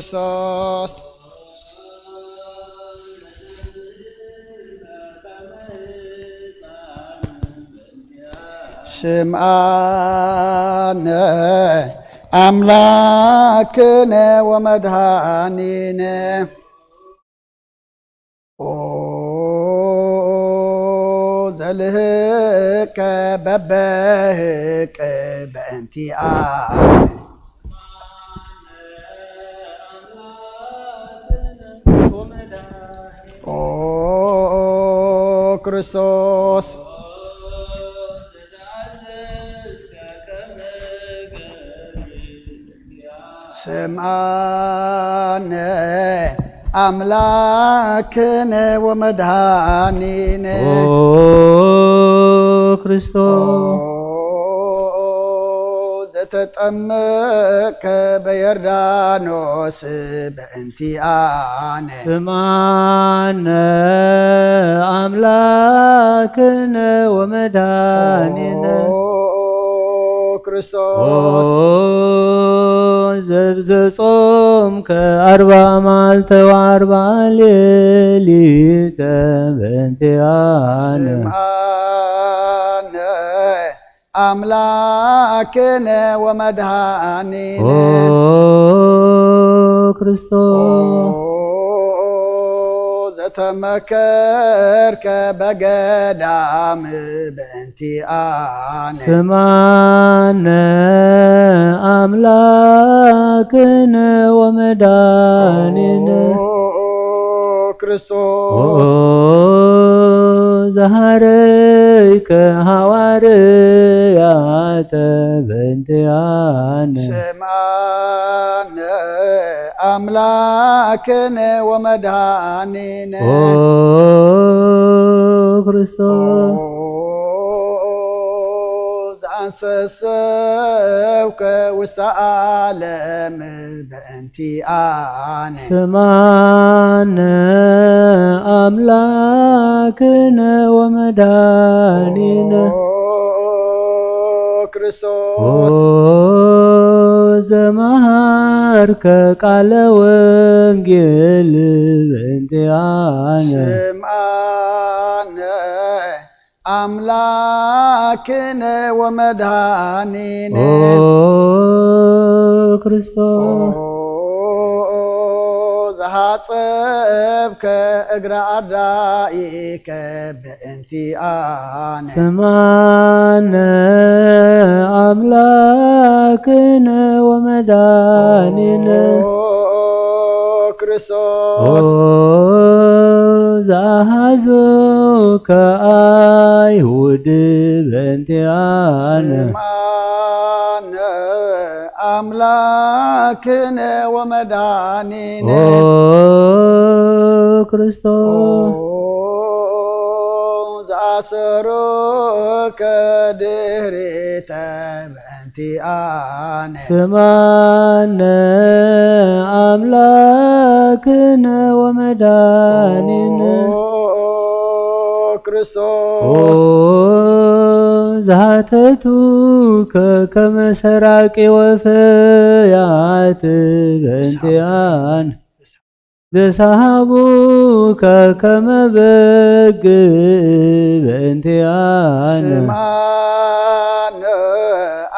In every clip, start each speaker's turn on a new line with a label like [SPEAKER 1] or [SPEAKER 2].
[SPEAKER 1] ክርስቶስ ስምዓነ አምላክነ ወመድኃኒነ ዘልህቀ በበህቀ በእንቲአነ ክርስቶስ ስምዓነ አምላክነ ወመድኃኒነ
[SPEAKER 2] ክርስቶስ
[SPEAKER 1] ዘተጠመቀ በዮርዳኖስ በእንቲአነ
[SPEAKER 2] ስምዓነ አምላክነ ወመድኃኒነ
[SPEAKER 1] ክርስቶስ
[SPEAKER 2] ዘጾምከ 40 መዓልተ ወ40 ሌሊተ በእንቲአነ
[SPEAKER 1] ስምዓነ አምላክነ ወመድኃኒነ
[SPEAKER 2] ክርስቶስ
[SPEAKER 1] ዘተመከርከ በገዳም በእንቲአነ
[SPEAKER 2] ስምዓነ አምላክነ ወመድኃኒነ
[SPEAKER 1] ክርስቶስ
[SPEAKER 2] ዘሃረይከ ሐዋርያተ በእንቲአነ
[SPEAKER 1] ስምዓነ አምላክነ ወመድኃኒነ
[SPEAKER 2] ክርስቶስ
[SPEAKER 1] ዘአንሰሰብከ ውስተ ዓለም በእንቲአነ
[SPEAKER 2] ስምዓነ አምላክነ ወመድኃኒነ
[SPEAKER 1] ክርስቶስ
[SPEAKER 2] ዘመሃርከ ቃለ ወንጌል በእንቲአነ
[SPEAKER 1] ስምዓነ አምላክነ ወመድኃኒነ
[SPEAKER 2] ክርስቶስ
[SPEAKER 1] ዘሐጸብከ እግረ አርዳኢከ በእንቲአነ
[SPEAKER 2] ስምዓነ አምላክነ ወመድኃኒነ
[SPEAKER 1] ክርስቶስ
[SPEAKER 2] ዘአሐዙከ አይሁድ በእንቲአነ
[SPEAKER 1] ስምዓነ አምላክነ ወመድኃኒነ
[SPEAKER 2] ክርስቶስ
[SPEAKER 1] ዘአሰሮከ ድኅሬተ በእንቲአነ
[SPEAKER 2] ስምዓነ አምላክነ ወመድኃኒነ
[SPEAKER 1] ክርስቶስ
[SPEAKER 2] ዛተቱከ ከመ ሰራቂ ወፈያት በእንቲአነ ዘሳሃቡከ ከመ በግ በእንቲአነ
[SPEAKER 1] ስምዓነ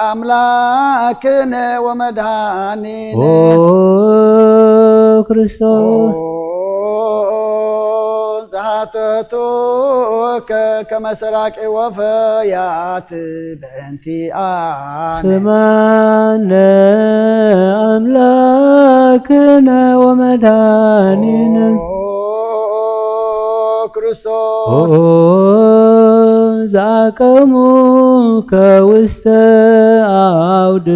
[SPEAKER 1] አምላክነ ወመድኃኒነ
[SPEAKER 2] ክርስቶስ
[SPEAKER 1] ዘሐተቱከ ከመ ሰራቂ ወፈያት በእንቲአነ
[SPEAKER 2] ስምዓነ አምላክነ ወመድኃኒነ
[SPEAKER 1] ክርስቶስ
[SPEAKER 2] ዘአቀሙከ ውስተ አውድ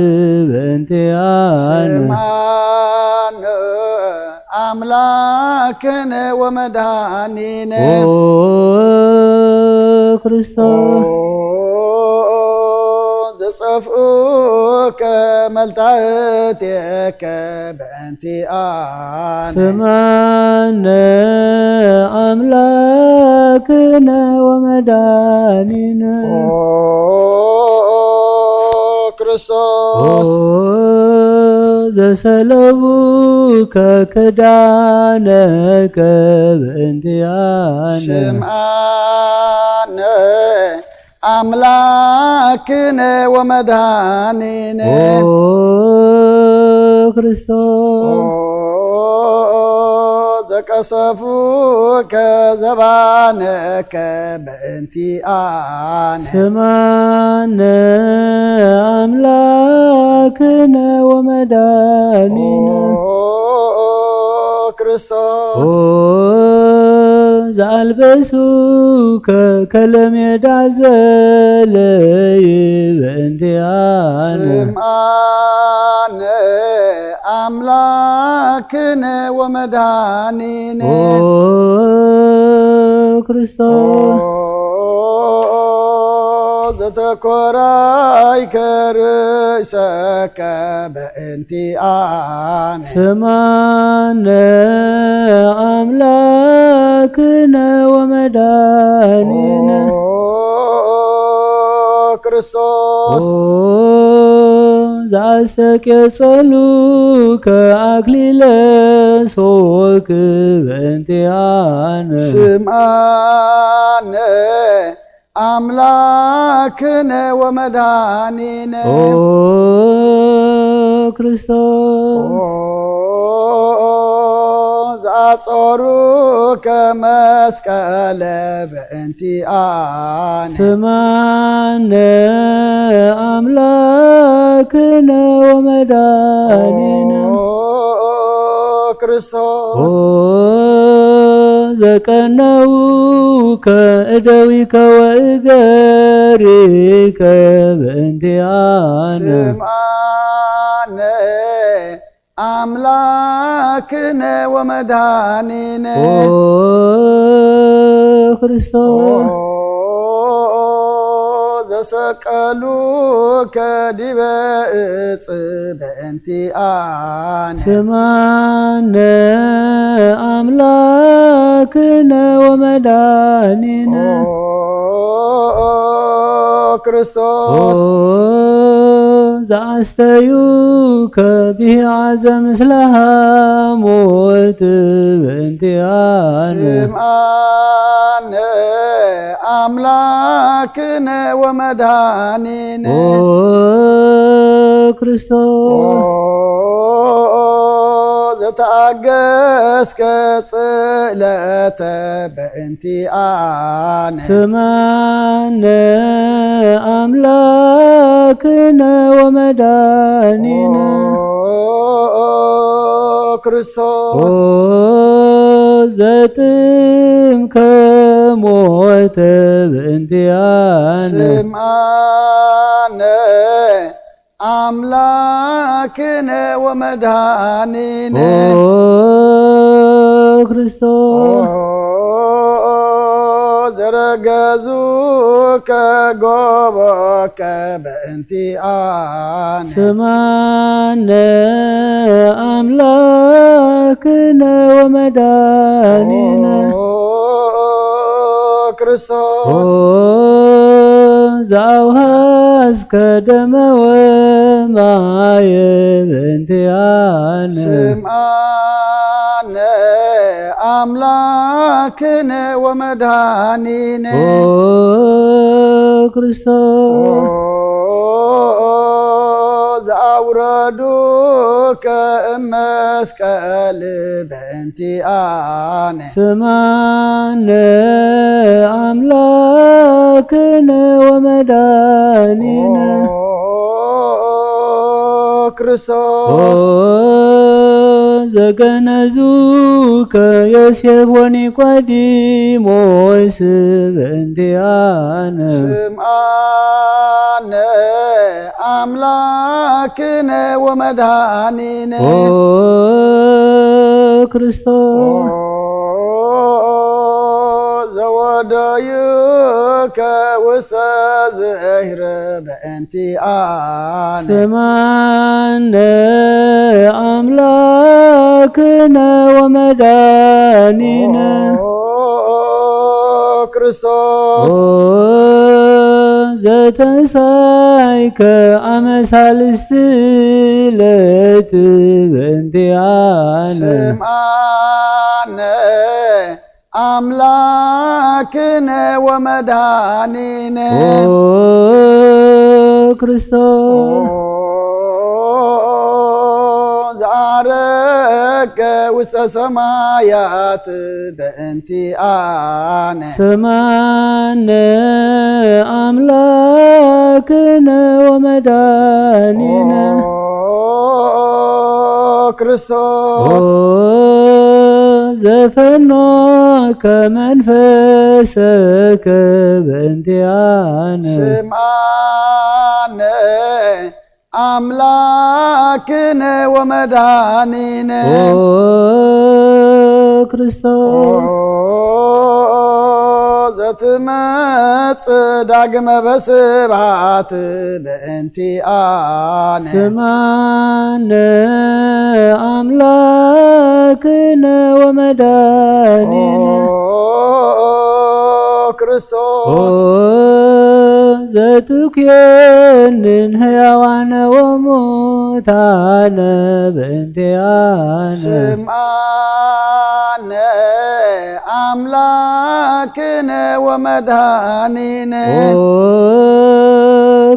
[SPEAKER 2] በእንቲአነ
[SPEAKER 1] ስምዓነ አምላክነ ወመድኃኒነ
[SPEAKER 2] ክርስቶስ
[SPEAKER 1] ዘጸፍኡከ መልታእትከ በእንቲአነ
[SPEAKER 2] ስምዓነ አምላክነ ወመድኃኒነ
[SPEAKER 1] ክርስቶስ
[SPEAKER 2] ዘሰለቡከ ክዳነከ በእንቲአነ
[SPEAKER 1] ስምዓነ አምላክነ ወመድኃኒነ
[SPEAKER 2] ክርስቶስ
[SPEAKER 1] ዘቀሰፉከ ዘባነከ በእንቲአነ
[SPEAKER 2] ስምዓነ አምላክነ ወመድኃኒነ
[SPEAKER 1] ክርስቶስ
[SPEAKER 2] ዘአልበሱከ ከለሜዳ ዘለይ በእንቲአነ
[SPEAKER 1] ስምዓነ አምላክነ ወመድኃኒነ
[SPEAKER 2] ክርስቶስ
[SPEAKER 1] ዘተኰራይከ ርእሰከ በእንቲአነ
[SPEAKER 2] ስምዓነ አምላክነ ወመድኃኒነ
[SPEAKER 1] ክርስቶስ
[SPEAKER 2] ዘአስተቄጸሉከ አክሊለ ሦክ በእንቲአነ
[SPEAKER 1] ስምዓነ አምላክነ ወመድኃኒነ
[SPEAKER 2] ክርስቶስ
[SPEAKER 1] ዘአጾሩከ መስቀለ በእንቲአነ
[SPEAKER 2] ስምዓነ አምላክነ ወመድኃኒነ
[SPEAKER 1] ክርስቶስ
[SPEAKER 2] ዘቀነውከ እደዊከ ወእገሪከ በእንቲአነ
[SPEAKER 1] ስምዓነ አምላክነ ወመድኃኒነ
[SPEAKER 2] ክርስቶስ
[SPEAKER 1] ዘሰቀሉከ ዲበ ዕፅ በእንቲአነ
[SPEAKER 2] ስምዓነ አምላክነ ወመድኃኒነ
[SPEAKER 1] ክርስቶስ
[SPEAKER 2] ዘአስተዩከ ቢዐዘ ምስለ ሐሞት በእንቲአነ
[SPEAKER 1] ስምዓነ አምላክነ ወመድኃኒነ
[SPEAKER 2] ክርስቶስ
[SPEAKER 1] ዘተአገስከ ጽእለተ በእንቲአነ
[SPEAKER 2] ስምዓነ አምላክነ ወመድኃኒነ
[SPEAKER 1] ክርስቶስ
[SPEAKER 2] ዘጥምከ ሞተ በእንቲአነ
[SPEAKER 1] ስምዓነ አምላክነ ወመድኃኒነ
[SPEAKER 2] ክርስቶስ
[SPEAKER 1] ዘረገዙከ ጎቦከ በእንቲአነ
[SPEAKER 2] ስምዓነ አምላክነ ወመድኃኒነ
[SPEAKER 1] ክርስቶስ
[SPEAKER 2] ዘአውሃዝከ ደመ ወማየ በእንቲአነ
[SPEAKER 1] ስምዓነ አምላክነ ወመድኃኒነ
[SPEAKER 2] ክርስቶስ
[SPEAKER 1] ዘአውረዱከ እመስቀል በእንቲአነ
[SPEAKER 2] ስምዓነ አምላክነ ወመድኃኒነ
[SPEAKER 1] ክርስቶስ
[SPEAKER 2] ዘገነዙከ ዮሴፍ ወኒቆዲሞስ በእንቲአነ
[SPEAKER 1] ስምዓነ አምላክነ ወመድኃኒነ
[SPEAKER 2] ክርስቶስ
[SPEAKER 1] ዘወደዩከ ውስተ ዝሕረ በእንቲአነ
[SPEAKER 2] ስምዓነ አምላክነ ወመድኃኒነ
[SPEAKER 1] ክርስቶስ
[SPEAKER 2] ዘተንሳይከ አመሳልስት ዕለት በእንቲአነ
[SPEAKER 1] ስምዓነ አምላክነ ወመድኃኒነ
[SPEAKER 2] ኦ ክርስቶስ
[SPEAKER 1] ዛረከ ውስተ ሰማያት በእንቲአነ
[SPEAKER 2] ስምዓነ አምላክነ ወመድኃኒነ
[SPEAKER 1] ክርስቶስ
[SPEAKER 2] ዘፈኖከ መንፈሰከ በእንቲአነ
[SPEAKER 1] ስምዓነ አምላክነ ወመድኃኒነ
[SPEAKER 2] ክርስቶስ
[SPEAKER 1] ዘትመጽእ ዳግመ በስብሐት በእንቲአነ
[SPEAKER 2] ስምዓነ አምላክነ ወመድኃኒነ
[SPEAKER 1] ክርስቶስ
[SPEAKER 2] ዘትኩየንን ሕያዋነ ወሙታነ በእንቲአነ
[SPEAKER 1] ስምዓነ አምላክነ ወመድኃኒነ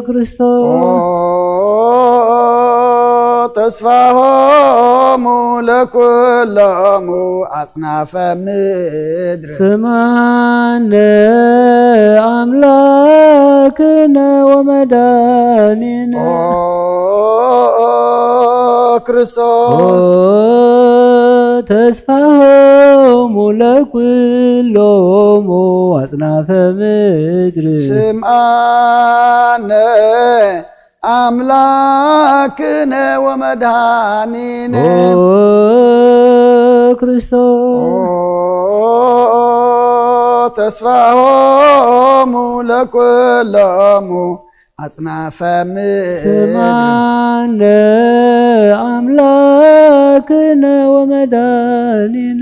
[SPEAKER 2] ክርስቶስ
[SPEAKER 1] ተስፋሆሙ ለኩሎሙ አጽናፈ ምድር
[SPEAKER 2] ስምዓነ አምላክነ ወመድኃኒነ
[SPEAKER 1] ክርስቶስ
[SPEAKER 2] ተስፋሆሙ ለኩሎሙ አጽናፈ ምድር
[SPEAKER 1] ስምዓነ አምላክነ ወመድኃኒነ
[SPEAKER 2] ክርስቶስ
[SPEAKER 1] ተስፋሆሙ ለኩሎሙ አጽናፈ ምድር
[SPEAKER 2] ስምዓነ አምላክነ ወመድኃኒነ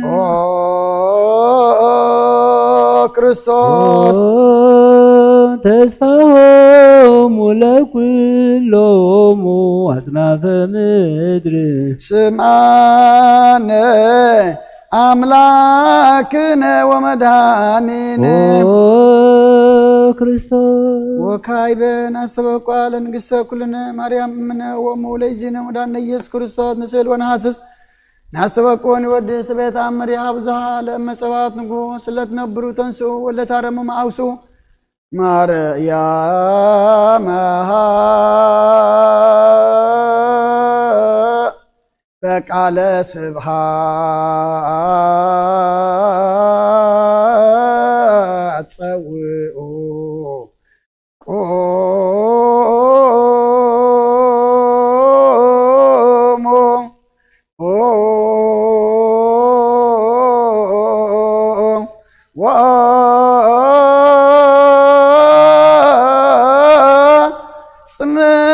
[SPEAKER 1] ክርስቶስ
[SPEAKER 2] ተስፋሆሙ ለኩሎሙ አጽናፈ ምድር
[SPEAKER 1] ስምዓነ አምላክነ ወመድኃኒነ
[SPEAKER 2] ክርስቶስ
[SPEAKER 1] ወካዕበ ናስተበቋ ለንግሥተ ኩልነ ማርያም እምነ ወእሙ ለእግዚእነ ወዳነ ኢየሱስ ክርስቶስ ንስእል ወነሐስስ ናስተበቆን ወድስ ቤተ አምሪሃ ብዙሃ ለእመፀባት ንጉሥ ለትነብሩ ተንሥኡ ወለታረሙ ማአውሱ ማርያም በቃለ ስብሐት ጸውዑ ቆሙ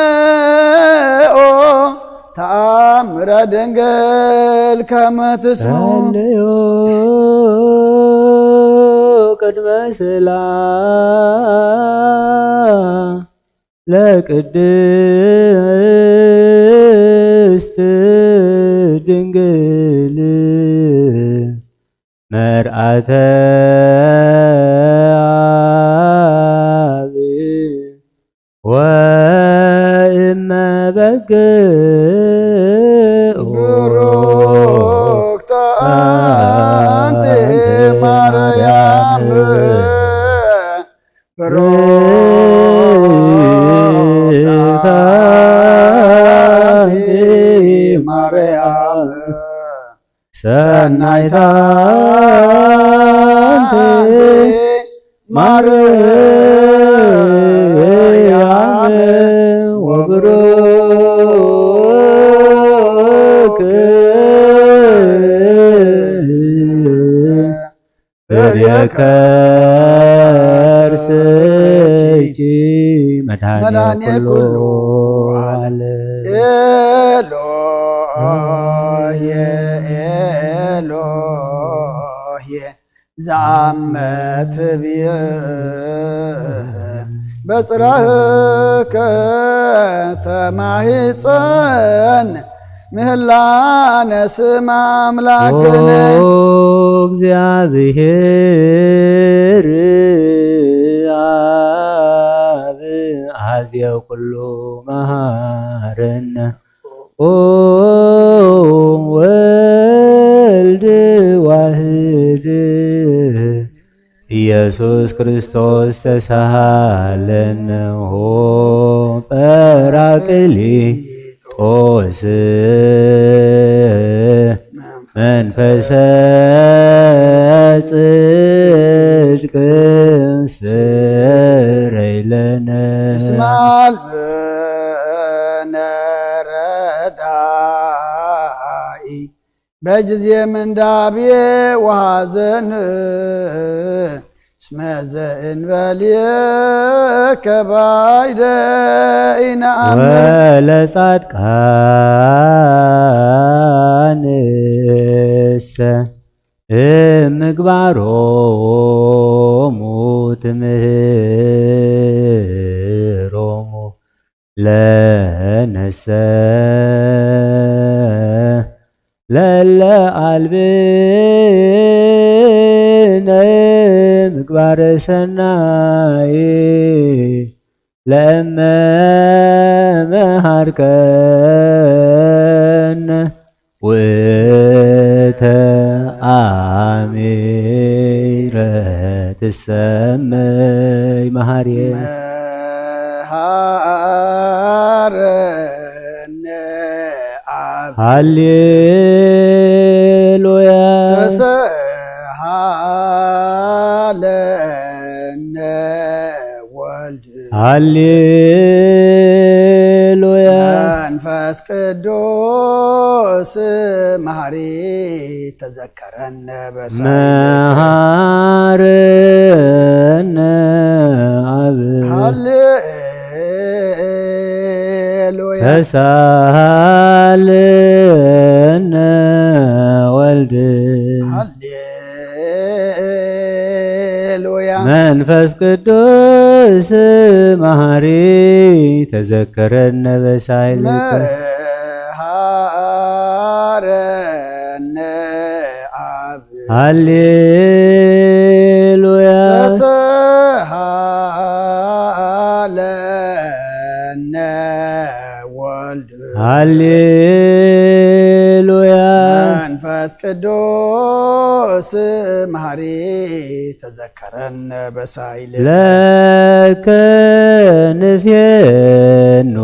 [SPEAKER 1] ወጽምዑ ተአምረ ድንግል ከመ ትስምዑ
[SPEAKER 2] ጸልዩ ቅድመ ስላም ለቅድስት ድንግል መርአተ አብ ወእመ በግዕ
[SPEAKER 1] ቡሩክተ አንቲ ማርያም ቡሩክተ አንቲ ማርያም ሰናይተ አንቲ ማርያም ወቡሩክ ከርስኪ መድኃኔ ኩሉ ዓለም ኤሎሄ ኤሎሄ ዘአመ ትቤ በጽራህከ ተማሂፀን ምህላነ ስመ አምላክነ
[SPEAKER 2] እግዚአብሔር አብ አኀዜ ኩሉ መሐረነ ወልድ ዋህድ ኢየሱስ ክርስቶስ ተሳሃለነ ጰራቅሊጦስ መንፈሰ ጽድቅ ስረይ ለነ
[SPEAKER 1] እስመ አልብነ ረዳኢ በጊዜ ምንዳቤ ወሐዘን እስመ ዘእንበሌከ ባይደ ኢነአምር
[SPEAKER 2] ወለጻድቃንሰ እምግባሮሙ ትምህሮሙ ለነሰ ለለ አልብነ ምግባረ ሰናይ ለእመ መሃርከነ ውእተ አሚረ ትሰመይ መሃርየ
[SPEAKER 1] መሃረነ አብ
[SPEAKER 2] ሃሌሉያ
[SPEAKER 1] ተሰሃለነ ወልድ
[SPEAKER 2] ሃሌሉያ
[SPEAKER 1] መንፈስ ቅዱስ መሐሪ ተዘከረነ
[SPEAKER 2] መሃረነ አብ
[SPEAKER 1] ሃሌሉያ
[SPEAKER 2] ተሳሃለነ ወልድ
[SPEAKER 1] ሃሌሉያ
[SPEAKER 2] መንፈስ ቅዱስ መሐሪ ተዘከረነ በሳይልከ
[SPEAKER 1] መሃረነ አብ
[SPEAKER 2] ሃሌሉያ
[SPEAKER 1] ተሰሃለነ ወልድ
[SPEAKER 2] ሃሌሉያ
[SPEAKER 1] መንፈስ ቅዱስ መሐሪ ተዘከረነ በሳይል
[SPEAKER 2] ለከ ንፌኑ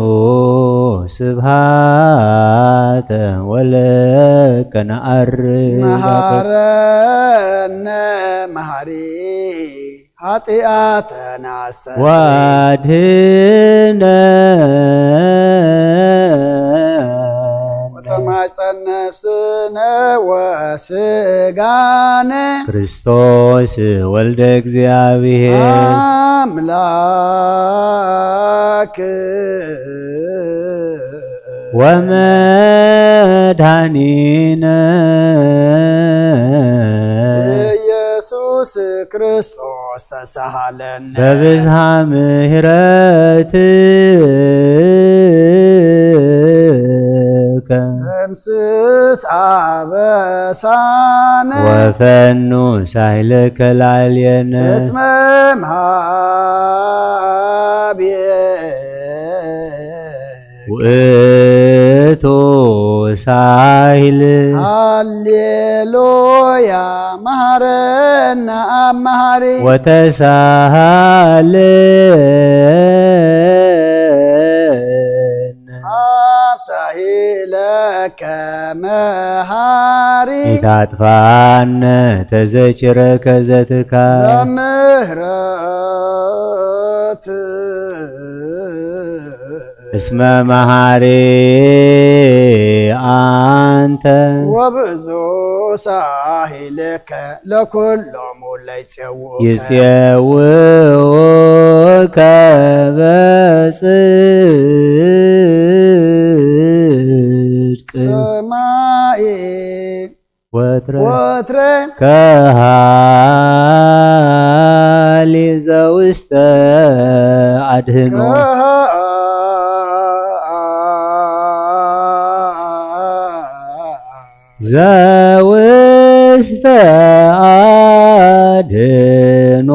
[SPEAKER 2] ስብሃተ ወለከ ነዐርግ
[SPEAKER 1] መሐረነ መሐሪ ኃጢአተነ አስተስርይ
[SPEAKER 2] ዋድኅነነ
[SPEAKER 1] ወተማፀን ነፍስነ ወስጋነ
[SPEAKER 2] ክርስቶስ ወልደ እግዚአብሔር
[SPEAKER 1] አምላክ
[SPEAKER 2] ወመድኃኒነ
[SPEAKER 1] ኢየሱስ ክርስቶስ ተሳሃለነ
[SPEAKER 2] በብዝሃ ምሕረትከ
[SPEAKER 1] እምስስ አበሳነ
[SPEAKER 2] ወፈኑ ሳይለከ ላዕሌነ
[SPEAKER 1] እስመ እምኀቤ
[SPEAKER 2] ውእቱ ሳይል
[SPEAKER 1] ሃሌሉያ መሐረነ አብ መሐሪ
[SPEAKER 2] ወተሳሃለነ
[SPEAKER 1] አብ ሳሂለከ መሐሪ
[SPEAKER 2] ኢታጥፋነ ተዘችረ ከዘትካል
[SPEAKER 1] ለምህረት
[SPEAKER 2] እስመ መሐሪ አንተ
[SPEAKER 1] ወብዙ ሳሂልከ ለኩሎሙ ለይፄውኡከ
[SPEAKER 2] ይፄውኡከ በጽድቅ
[SPEAKER 1] ሰማይ ወትረ
[SPEAKER 2] ከሃሊ ዘውስተ ዘውስተ አድኅኖ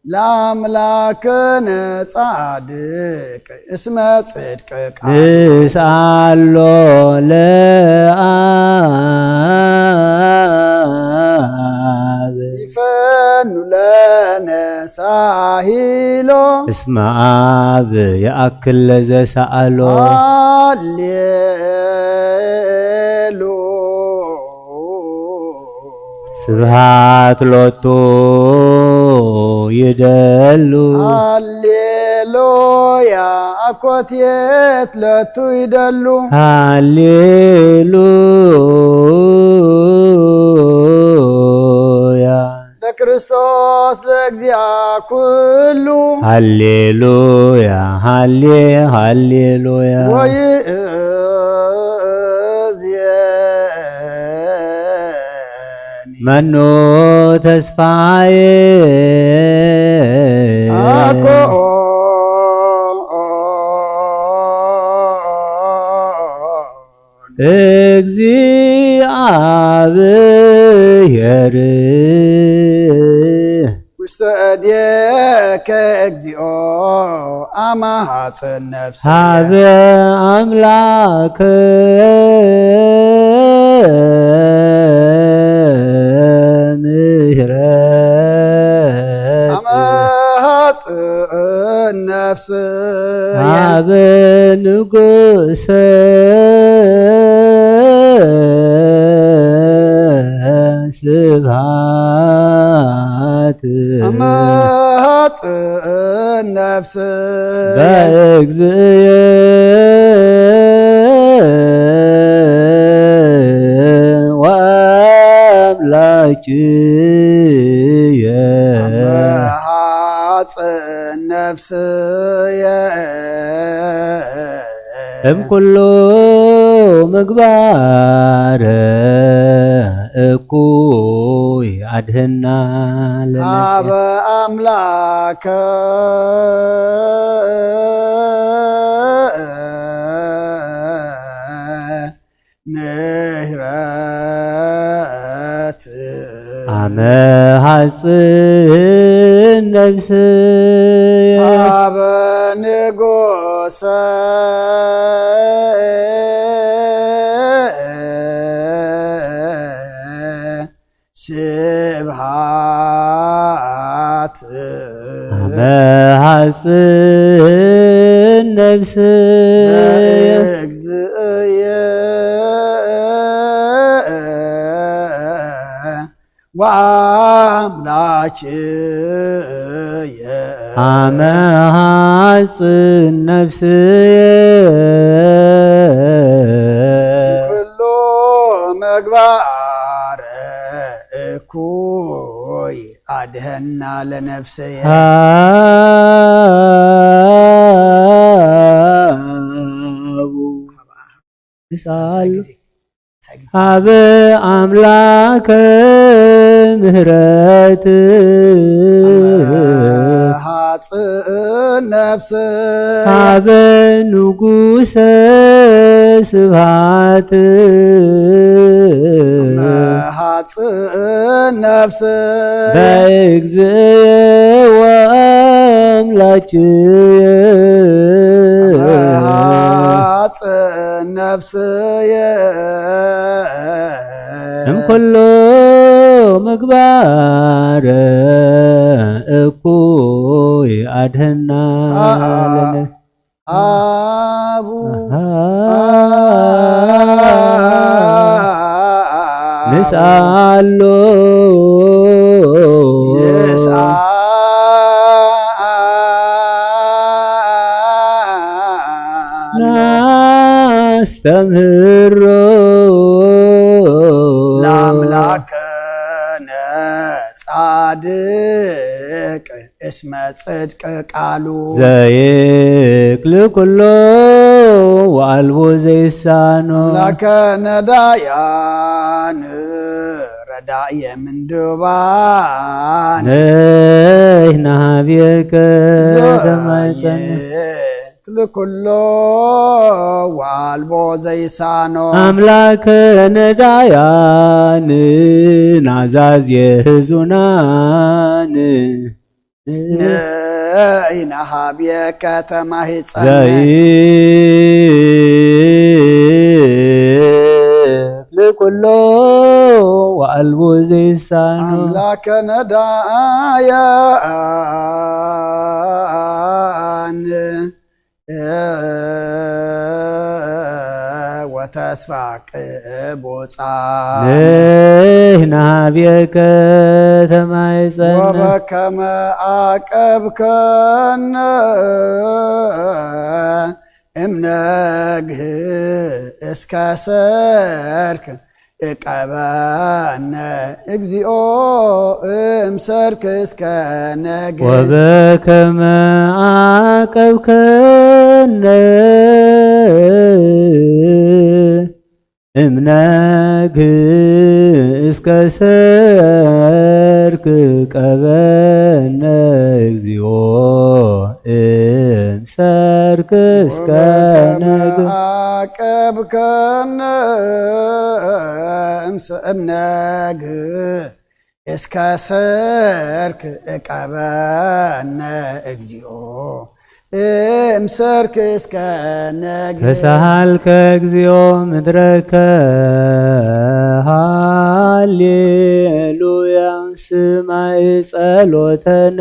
[SPEAKER 1] ለአምላክነ ጻድቅ እስመ ጽድቅ ቃል
[SPEAKER 2] ንስአሎ ለአብ
[SPEAKER 1] ይፈኑ ለነ ሳሂሎ
[SPEAKER 2] እስመ አብ የአክል ለዘሰአሎ
[SPEAKER 1] ሃሌሉ
[SPEAKER 2] ስብሃት ሎቱ ይደሉ
[SPEAKER 1] ሃሌሉያ አኮቴት ለቱ ይደሉ
[SPEAKER 2] ሃሌሉያ
[SPEAKER 1] ለክርስቶስ ለእግዚአ ኩሉ
[SPEAKER 2] ሃሌሉያ ሃሌሉያ መኖ ተስፋዬ
[SPEAKER 1] አኮ
[SPEAKER 2] እግዚአብሔር
[SPEAKER 1] ውስተ እዴከ እግዚኦ አማሐፀን ነፍሴ
[SPEAKER 2] ሀበ አምላከ ምህረት
[SPEAKER 1] አማሐፀን ነፍሴ
[SPEAKER 2] ሀበ ንጉሠ ስብሐት
[SPEAKER 1] አማሐፀን ነፍሴ
[SPEAKER 2] በእግዚእየ ወአምላክየ
[SPEAKER 1] አማሐፀን ነፍስየ
[SPEAKER 2] እምኩሉ ምግባረ እኩይ አድኅና
[SPEAKER 1] ሀበ አምላከ ምህረት
[SPEAKER 2] አመ ሐጽን ነፍስየ
[SPEAKER 1] ሀበ ንጉሠ ስብሐት
[SPEAKER 2] አመ ሐጽን ነፍስየ
[SPEAKER 1] በእግዚእየ ወአምላክየ
[SPEAKER 2] አመ ሐጽን ነፍስየ
[SPEAKER 1] ኩሉ ምግባረ እኩይ አድኅና ለነፍስየ
[SPEAKER 2] ሀቡ ንስአሎ ሀበ አምላከ ምህረት
[SPEAKER 1] አማሐፀን ነፍሴ
[SPEAKER 2] ሀበ ንጉሠ ስብሐት
[SPEAKER 1] አማሐፀን ነፍሴ
[SPEAKER 2] በእግዚእየ ወአምላክየ
[SPEAKER 1] አማሐፀን ነፍስየ
[SPEAKER 2] እምኩሉ ምግባረ እኩይ አድኅና
[SPEAKER 1] አቡ
[SPEAKER 2] ንስአሎ ናስተምህሮ
[SPEAKER 1] ለአምላክነ ጻድቅ እስመ ጽድቅ ቃሉ
[SPEAKER 2] ዘይክል ኩሎ ወአልቦ ዘይሳኖ
[SPEAKER 1] አምላከነ ዳያን ረዳእየ ምንዱባን
[SPEAKER 2] ነይና ሀቤከ ተማይጸን
[SPEAKER 1] ክልኩሎ ዋልቦ ዘይሳኖ
[SPEAKER 2] አምላከ ነዳያን ናዛዝ የህዙናን
[SPEAKER 1] ነይና ሀቤከ ተማይጸን
[SPEAKER 2] ዘይክልኩሎ ዋልቦ ዘይሳኖ
[SPEAKER 1] አምላከ ነዳያን ወተስፋ ቅቡፃን
[SPEAKER 2] ነይና ሀቤከ ተማይጸን
[SPEAKER 1] ወበከመ አቀብከነ እምነግህ እስከ ሰርክ እቀበነ እግዚኦ እምሰርክ እስከ ነግህ
[SPEAKER 2] ወበከመ አቀብከነ እምነግህ እስከ ሰርክ ቀበነ እግዚኦ እምሰርክ እስከ ነግህ
[SPEAKER 1] አቀብከነ እምነግህ እስከ ሰርክ እቀበነ እግዚኦ እምሰርክ እስከ ነግህ
[SPEAKER 2] ተሳሃልከ እግዚኦ ምድረከ ሃሌሉያ ስማይ ጸሎተነ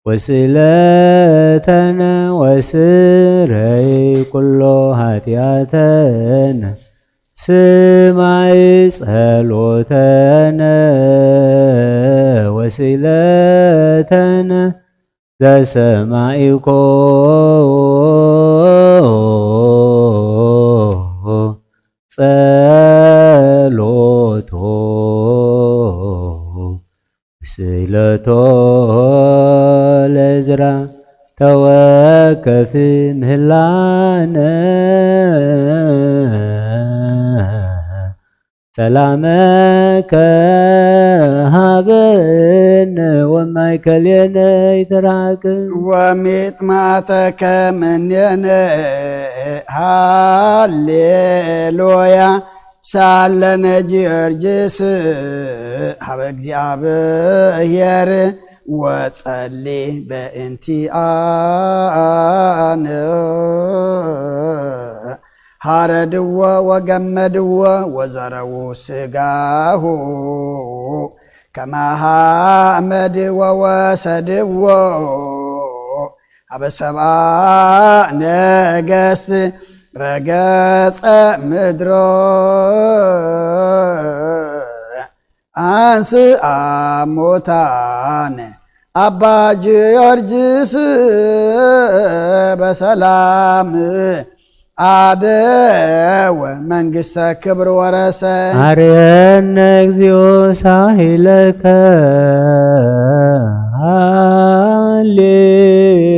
[SPEAKER 2] ወስለተነ ወስረይ ኩሎ ኃጢአተነ ስማይ ጸሎተነ ወስለተነ ዘሰማይኮ ጸሎቶ ስእለቶ ለዝራ ተወከፍ ምህላነ ሰላመከ ሀበነ ወማእከሌነ ይትራቅ
[SPEAKER 1] ወሚጥማተከ ምኔነ ሃሌሉያ ሳለነ ጊዮርጊስ ሀበ እግዚአብሔር ወጸሊ በእንቲአነ ሃረድዎ ወገመድዎ ወዘረው ስጋሁ ከማሃመድ ወወሰድዎ አበሰባ ነገስት ረገጸ ምድሮ አንስአ ሙታን አባ ጊዮርጊስ በሰላም አደወ መንግሥተ ክብር ወረሰ
[SPEAKER 2] አርየነ እግዚኦ ሳሂለከ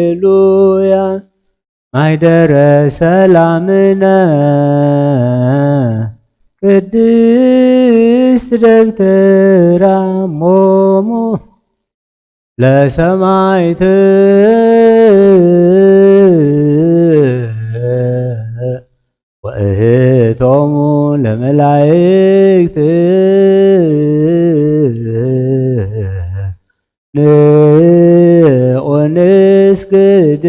[SPEAKER 2] ሃሌሉያ ማይደረ ሰላምነ ቅድስት ደብተራ ሞሙ ለሰማይት ወእህቶሙ ለመላእክት ንኦንስግድ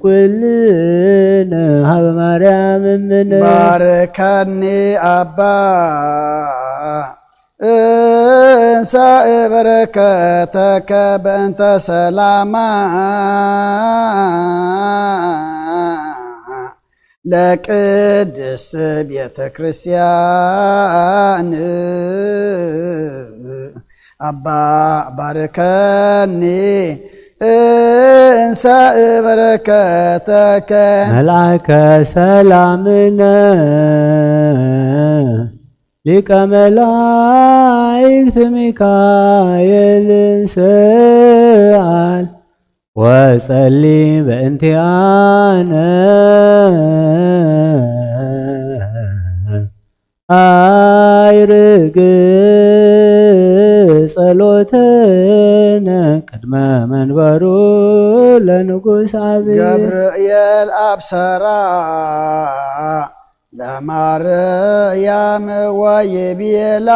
[SPEAKER 2] ኩልነ ሀበ ማርያም እምነ
[SPEAKER 1] ባርከኒ አባ እንሳእ በረከተከ በእንተ ሰላማ ለቅድስት ቤተ ክርስቲያን አባ ባርከኒ እንሳእ በረከተከ
[SPEAKER 2] መልአከ ሰላምነ ሊቀ መላእክት ሚካኤልን ስአል ወጸሊ በእንቲአነ ያርግ ጸሎተነ ቅድመ መንበሩ ለንጉሥ አብይ
[SPEAKER 1] ገብርኤል አብሰራ ለማርያም ወይቤላ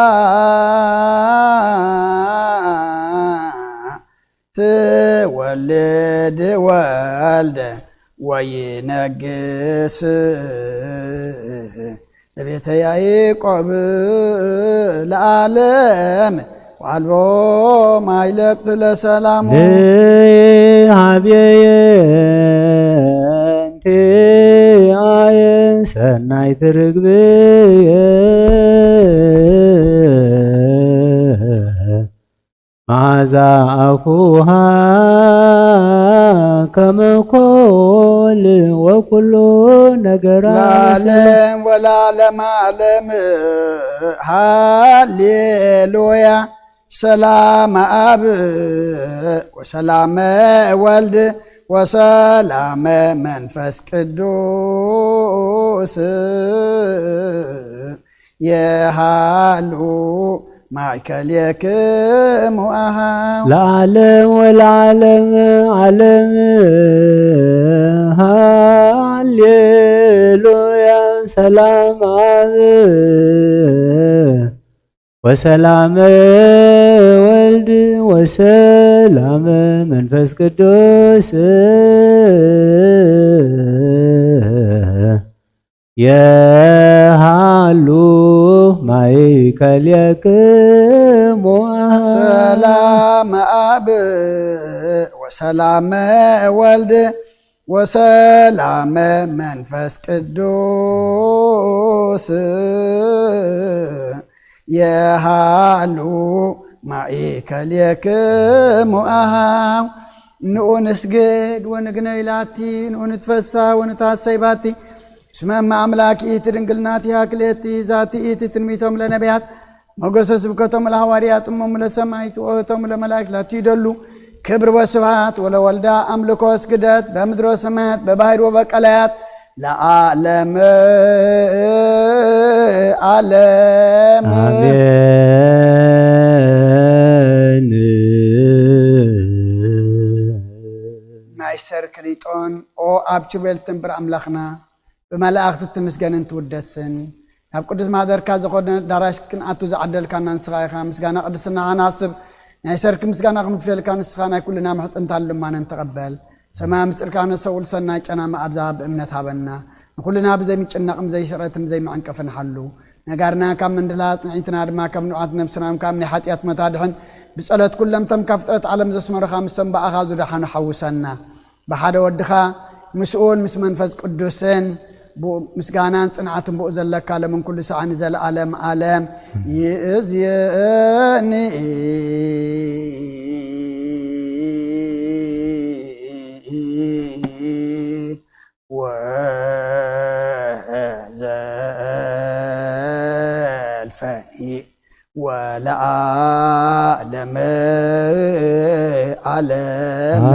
[SPEAKER 1] ትወልድ ወልደ ወይነግስ ለቤተ ያዕቆብ ለዓለም ዋልቦ ማይለቅት ለሰላሙ
[SPEAKER 2] ሀብየንቲ አየን ሰናይ ትርግብየ መዓዛ አፉሃ ከመኮል ወኩሉ ነገራ
[SPEAKER 1] ለዓለም ወለዓለመ ዓለም ሃሌሉያ ሰላመ አብ ወሰላመ ወልድ ወሰላመ መንፈስ ቅዱስ የሃሉ ማእከልክሙ አኀው
[SPEAKER 2] ለዓለም ወለዓለመ ዓለም ሃሌሉያ ሰላም አብ ወሰላመ ወልድ ወሰላመ መንፈስ ቅዱስ የሃሉ ማእከልክሙ
[SPEAKER 1] ሰላመ አብ ወሰላመ ወልድ ወሰላመ መንፈስ ቅዱስ የሃሉ ማእከልክሙ አኀው ንዑ ንስግድ ወንግነይ ላቲ ንዑ ንትፈሳህ ወንትሐሰይ ባቲ እስመ እመ አምላኪት ድንግልናቲ ክልኤቲ ዛቲ ኢቲ ትንቢቶም ለነቢያት ሞገሰ ስብከቶም ለሐዋርያት እሞሙ ለሰማዕት ወእህቶሙ ለመላእክት ላቲ ይደሉ ክብር ወስብሐት ወለወልዳ አምልኮ ስግደት በምድረ ሰማያት በባሕር ወበቀላያት ለዓለመ ዓለም
[SPEAKER 2] አሜን።
[SPEAKER 1] ናይሰር ክሊጦን ኦ አብቹ ቤልትንብር አምላኽና ብመላእኽቲ ትምስገንን ትውደስን ናብ ቅዱስ ማህደርካ ዝኾነ ዳራሽ ክንኣቱ ዝዓደልካና ንስኻ ኢኻ ምስጋና ቅድስና ኻናስብ ናይ ሰርክ ምስጋና ክንፍልካ ንስኻ ናይ ኩልና ምሕፅንታን ልማንን ተቐበል ሰማይ ምስፅርካ ነሰውል ሰናይ ጨናማ ኣብዛ ብእምነት ሃበና ንኩልና ብዘይምጭናቕም ዘይስረትም ዘይመዐንቀፍን ሓሉ ነጋርና ካብ ምንድላስ ንዒትና ድማ ካብ ንውዓት ነብስናም ካብ ናይ ሓጢኣት መታድሕን ብጸሎት ኩለምተም ካብ ፍጥረት ዓለም ዘስመረኻ ምስ ሰንባኣኻ ዙዳሓኑ ሓውሰና ብሓደ ወድኻ ምስኡን ምስ መንፈስ ቅዱስን ምስጋናን ጽንዓትን ብኡ ዘለካ ለምን ኩሉ ሰዓን ዘለዓለም ዓለም ይእዝየኒ ወዘልፈኒ ወለዓለም ዓለም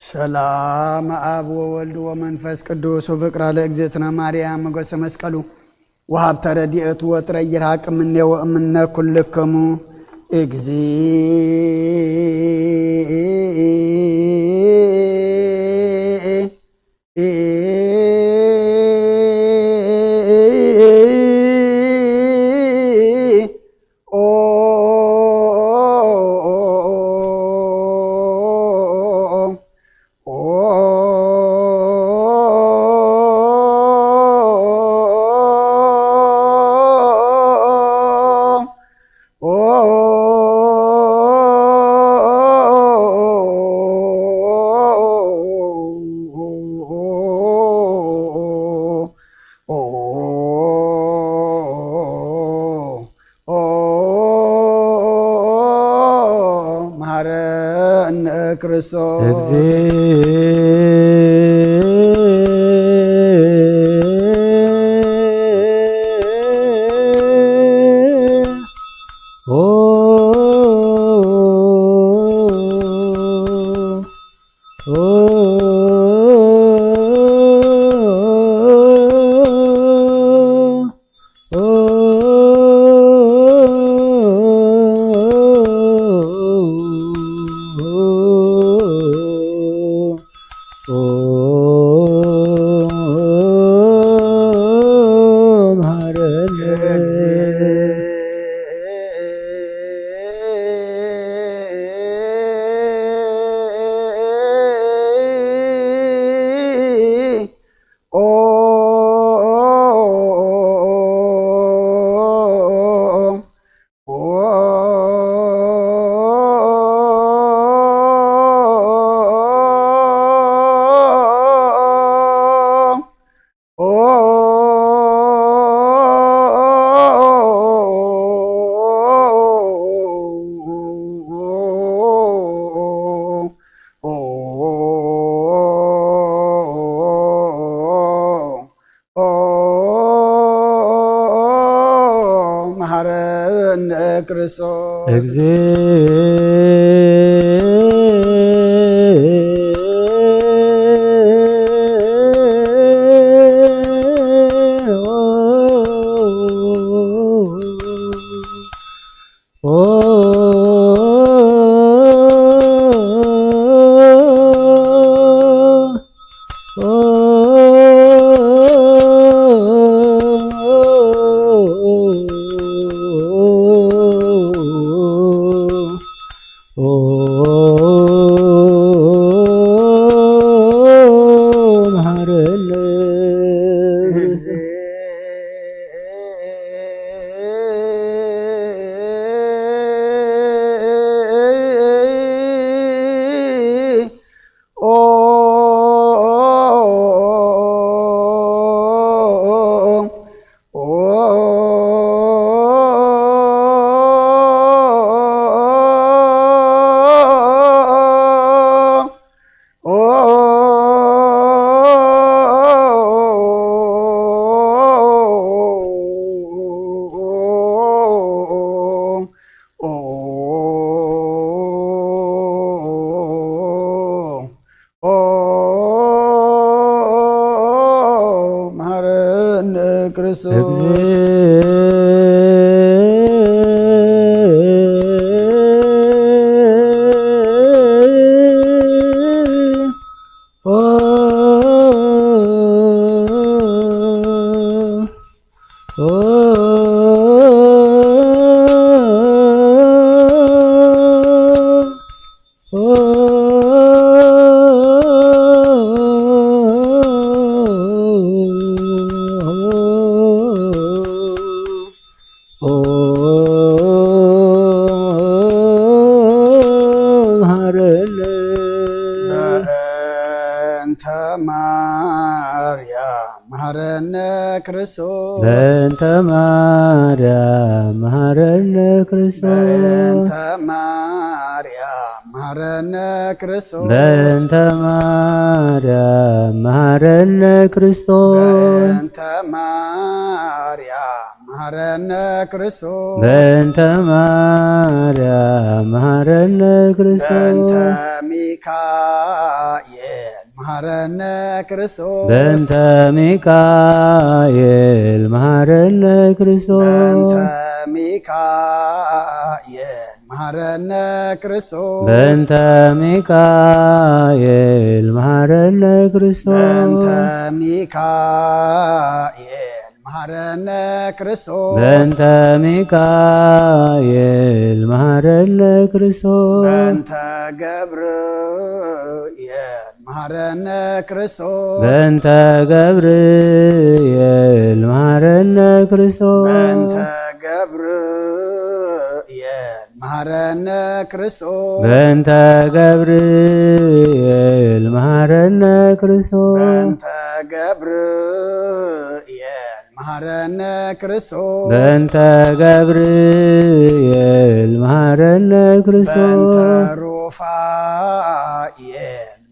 [SPEAKER 1] ሰላም አብ ወወልድ ወመንፈስ ቅዱስ ወፍቅራ ለእግዝእትነ ማርያም ሞገሰ መስቀሉ ወሀብተ ረድኤቱ ወጥረ ይርሐቅ እምኔ ወእምነ ኩልክሙ ክርስቶስ መሐረነ ክርስቶስ
[SPEAKER 2] በእንተ ማርያም መሐረነ ክርስቶስ
[SPEAKER 1] በእንተ ማርያም መሐረነ ክርስቶስ
[SPEAKER 2] በእንተ ማርያም መሐረነ ክርስቶስ
[SPEAKER 1] በእንተ ማርያም መሐረነ ክርስቶስ
[SPEAKER 2] በእንተ ማርያም መሐረነ ክርስቶስ
[SPEAKER 1] በእንተ ሚካኤል መሐረነ ክርስቶስ
[SPEAKER 2] በእንተ ሚካኤል መሐረነ ክርስቶስ
[SPEAKER 1] በእንተ ሚካኤል መሐረነ ክርስቶስ
[SPEAKER 2] በእንተ ሚካኤል መሐረነ ክርስቶስ
[SPEAKER 1] በእንተ ሚካኤል መሐረነ ክርስቶስ
[SPEAKER 2] በእንተ ሚካኤል መሐረነ ክርስቶስ
[SPEAKER 1] በእንተ ገብርኤል መሐረነ ክርስቶስ
[SPEAKER 2] በእንተ ገብርኤል መሐረነ ክርስቶስ
[SPEAKER 1] በእንተ ገብርኤል መሐረነ ክርስቶስ
[SPEAKER 2] በእንተ ገብርኤል መሐረነ ክርስቶስ
[SPEAKER 1] በእንተ ገብርኤል መሐረነ ክርስቶስ
[SPEAKER 2] በእንተ ገብርኤል መሐረነ ክርስቶስ
[SPEAKER 1] በእንተ ሩፋኤል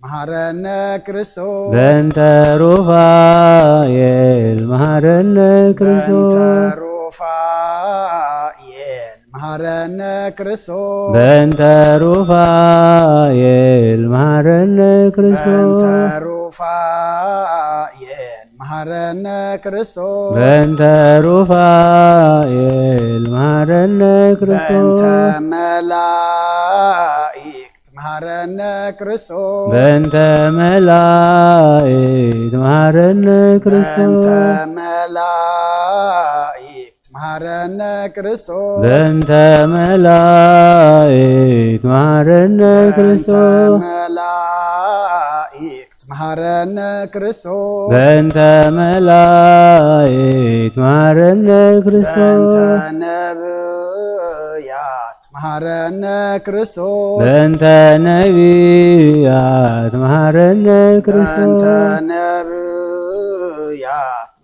[SPEAKER 1] መሐረነ ክርስቶስ
[SPEAKER 2] በእንተ ሩፋኤል መሐረነ ክርስቶስ
[SPEAKER 1] መሐረነ ክርስቶስ
[SPEAKER 2] በእንተ ሩፋኤል መሐረነ ክርስቶስ
[SPEAKER 1] መሐረነ ክርስቶስ
[SPEAKER 2] በእንተ ሩፋኤል መሐረነ ክርስቶስ
[SPEAKER 1] መላእክት መሐረነ ክርስቶስ
[SPEAKER 2] በእንተ መላእክት መሐረነ ክርስቶስ
[SPEAKER 1] መሐረነ ክርስቶስ
[SPEAKER 2] በእንተ መላእክት መሐረነ ክርስቶስ
[SPEAKER 1] መሐረነ ክርስቶስ
[SPEAKER 2] በእንተ መላእክት መሐረነ ክርስቶስ
[SPEAKER 1] ነብያት መሐረነ ክርስቶስ
[SPEAKER 2] በእንተ ነቢያት መሐረነ ክርስቶስ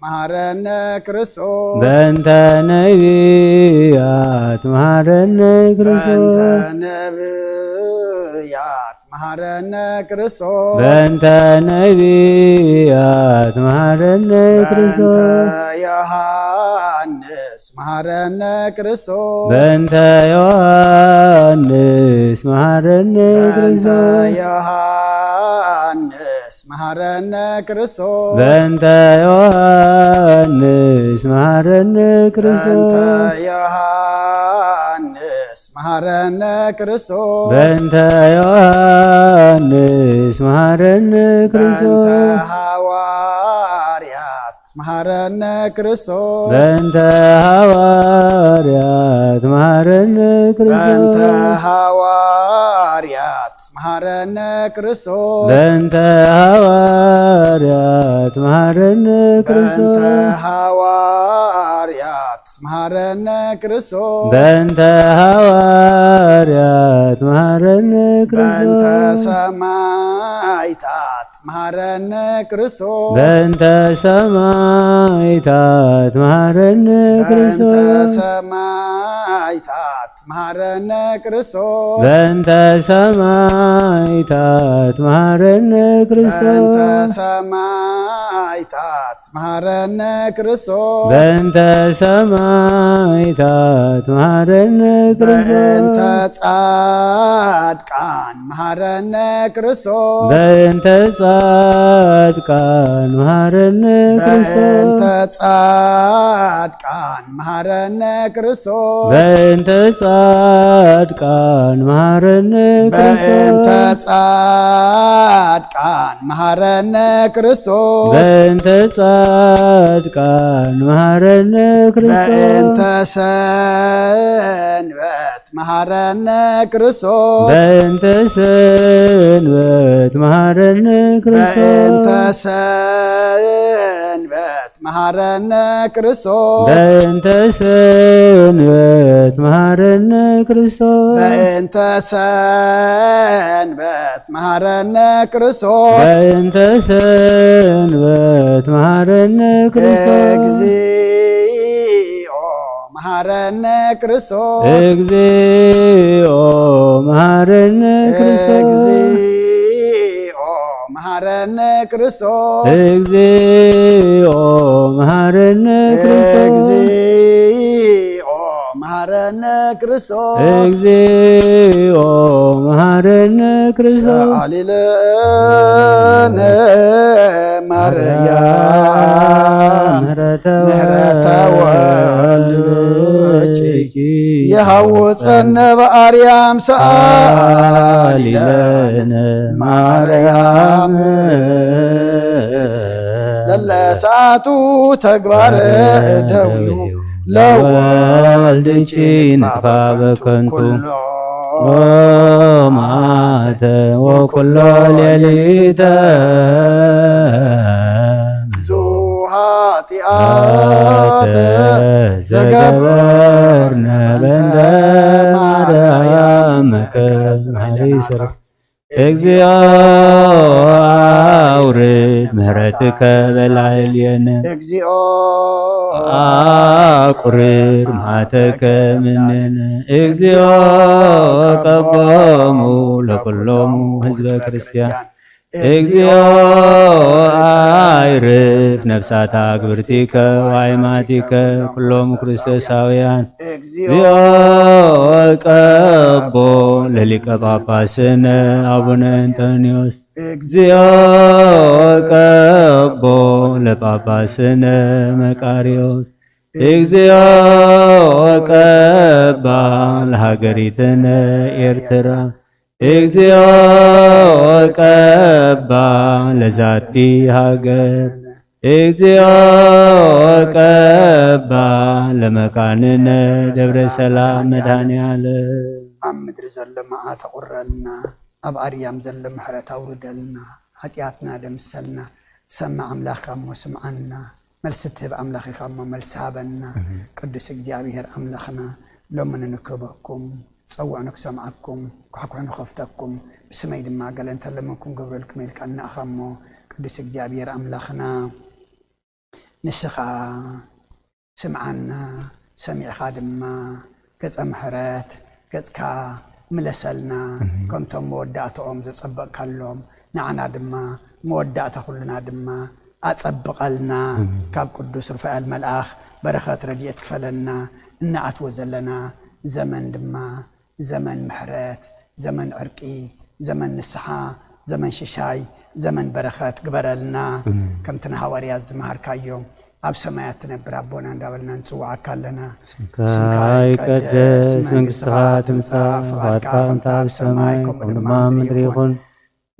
[SPEAKER 1] መሐረነ ክርስቶስ
[SPEAKER 2] በእንተ ነቢያት መሐረነ ክርስቶስ
[SPEAKER 1] መሐረነ ክርስቶስ
[SPEAKER 2] በእንተ ነቢያት መሐረነ ክርስቶስ
[SPEAKER 1] ዮሐንስ መሐረነ ክርስቶስ
[SPEAKER 2] በእንተ ዮሐንስ መሐረነ ክርስቶስ
[SPEAKER 1] መሐረነ ክርስቶስ
[SPEAKER 2] በእንተ ዮሐንስ መሐረነ ክርስቶስ
[SPEAKER 1] መሐረነ ክርስቶስ
[SPEAKER 2] በእንተ ዮሐንስ መሐረነ ክርስቶስ
[SPEAKER 1] ሐዋርያት መሐረነ ክርስቶስ
[SPEAKER 2] በእንተ ሐዋርያት መሐረነ ክርስቶስ
[SPEAKER 1] መሐረነ ክርስቶስ
[SPEAKER 2] በእንተ ሐዋርያት መሐረነ ክርስቶስ
[SPEAKER 1] መሐረነ ክርስቶስ
[SPEAKER 2] በእንተ ሐዋርያት መሐረነ ክርስቶስ
[SPEAKER 1] ሰማዕታት መሐረነ ክርስቶስ
[SPEAKER 2] በእንተ ሰማዕታት መሐረነ ክርስቶስ
[SPEAKER 1] መሐረነ ክርስቶስ
[SPEAKER 2] በእንተ ሰማዕታት መሐረነ ክርስቶስ
[SPEAKER 1] መሐረነ ክርስቶስ
[SPEAKER 2] በእንተ ሰማዕታት መሐረነ ክርስቶስ
[SPEAKER 1] ጻድቃን መሐረነ ክርስቶስ
[SPEAKER 2] በእንተ ጻድቃን መሐረነ ክርስቶስ
[SPEAKER 1] ጻድቃን መሐረነ ክርስቶስ
[SPEAKER 2] በእንተ ጻድቃን መሐረነ ክርስቶስ
[SPEAKER 1] ጻድቃን መሐረነ ክርስቶስ
[SPEAKER 2] በእንተ ጻድቃን መሐረነ ክርስቶስ
[SPEAKER 1] ሰንበት መሐረነ ክርስቶስ
[SPEAKER 2] በእንተ ሰንበት መሐረነ ክርስቶስ
[SPEAKER 1] ሰንበት መሐረነ ክርስቶስ
[SPEAKER 2] በእንተ ሰንበት መሐረነ ክርስቶስ
[SPEAKER 1] በእንተ ሰንበት መሐረነ ክርስቶስ
[SPEAKER 2] በእንተ ሰንበት መሐረነ ክርስቶስ
[SPEAKER 1] እግዚኦ መሐረነ ክርስቶስ
[SPEAKER 2] እግዚኦ መሐረነ ክርስቶስ
[SPEAKER 1] እግዚኦ መሐረነ ክርስቶስ
[SPEAKER 2] እግዚኦ መሐረነ ክርስቶስ
[SPEAKER 1] እግዚኦ መሐረነ ክርስቶስ
[SPEAKER 2] እግዚኦ መሐረነ ክርስቶስ
[SPEAKER 1] ሰአሊለነ ማርያም ምህረተ ወልድኪ የሐውፀነ በአርያም ሰአሊለነ ማርያም ለለሳቱ ተግባረ እደዊሁ
[SPEAKER 2] ለወልድኪ ንፋ በከንቱ ማተ ወኩሎ ሌሊተ
[SPEAKER 1] ብዙ ኃጢአተ
[SPEAKER 2] ዘገበርነ በእንተ ማርያም ከስመ እግዚኦ አውርድ ምሕረትከ በላዕሌነ
[SPEAKER 1] እግዚኦ
[SPEAKER 2] አቁርር መዓተከ እምኔነ እግዚኦ ቀቦሙ ለኵሎሙ ህዝበ ክርስቲያን እግዚኦ አይርፍ ነፍሳታ ግብርቲከ ወአእማቲከ ኩሎሙ ክርስቶሳውያን እግዚኦ ቀቦ ለሊቀ ጳጳስነ አቡነ እንጦንዮስ እግዚኦ ቀቦ ለጳጳስነ መቃርዮስ እግዚኦ ቀባ ለሀገሪትነ ኤርትራ እግዚኦ ቀባ ለዛቲ ሃገር እግዚኦ ቀባ ለመካንነ ደብረ ሰላም መድኃኔዓለም
[SPEAKER 1] ኣብ ምድሪ ዘሎ መዓት ኣቑረልና ኣብ ኣርያም ዘሎ ምሕረት ኣውርደልና ኃጢአትና ደምሰልና ሰማዕ ኣምላኽካ እሞ ስምዓና መልሲ ትህብ ኣምላኽ ኢኻ እሞ መልሲ ሃበና ቅዱስ እግዚአብሔር ኣምላኽና ሎሚ ንንክበኩም ፀውዕ ንክሰምዓኩም ኩሕኩሕ ንኸፍተኩም ብስመይ ድማ ገለ እንተለመንኩም ገብረልኩም ኢልካ እናእኻ እሞ ቅዱስ እግዚአብሔር ኣምላኽና ንስኻ ስምዓና ሰሚዕኻ ድማ ገጸ ምሕረት ገጽካ ምለሰልና ከምቶም መወዳእትኦም ዘጸበቕካሎም ንዓና ድማ መወዳእታ ኩልና ድማ ኣጸብቐልና ካብ ቅዱስ ሩፋኤል መልኣኽ በረኸት ረድኤት ክፈለና እናኣትዎ ዘለና ዘመን ድማ ዘመን ምሕረት ዘመን ዕርቂ ዘመን ንስሓ ዘመን ሽሻይ ዘመን በረኸት ግበረልና ከምቲ ንሃዋርያት ዝመሃርካዮም ኣብ ሰማያት ትነብር ኣቦና እንዳበልና ንፅዋዓካ ኣለና
[SPEAKER 2] ስምካ ይቀደስ መንግሥትኻ ትምጻእ ፈቃድካ ከምቲ ኣብ ሰማይ ከምኡ ድማ ምድሪ ይኹን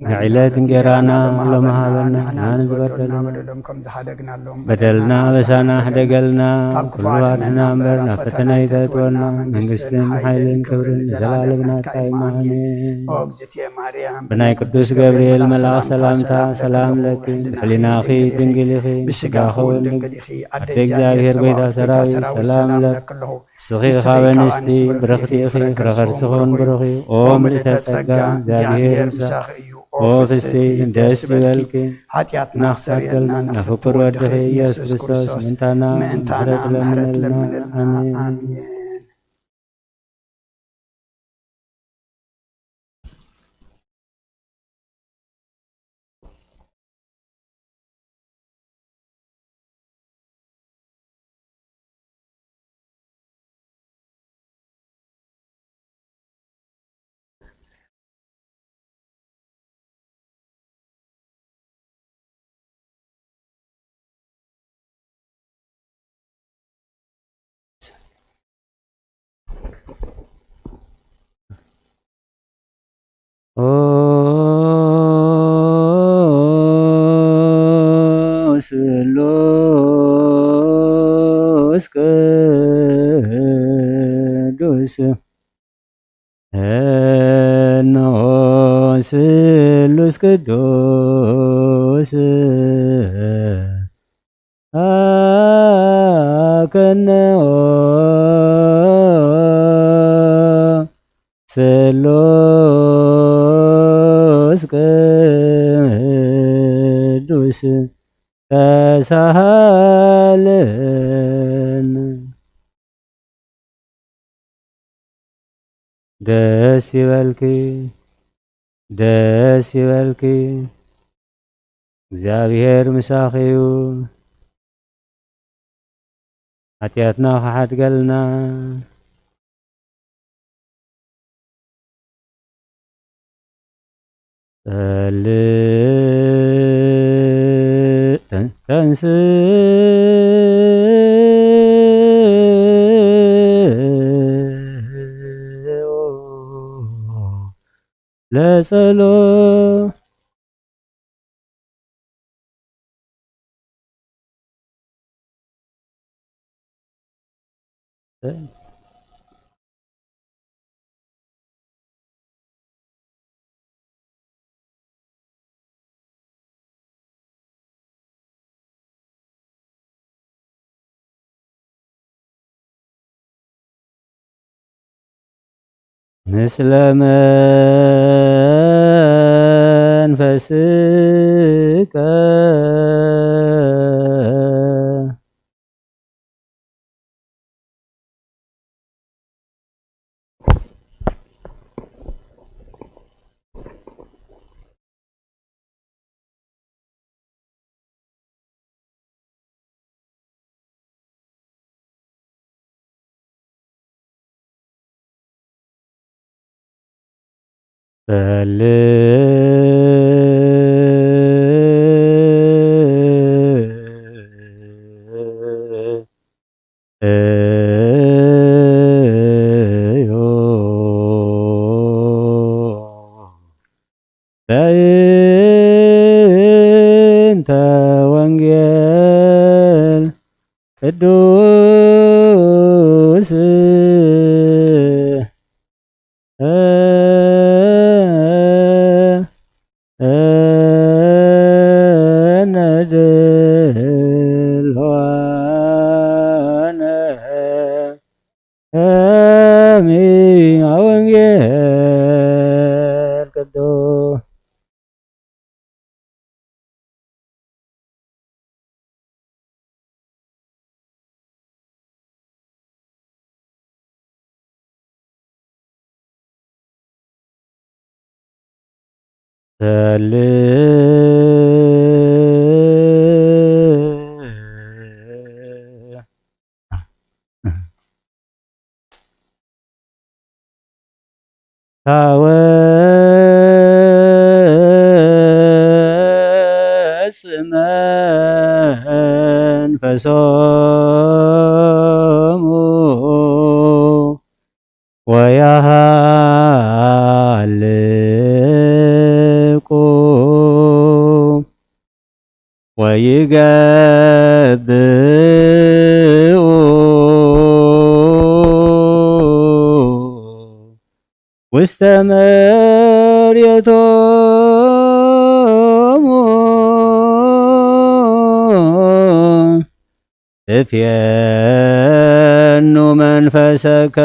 [SPEAKER 2] ንዕለት እንጀራና ሎሚ ሃበና ንሕና ዝበደሎም
[SPEAKER 1] ከም ዝሓደግናሎም
[SPEAKER 2] በደልና በሳና ሕደገልና ኩሉ ኣድሕና እምበር ናብ ፈተና ይተእትወና መንግሥትን ሓይልን ክብርን ንዘላለም ናትካ ኢዩ ኣሜን።
[SPEAKER 1] ኦ እግዝእትየ ማርያም
[SPEAKER 2] ብናይ ቅዱስ ገብርኤል መልኣኽ ሰላምታ ሰላም ለኪ ሕሊናኺ ድንግል ኢኺ ብስጋኺ እውን ድንግል ኢኺ ኣደ እግዚአብሔር ጎይታ ሰራዊት ሰላም ለክ ንስኺ ኻብ ኣንስቲ ብርኽቲ ኢኺ ፍረ ከርስኹን ብሩኽ እዩ ኦ ምልዕተ ጸጋ እግዚአብሔር ምሳኺ እዩ ኦ ፍሥሕት ደስ ይበልኪ
[SPEAKER 1] ኃጢአትና ክሰርየልና
[SPEAKER 2] ንፍቁር ወድኺ ኢየሱስ ክርስቶስ ምእንታና ምሕረት ለምንልና
[SPEAKER 1] አሜን።
[SPEAKER 2] ኦ ስሉስ ቅዱስ እነሆ ስሉስ ቅዱስ አከነኦ ስሉስ ቅዱስ ተሳሃለን ደስ ይበልኪ ደስ ይበልኪ እግዚአብሔር ምሳኺ እዩ ኃጢአትና ከሓድገልና ተንስ ለጸሎት ምስለ መንፈስከ በእንተ ወንጌል ቅዱስ ነድልዋነ ወንጌል ቅዱስ ታወጽ መንፈሶሙ ወያሃልቁ ወይገብኡ ውስተ መሬቶሙ እፌኑ መንፈሰከ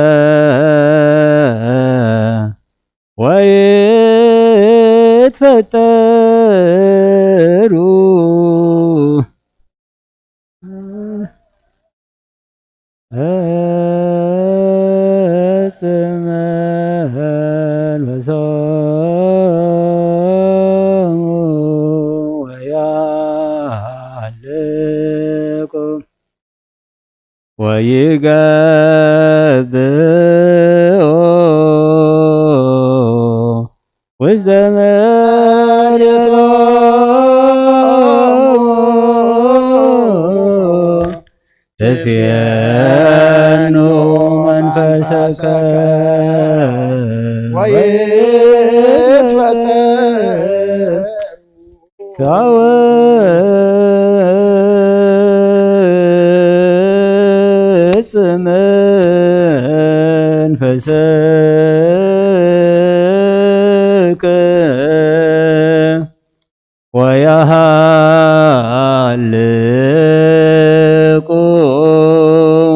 [SPEAKER 2] ወይትፈጠሩ ወይገብኡ ውስተ መሬቶሙ እፌኑ መንፈሰከ ወይትፈጠሩ ታወጽ መንፈስከ ወያሃልቁ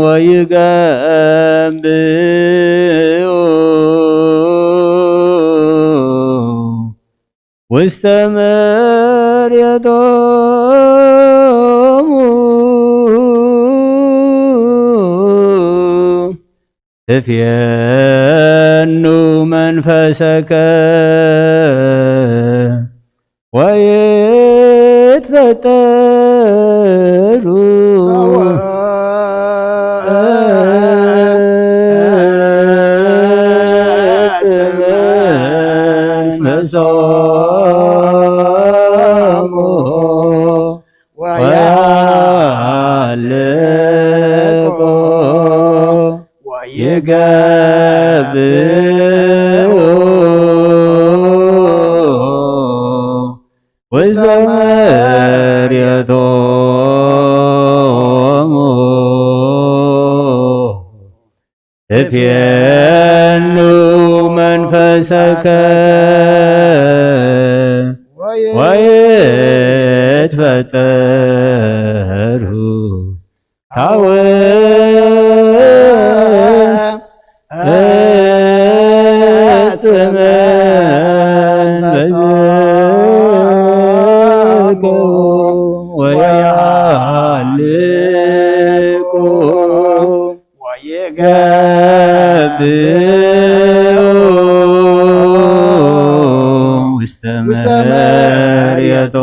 [SPEAKER 2] ወይገብኡ ውስተ መሬቶሙ እፌኑ መንፈሰከ ወይትፈጠሩ መንፈሶሙ ወያሃልቁ ወይገብኡ ውስተ መሬቶሙ እፌኑ መንፈሰከ ወይትፈጠሩ ታወጽ መንፈሶሙ መርየቶሙ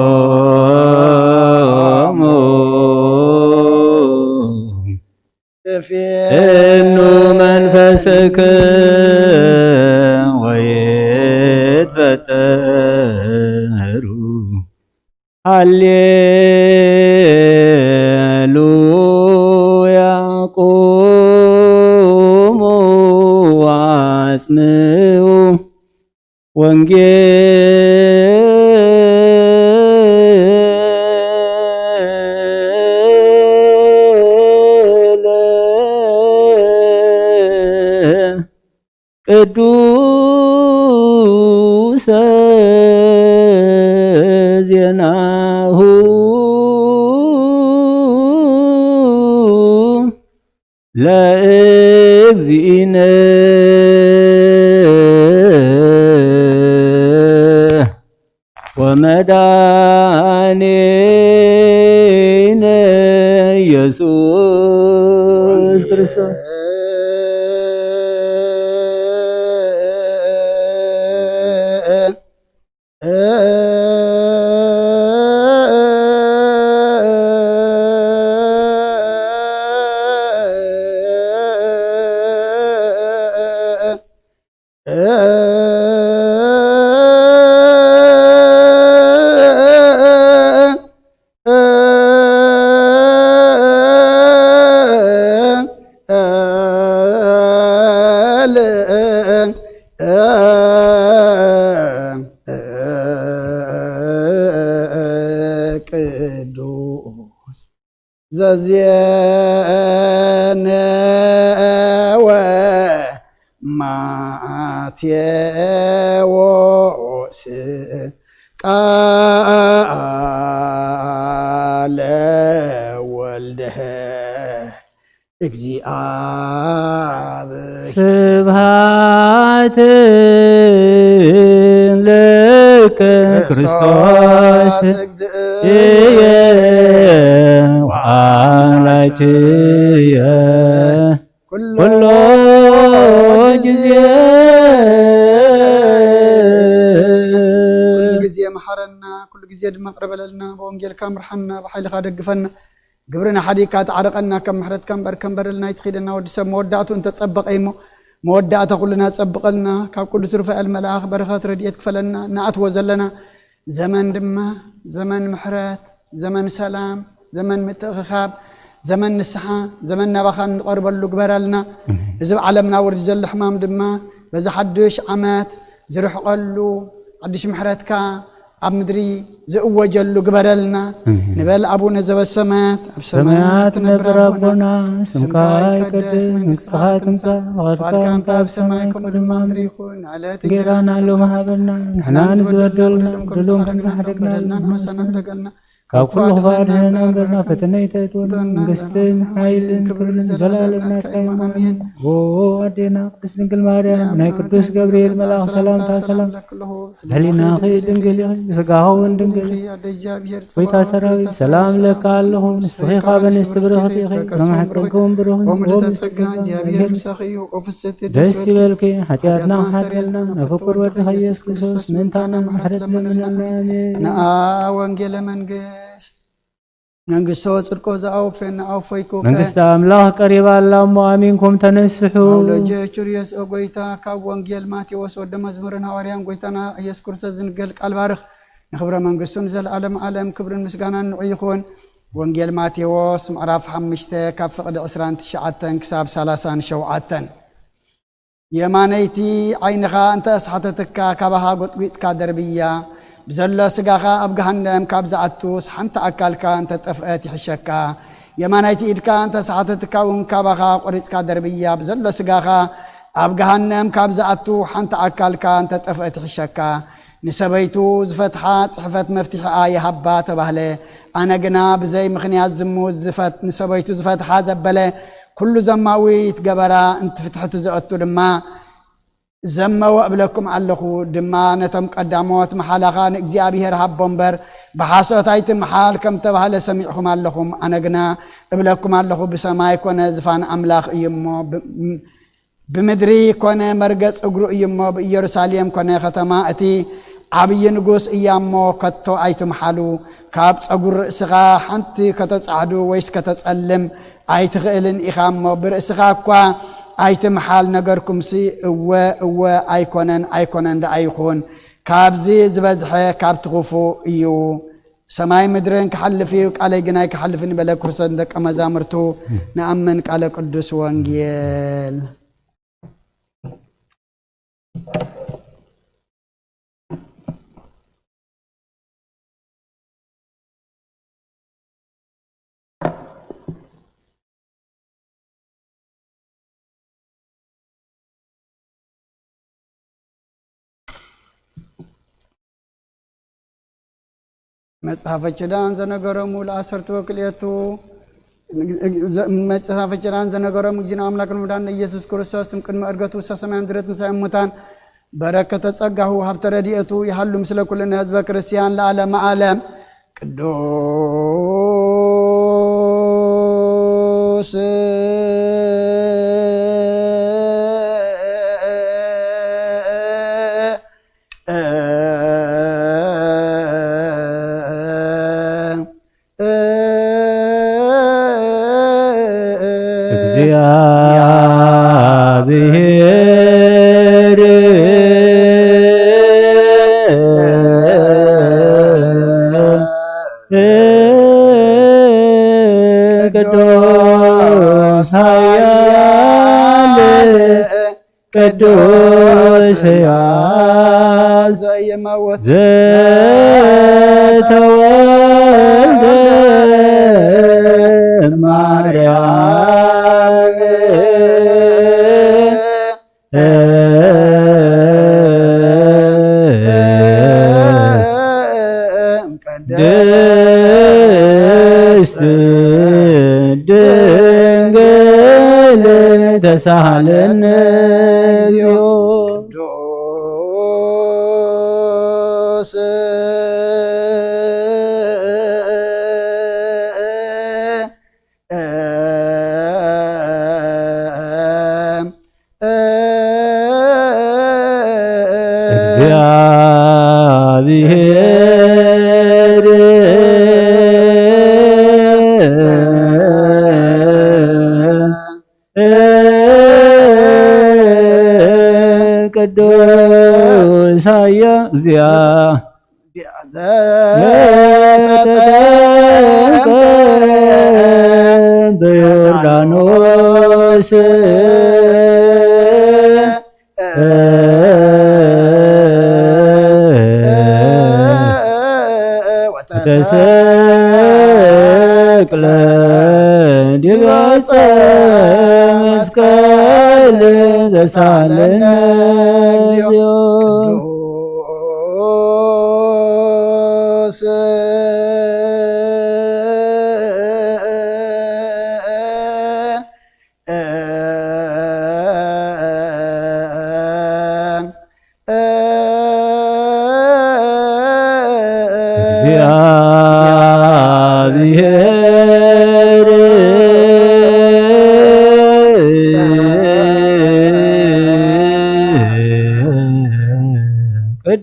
[SPEAKER 2] እኑ መንፈስክም ወይትፈጠሩ ሃሌሉያ ቁሙ ወአጽምዑ ወንጌለ ቅዱሰ ዜናሁ ለእግዚእነ ወመድኃኒነ ኢየሱስ ክርስቶስ
[SPEAKER 1] ቅዱስ ዘዜነወ ማቴዎስ ቃለ ወልደ እግዚአብሔር
[SPEAKER 2] ስብሐት ለከ ክርስቶስ እየ ወአምላክየ ኩሎ ጊዜ
[SPEAKER 1] መሐረና ኩሉ ጊዜ ድማ ቅረበለልና በወንጌልካ ምርሐና በኃይልካ ደግፈና ግብርና ሓዲካ ተዓረቀና ከም ምሕረት ከንበርልና ይትኺደና ወዲሰብ መወዳእቱ እንተጸበቀይሞ መወዳእታ ኩልና ጸብቀልና ካብ ቅዱስ ሩፋኤል መልአኽ በረኸት ረድኤት ክፈለና ንኣትዎ ዘለና ዘመን ድማ ዘመን ምሕረት ዘመን ሰላም ዘመን ምትእኽኻብ ዘመን ንስሓ ዘመን ናባኻ ንቐርበሉ ግበረልና እዚ ዓለምና ውርድ ዘሎ ሕማም ድማ በዚ ሓድሽ ዓመት ዝርሕቐሉ ሓድሽ ምሕረትካ ኣብ ምድሪ ዝእወጀሉ ግበረልና ንበል አቡነ ዘበሰማያት ኣብ ሰማያት
[SPEAKER 2] ነብር አቦና ስምካ ይቀደስ መንግሥትካ ትምጻእ ፈቃድካ ኣብ ሰማይ ከምኡ ድማ ምድሪ ይኹን ዕለት እንጀራና ሎሚ ሃበና ንሕና ንዝበደሉና በደሎም ከምዝሓደግና ንመሰና ንደገልና ካብ ኩሉ ክባድህና በርና ፈተና ይተእትወና መንግሥትን ሓይልን ክብርን ዘላለምና አሜን። ኦ አዴና ቅድስት ድንግል ማርያም ናይ ቅዱስ ገብርኤል መልአክ ሰላምታ ሰላም ህሊናኺ ድንግል ኢኺ ስጋኸውን ድንግል ጎይታ ሰራዊት ሰላም ለካ ኣለኹ ንስኺ ኻብ ኣንስቲ ብርኽቲ ኢኺ ከመሕፀንኩም ብሩኽ ደስ ይበልኪ ሓጢኣትና ክሓደልና ነፍቁር ወድኻ ኢየሱስ ክርስቶስ ምንታና ምሕረት ለምነና አሜን።
[SPEAKER 1] ንኣ ወንጌለ መንግሥቶ ጽድቆ ዘአውፌና አውፈይኮ
[SPEAKER 2] መንግሥተ አምላክ ቀሪባላ እሞ አሚንኩም ተነስሑ
[SPEAKER 1] ለጀቹር የስኦ ጎይታ ካብ ወንጌል ማቴዎስ ወደ መዝሙርን ሐዋርያን ጎይታና ኢየሱስ ክርስቶስ ዝንገል ቃል ባርኽ ንኽብረ መንግሥቱን ዘለዓለም ዓለም ክብርን ምስጋናን ንዑ ይኹን። ወንጌል ማቴዎስ ምዕራፍ 5 ካብ ፍቕዲ 29 ክሳብ 37 የማነይቲ ዓይንኻ እንተ ኣስሓተትካ ካባኻ ጎጥጒጥካ ደርብያ بزل سجاخا أبجهنم كابزعتوس حنت أكلك أنت تفقت يحشكا يمانيت إدكا أنت ساعتك ونكابخا قريتك دربية بزل سجاخا أبجهنم كابزعتو حنت أكلك أنت تفقت يحشكا نسبيتو زفتحات صحفت مفتاح آية هبات بهله أنا جناب زي مخنيات زموز زفت نسبيتو زفتحات زبله كل زماوي تجبرا أنت فتحت زقتو لما زما وقبلكم علخو دمانتم قدامات محالخان እግዚአብሔር ሀቦንበር በሐሰታይት መሐል ከም ተባለ ሰሚዕኩም አለኹም አነግና እብለኩም አለኹ በሰማይ ኮነ ዝፋን አምላኽ እየሞ በምድሪ ኮነ መርገጽ እግሩ እየሞ በኢየሩሳሌም ኮነ ከተማ እቲ عبي نقوس إيامو كتو أيتمحلو كاب ጸጉር ርእስኻ ሓንቲ ከተጻዕዱ ወይስ ከተጸልም ኣይትኽእልን ኢኻ እሞ ብርእስኻ እኳ ኣይትምሓል ነገርኩምሲ እወ ኣይኮነን ደኣይኹን ካብዚ ዝበዝሐ ካብ ትኹፉ እዩ ሰማይ ምድርን ክሓልፍ እዩ ቃለይ ግናይ ክሓልፍን በለ ክርስቶስ ደቀ መዛሙርቱ ንኣምን ቃለ ቅዱስ ወንጌል መጽሐፈ ኪዳን ዘነገረሙ ለአሰርቱ ወክልኤቱ መጽሐፈ ኪዳን ዘነገረሙ ጊዜና አምላክን መድኃኒነ ኢየሱስ ክርስቶስ ቅድመ ዕርገቱ ሰማይ ምድረት ሙሳይ ሙታን በረከተ ጸጋሁ ሀብተ ረድኤቱ ይሃሉ ምስለ ኩልነ ህዝበ ክርስቲያን ለዓለመ ዓለም ቅዱስ
[SPEAKER 2] እግዚአብሔር ቅዱስ ኃያል ቅዱስ ሕያው ዘተወልደ ማርያም ቅድስት ድንግል ተሳሃለነ ቅዱስ እግዚአብሔር ቅዱስ ኃያል ተጠምቀ በዮርዳኖስ ተሰቅለ ዲበ ዕፀ መስቀል ተሳሃለነ ቅዱስ እግዚአብሔር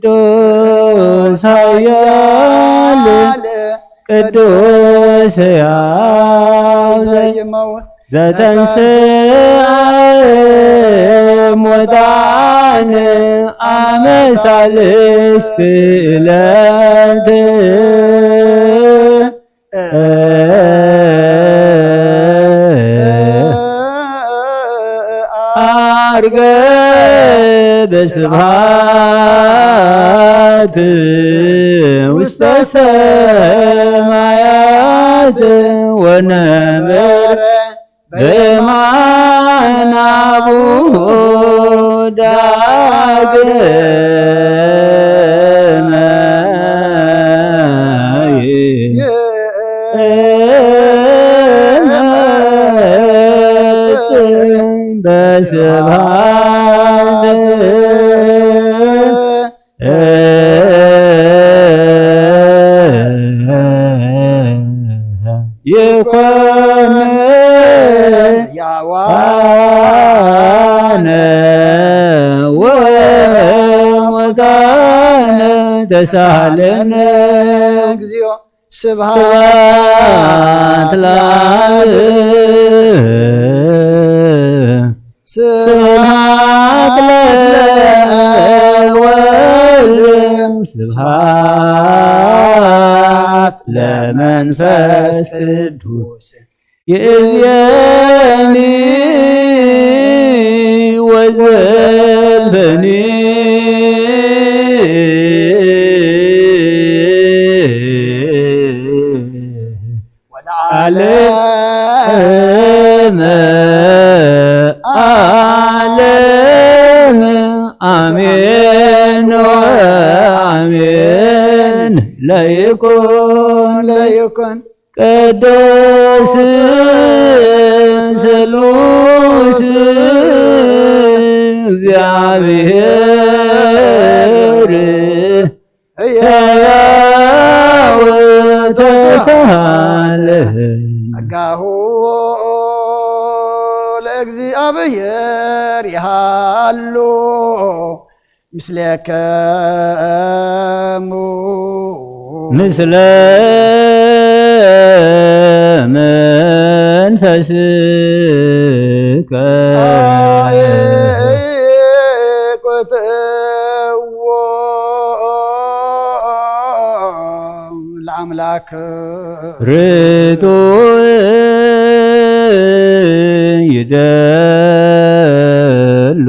[SPEAKER 2] ቅዱስ ኃያል ቅዱስ ሕያው ዘተንሥአ እሙታን አመ ሣልስት ዕለት አርገ በስብሐት ውስተ ሰማያት ወነበረ በማናብሁ ዳግመ በስብሐት ይኮነ ያዋነ ወሙታነ ተሳሃለነ
[SPEAKER 1] እግዚኦ
[SPEAKER 2] ስብሐት ለአብ ስብሐት ለወልድ ስብሐት ለመንፈስ ቅዱስ ይእዜኒ ወዘልፈኒ ወለዓለመ ዓለም አሜን ወአሜን ለይኩን ቅዱስ ስሉስ እግዚአብሔር ሕያው ተሳሃለ
[SPEAKER 1] ጸጋሁ ለእግዚአብሔር ይሃሉ ምስሌከሙ
[SPEAKER 2] ምስለ መንፈስከ
[SPEAKER 1] ቆትዎ ለአምላክ
[SPEAKER 2] ርቱ ይደሉ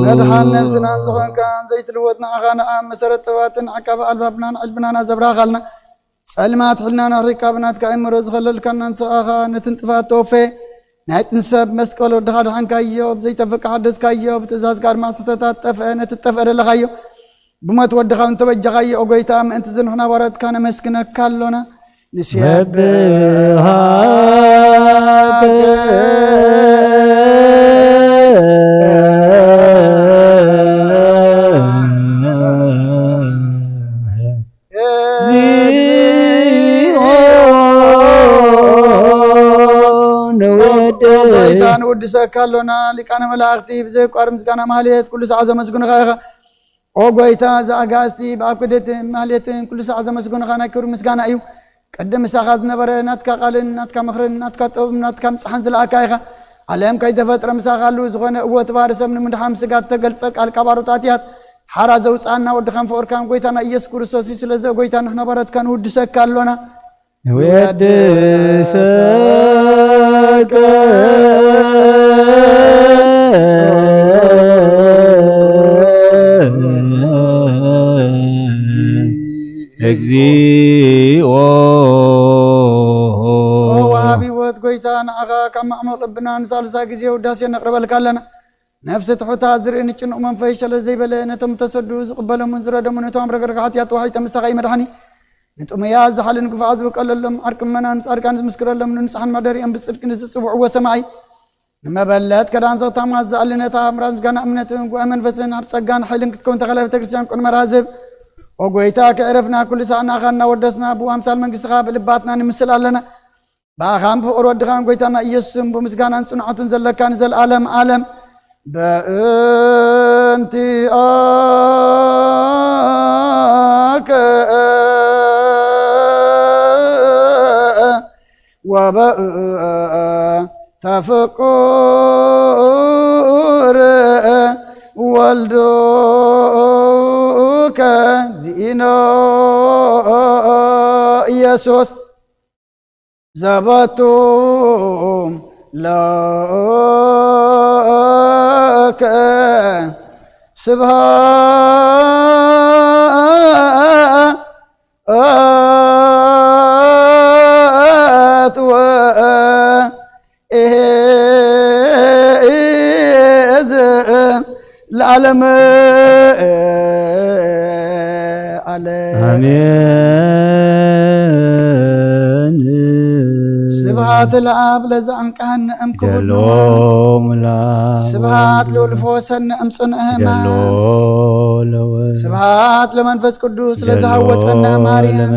[SPEAKER 1] መድኃን ነብስናን ዝኾንካ ዘይትልወጥና ኣኻና ኣብ መሰረት ጥባትን ዓቀብ ኣልባብናን ዕልብናና ዘብራኻልና ጸልማት ሕልናና ሪካብናትካ ኣእምሮ ዝኸለልካና ንስኻኻ ነትን ጥፋት ተወፈ ናይ ጥንሰብ መስቀል ወድኻ ድሓንካዮ ብዘይተፈካ ሓደስካዮ ብትእዛዝካ ድማ ስተታት ጠፍአ ነቲ ጠፍአ ደለኻዮ ብሞት ወድኻ እንተበጀኻዮ ኦ ጐይታ ምእንቲ ዝንሕና ባረትካ ነመስግነካ ኣሎና ንስየብሃከ ንውድሰካ ኣሎና ሊቃነ መላእኽቲ ብዘይቋር ምስጋና ማህሌት ኩሉ ሰዓት ዘመስግኑኻ ኢኻ ኦ ጐይታ ዝኣጋእዝቲ ብኣኩደትን ማህሌትን ኩሉ ሰዓት ዘመስግኑኻ ናይ ክብሪ ምስጋና እዩ ቀደም ምሳኻ ዝነበረ ናትካ ቃልን ናትካ ምኽርን ናትካ ጥበብ ናትካ ምፅሓን ዝለኣካ ኢኻ ዓለም ከይተፈጥረ ምሳኻሉ ዝኾነ እዎ ትባህሪ ሰብ ንምድሓም ስጋት ተገልፀ ቃል ካባሮታት እያት ሓራ ዘውፃና ወድኻን ፍቅርካን ጐይታና ኢየሱስ ክርስቶስ እዩ ስለዚ ጐይታ ንሕና ባረትካ ንውድሰካ ኣሎና
[SPEAKER 2] ንወድሰከ እግዚኦ
[SPEAKER 1] ወሃቢ ሕይወት ጐይታ ንዓኻ ካብ ማዕሙቕ ልብና ንሳልሳ ግዜ ውዳሴ ነቕርበልካ ኣለና ነፍሲ ትሑታት ዝርኢ ንጭንቕ መንፈስ ሸለ ዘይበለ ነቶም ተሰዱ ዝቕበሎምን ዝረደሙን ነቶም ረገርጋ ሓትያት ተዋሒጠ ምሳኻ ይመድሓኒ ንጥሙያት ዝሓልን ግፍዓት ዝብቀለሎም ዓርቅመናን ጻድቃን ዝምስክረሎም ንንስሓን ማደሪኦም ብጽድቂ ንዝጽውዕዎ ሰማይ ንመበለት ከዳን ዘውታማት ዝኣልነታ ምራብ ምስጋና እምነትን ጉዕ መንፈስን ኣብ ጸጋን ሓይልን ክትከውን ተኸለ ቤተ ክርስቲያን ቁን መራዝብ ኦ ጐይታ ከዕረፍና ኩሉ ሰዓት ናኻ እናወደስና ብኣምሳል መንግሥትኻ ብልባትና ንምስል ኣለና ብኣኻን ፍቕር ወድኻን ጐይታና ኢየሱስን ብምስጋናን ጽኑዓቱን ዘለካ ንዘለኣለም ዓለም በእንቲአከ ተፍቁር ወልዱከ ዚኢኖ ኢየሱስ ዘበቱ ለከ ስብሃት ወእዝ ለዓለም
[SPEAKER 2] አሜን።
[SPEAKER 1] ስብሃት ለአብ ለዘአንቃህን እምክቡሉ ስብሃት ለወልፎሰን እምጽንዕህማ ስብሃት ለመንፈስ ቅዱስ ለዘሃወፀነ ማርያም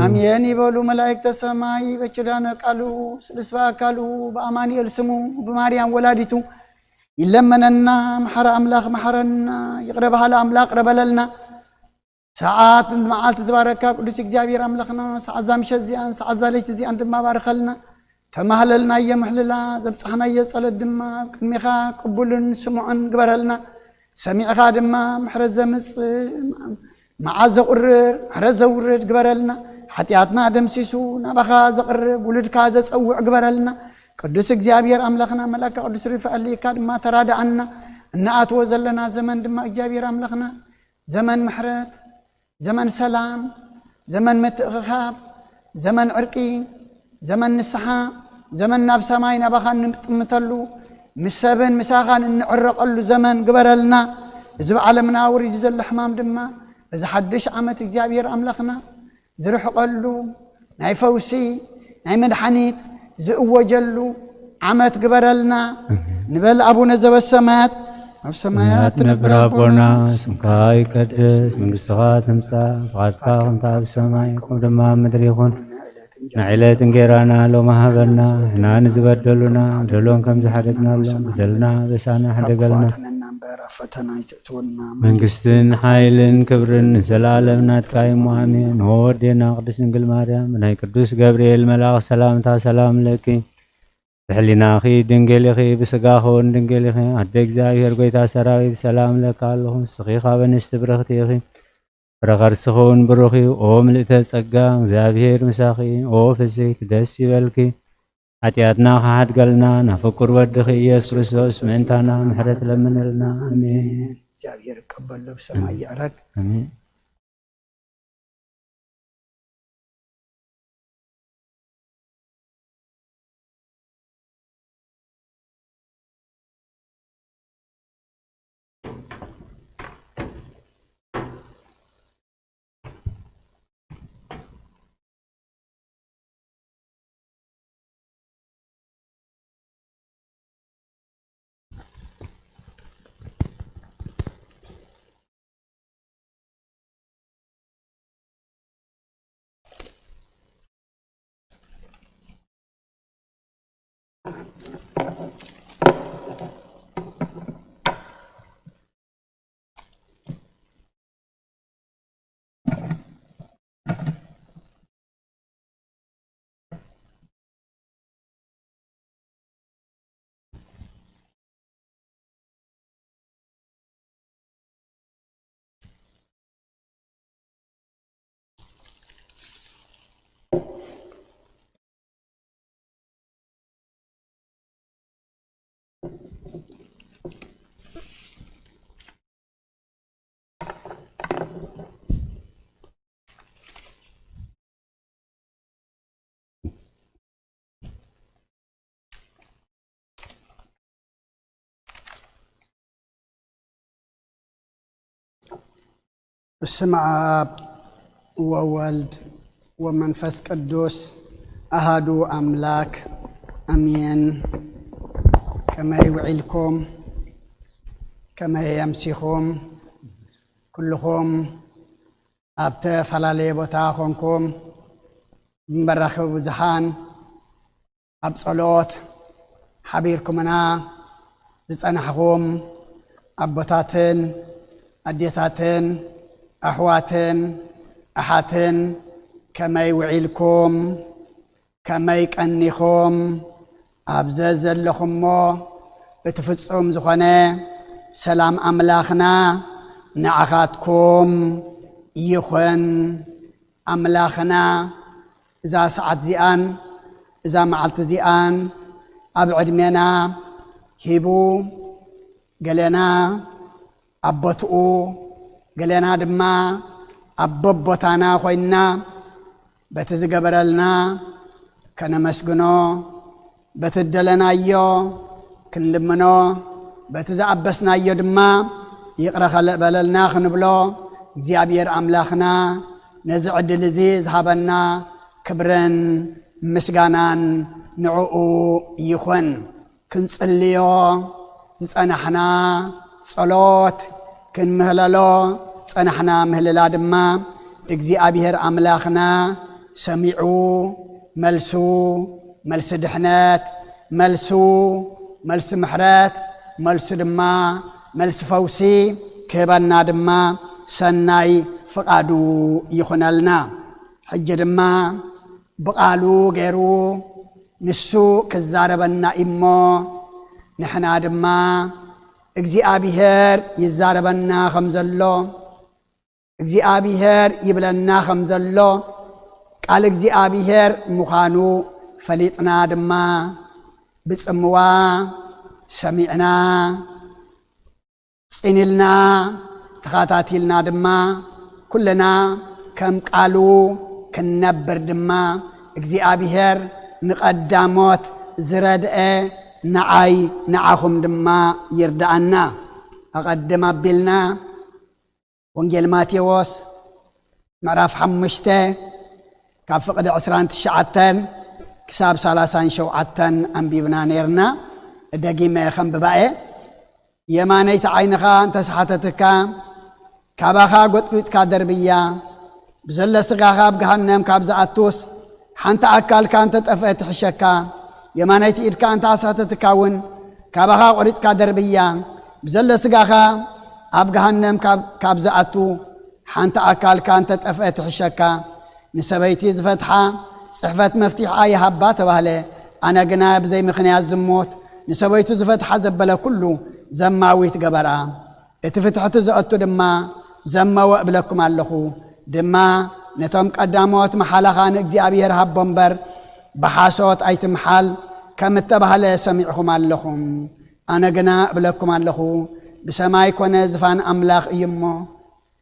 [SPEAKER 1] አሜን ይበሉ መላእክተ ሰማይ በኪዳነ ቃሉ ስልስባ አካሉ በአማኑኤል ስሙ በማርያም ወላዲቱ ይለመነና መሐረ አምላክ መሐረና ይቅረባሃል አምላክ ረበለልና ساعات معالت تبارك قدس እግዚአብሔር አምላኽና ሰዓት ዛምሸት ዚያን ሰዓት ዛለች ዚያን ድማ ባርከልና ተማህለልና የመህለላ ዘብጽሐና የጸለድ ድማ ቅድሚኻ ቅቡልን ስሙዕን ግበረልና ሰሚዕኻ ድማ ምሕረት ዘምጽ መዓዝ ዘቁርር ምሕረት ዘውርድ ግበረልና ኃጢአትና ደምሲሱ ናባኻ ዘቅርብ ውልድካ ዘጸውዕ ግበረልና ቅዱስ እግዚአብሔር አምላኽና መላእክት ቅዱስ ሪፋኤልካ ድማ ተራዳአና እናአትወ ዘለና ዘመን ድማ እግዚአብሔር አምላኽና ዘመን ምሕረት ዘመን ሰላም ዘመን ምትእኽኻብ ዘመን ዕርቂ ዘመን ንስሓ ዘመን ናብ ሰማይ ናባኻ እንጥምተሉ ምሰብን ምሳኻን እንዕረቀሉ ዘመን ግበረልና እዚ ዓለምና ውሪድ ዘሎ ሕማም ድማ እዚ ሓድሽ ዓመት እግዚአብሔር አምላኽና ዝርሕቀሉ ናይ ፈውሲ ናይ መድሓኒት ዝእወጀሉ ዓመት ግበረልና ንበል አቡነ ዘበሰማያት ኣብ ሰማያት
[SPEAKER 2] ነብር አቦና ስምካ ይቀደስ መንግሥትኻ ትምጻእ ፈቃድካ ከምቲ ኣብ ሰማይ ከምኡ ድማ ምድሪ ይኹን ንዕለት እንጀራና ሎሚ ሃበና ንሕና ንዝበደሉና ደሎን ከም ዝሓደግናሎም በደልና በሳና ሓደገልና መንግስትን ሓይልን ክብርን ንዘለኣለም ናትካ እሞ ኣሜን። ወዴና ቅድስት ድንግል ማርያም ናይ ቅዱስ ገብርኤል መልአኽ ሰላምታ ሰላም ለኪ ብሕሊናኺ ድንግል ኢኺ ብስጋኺ እውን ድንግል ኢኺ ኣደ እግዚአብሔር ጎይታ ሰራዊት ሰላም ለካ ኣለኹ ንስኺ ካብ ኣንስቲ ብርኽቲ ኢኺ ፍረኸርስኺ እውን ብሩኽ እዩ ኦ ምልእተ ጸጋ እግዚአብሔር ምሳኺ ኦ ፍስሕት ደስ ይበልኪ ኃጢአትና ካሓድገልና ናፍቁር ወድኺ ኢየሱስ ክርስቶስ ምእንታና ምሕረት ለምንልና አሜን።
[SPEAKER 1] እግዚአብሔር ይቀበል በሰማይ ያረግ
[SPEAKER 2] አሜን።
[SPEAKER 1] በስመ አብ ወወልድ ወመንፈስ ቅዱስ አሃዱ አምላክ አሜን። ከመይ ውዒልኩም ከመይ አምሲኹም ኩልኹም ኣብ ተፈላለየ ቦታ ኮንኩም ብመራኸቢ ብዙሓን ኣብ ጸሎት ሓቢርኩምና ዝጸናሕኹም ኣቦታትን ኣዴታትን ኣሕዋትን ኣሓትን ከመይ ውዒልኩም ከመይ ቀኒኹም ኣብዘ ዘለኹሞ እቲ ፍጹም ዝኾነ ሰላም ኣምላኽና ንዓኻትኩም ይኹን። ኣምላኽና እዛ ሰዓት ዚኣን እዛ መዓልቲ ዚኣን ኣብ ዕድሜና ሂቡ ገለና ኣቦትኡ ገለና ድማ ኣቦቦታና ኮይንና በቲ ዝገበረልና ከነመስግኖ በቲ ደለናዮ ክንልምኖ በቲ ዝኣበስናዮ ድማ ይቕረ በለልና ክንብሎ እግዚአብሔር ኣምላኽና ነዚ ዕድል እዚ ዝሃበና ክብርን ምስጋናን ንዕኡ ይኹን። ክንጽልዮ ዝጸናሕና ጸሎት ክንምህለሎ ጸናሕና ምህለላ ድማ እግዚአብሔር ኣምላኽና ሰሚዑ መልሱ መልሲ ድሕነት መልሱ መልሲ ምሕረት መልሱ ድማ መልሲ ፈውሲ ክህበና ድማ ሰናይ فقادو يخنالنا حجر ما بقالو غيرو نسو كزاربنا إمو نحنا دما اجزي أبيهر يزاربنا خمزلو اجزي أبيهر يبلنا خمزلو قال اجزي أبيهر مخانو فليتنا دما بسموا سمعنا سئنلنا تخاتاتيلنا دما كلنا كم قالوا كنبر دما اجزي أبيهر نقدامات زردئ نعاي نعاهم دما يردعنا أقدم بلنا ونجل ماتيوس معرف حمشته كافقد عسران تشعتن كساب سالاسان شوعتن أنبيبنا نيرنا دقيمة خم ببائي يمانيت عينخا تسحتتك كاباخا قطويت كادربيا بزل سغاخا بجهنم كابزعتوس حانت أكال كانت تفقت حشكا يمانيت إيد كانت أسحتتكاون كاباخا قريت كادربيا بزل سغاخا أبجهنم كابزعتو حانت أكال كانت تفقت حشكا نسبيتي زفتحا صحفت مفتيح آية هبات وهله أنا جناب زي مخنيات زموت نسبيتو زفتحا زبلا كله زماويت قبرا اتفتحت زقتو دما زما وقبلكم علخو دما نتم قدامات محلخا نجزي أبيهر هبنبر بحاسوت أيت محل كم اتبهل سميعهم علخم أنا جنا قبلكم علخو بسماي كونه زفان أملاخ يمو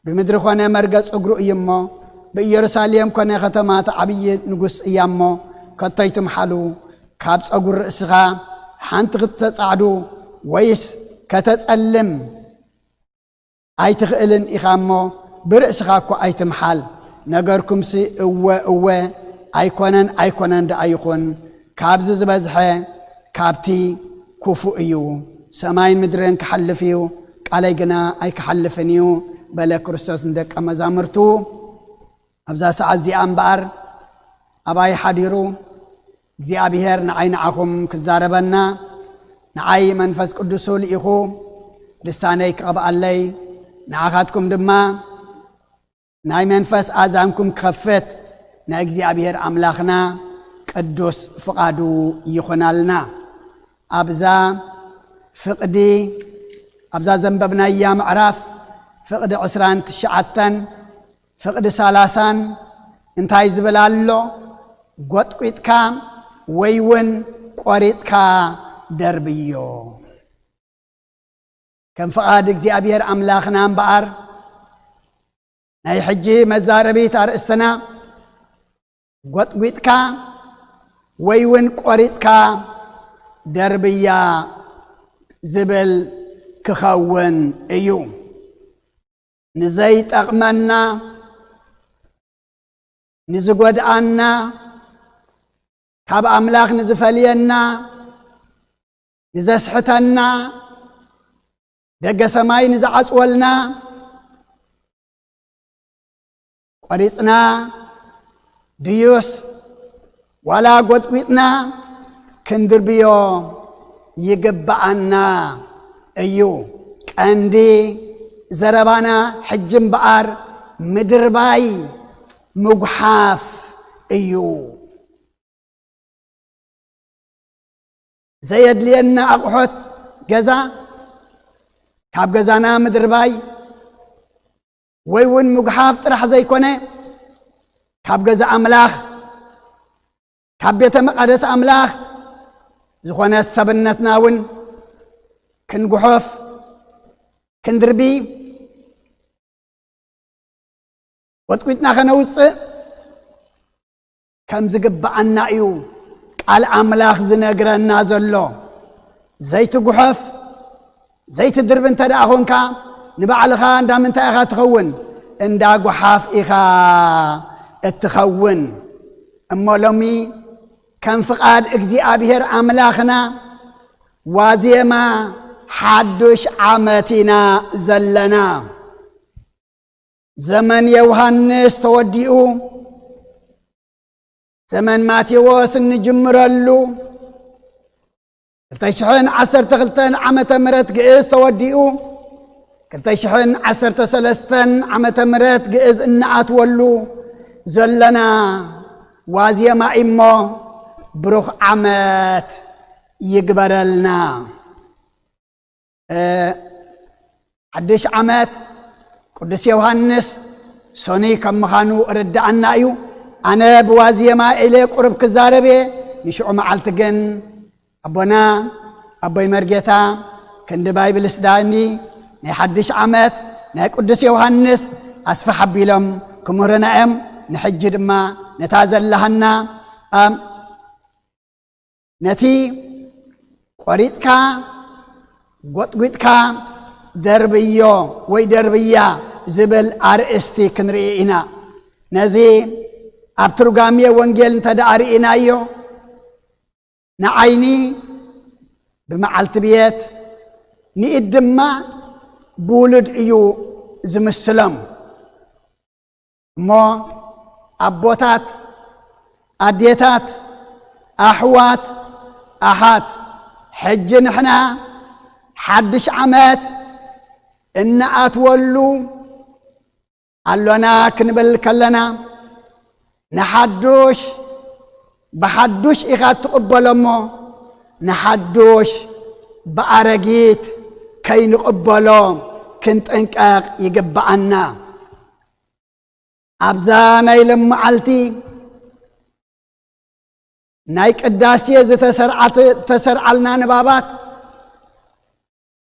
[SPEAKER 1] بمدر كونه مرقص أقرو يمو بإيرساليم كونه ختمات عبي نقص يمو كتيت محلو كابس أقر إسغا حانت تتصعدو ويس كتتسألم أيتخئلن إخامو برئسخاكو أيتمحال نقركم سي أوه أيكونن دا أيكون كابز زبزحي كابتي كوفو إيو سماين مدرين كحلفيو قاليقنا أي كحلفنيو بلا كريستوس ندك أما زامرتو أبزا ساعة زي أنبار أباي حديرو زي أبيهر نعي نعاكم كزاربنا نعي منفس قدسو لإخو لسانيك قبأ اللي نعاقاتكم دما نعي منفس آزامكم كخفت نأجزي أبيهر أملاخنا قدس فقادو يخنالنا أبزا فقدي أبزا زنببنا أيام عراف فقد عسران تشعتن فقد سالاسان انتاي زبلالو قوتكا ويون قوريتكا دربيو كم فقاد اجزي أبيهر أملاخنا مبار ناي حجي مزاربي تار السنة قوتكا ويون قوريتكا دربيا زبل كخون ايو نزيت أغمنا نزقود عنا كاب أملاخ نزفلينا نزسحتنا دق سماي نزعص ولنا قريصنا ديوس ولا قطويتنا كندر بيو يقبعنا ايو كاندي زربانا حجم بقار مدرباي مقحاف ايو زيد لينا أقحط جزا كاب جزانا مدرباي ويون مقحاف طرح زي كونه كاب جزا أملاخ كاب بيت مقدس أملاخ زخونا السبنتنا ون كن قحوف كن دربي وتقيتنا خنوص كم زقبعنا ايو قال أملاخ زنقرنا زلو زيت قحف زيت الدرب انت دا أخونكا نبعلخا اندا من تاخا تخون اندا قحاف إخا اتخون اما لومي كان فقاد اكزي أبيهر أملاخنا وازيما حدش عامتنا زلنا زمن يوهنس توديئو زمن ماتيوس نجمرلو تشحن 10 عمت مرت قيس توديئو كتشحن 13 عمة مرات جئز إنعت ولو زلنا وازي ما إمو بروخ عمات يقبرلنا حدش عمات قدس يوهنس سوني كم مخانو رد عنا أيو أنا بوازي ما إلي قرب كزاربي نشعو معالتقن أبونا أبوي مرقيتا كند بايبل سداني نحدش عمات نهي قدس يوهنس أسفح بيلم كمرنا نحجد ما نتازل لهنا نتي قريتكا قطبتكا دربيو وي دربيا زبل أرئستي كنرئينا نزي أبترقامية وانجيل تدارئينا يو نعيني بمعالت بيت نقدم بولد إيو زم السلام مو أبوتات أديتات أحوات أحات حج نحنا حدش عمات إن أتولو قالونا كنبل كلنا نحدوش بحدوش إخات تقبلمو نحدوش بأرقيت كي نقبلو كنت انكاق يقبعنا أبزانا يلم عالتي نايك الداسية زي تسرعلنا نبابات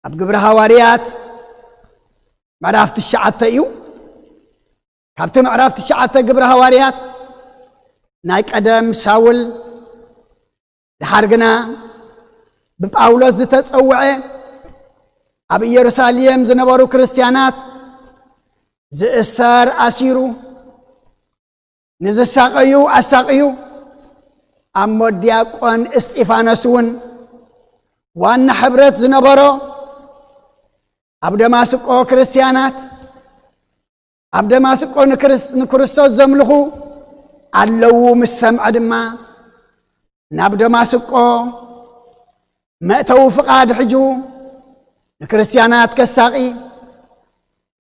[SPEAKER 1] أبقبر هواريات معرفت الشعات تأيو كابت معرفت الشعات تقبر هواريات نايك أدم ساول لحرقنا ببقاولوس زي تسوعي أبي يرساليم زنبارو كريستيانات زي إسار أسيرو نزي ساقيو أساقيو أمو دياقوان استيفانسون وان حبرت زنبارو أبدا ماسقو كريستيانات أبدا ماسقو نكريستوس زملخو علو مسمع دما نبدا ماسقو مأتو فقاد حجو نكريستيانات كالساقي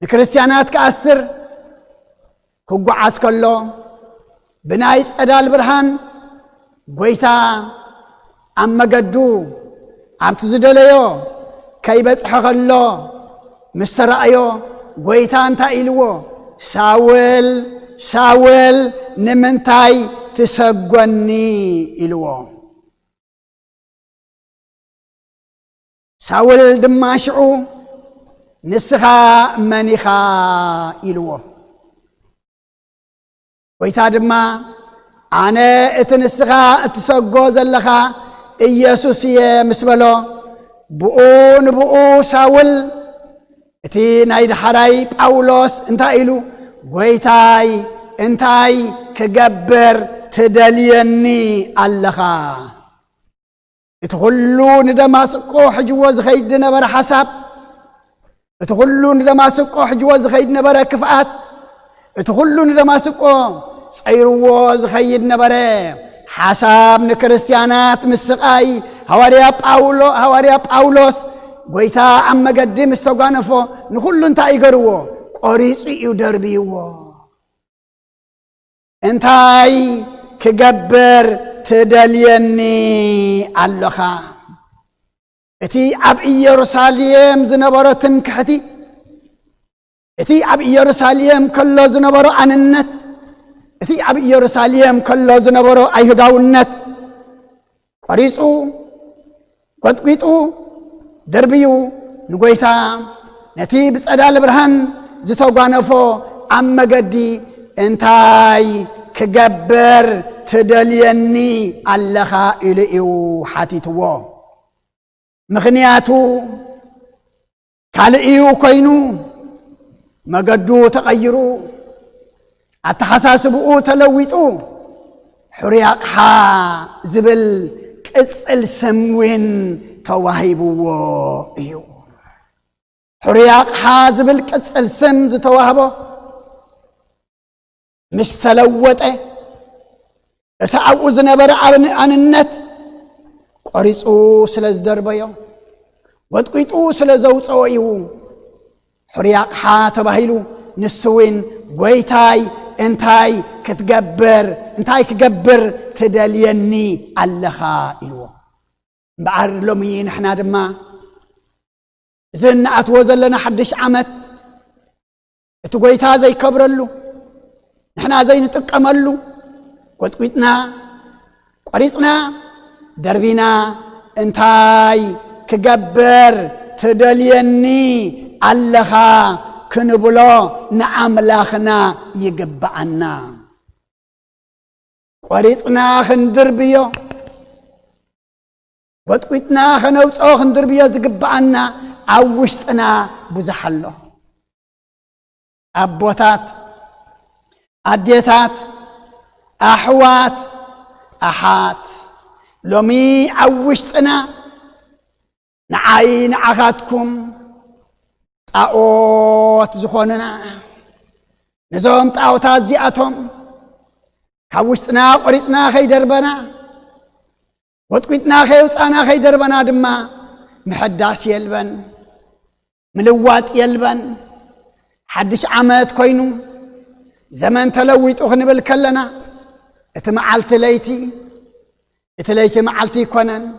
[SPEAKER 1] نكريستيانات كأسر كوكو عسكالو بنايس أدال برهان بويتا أما قدو عم تزدليو كي بتحغلو مسترأيو بويتا انتا إلوو ساول نمنتاي تسقوني إلوو ساول دماشعو نسخا منيخا إلوو ويتا دما أنا اتنسخا اتسقو زلخا إيسوس مسبلو بؤو ساول اتي نايد حراي باولوس انتا إلو ويتاي انتاي كجبر تدليني اللخا اتغلون دماسقو حجوز خيد نبر حساب اتغلون دماسقو حجوز خيد نبر كفاءات اتغلون دماسقو صيروز خيد نبر حساب نكريستيانات مسقاي هواريا باولوس ويتا أما قدم السوغانفو نخلو انتا يقروا قريصي يدربيو انتاي كجبر تدليني اللخا اتي عب يروساليم زنبرو تنكحتي اتي عب يروساليم كله زنبرو عننت اتي عب يروساليم كله زنبرو ايهداونت قريصو قطقيطو دربيو نقويتا نتي بصدال برهان زتوغانفو أما قدي انتاي كجبر تدليني اللخا إليو حاتيتو مغنياتو كالئيو كوينو مقدو تغيرو التحساسبو تلويتو حريقها زبل كتسل سموين توهيبو إيو حرياق حازب الكتسل سمز توهبو مستلوته اتعوز نبر عن النت قريصو سلز دربيو واتقيتو سلزوصو إيو حريق حاتبهيلو نسوين قويتاي انتاي كتقبر تدليني اللخا إلو بعر لومي نحنا دما زن أتوزل لنا حدش عمت اتقويتا زي كبرلو نحنا زي نتقملو قوتنا قريصنا دربينا انتاي كقبر تدليني اللخا كنبلو نعم لاخنا يقبعنا قريصنا خندربيو قوتنا خنوصو خندربيو زقبعنا عوشتنا بزحلو أبوتات أديتات أحوات أحات لومي عوشتنا نعاين عغاتكم طاوت زخوننا نزوم طاوتات زياتهم كوشتنا قريصنا خيدربنا وطقيتنا خيوصانا خيدربنا دما محداس يلبن ملوات يلبن حدش عمات كوينو زمن تلويت اخنبل كلنا اتمعلت ليتي معلتي كونن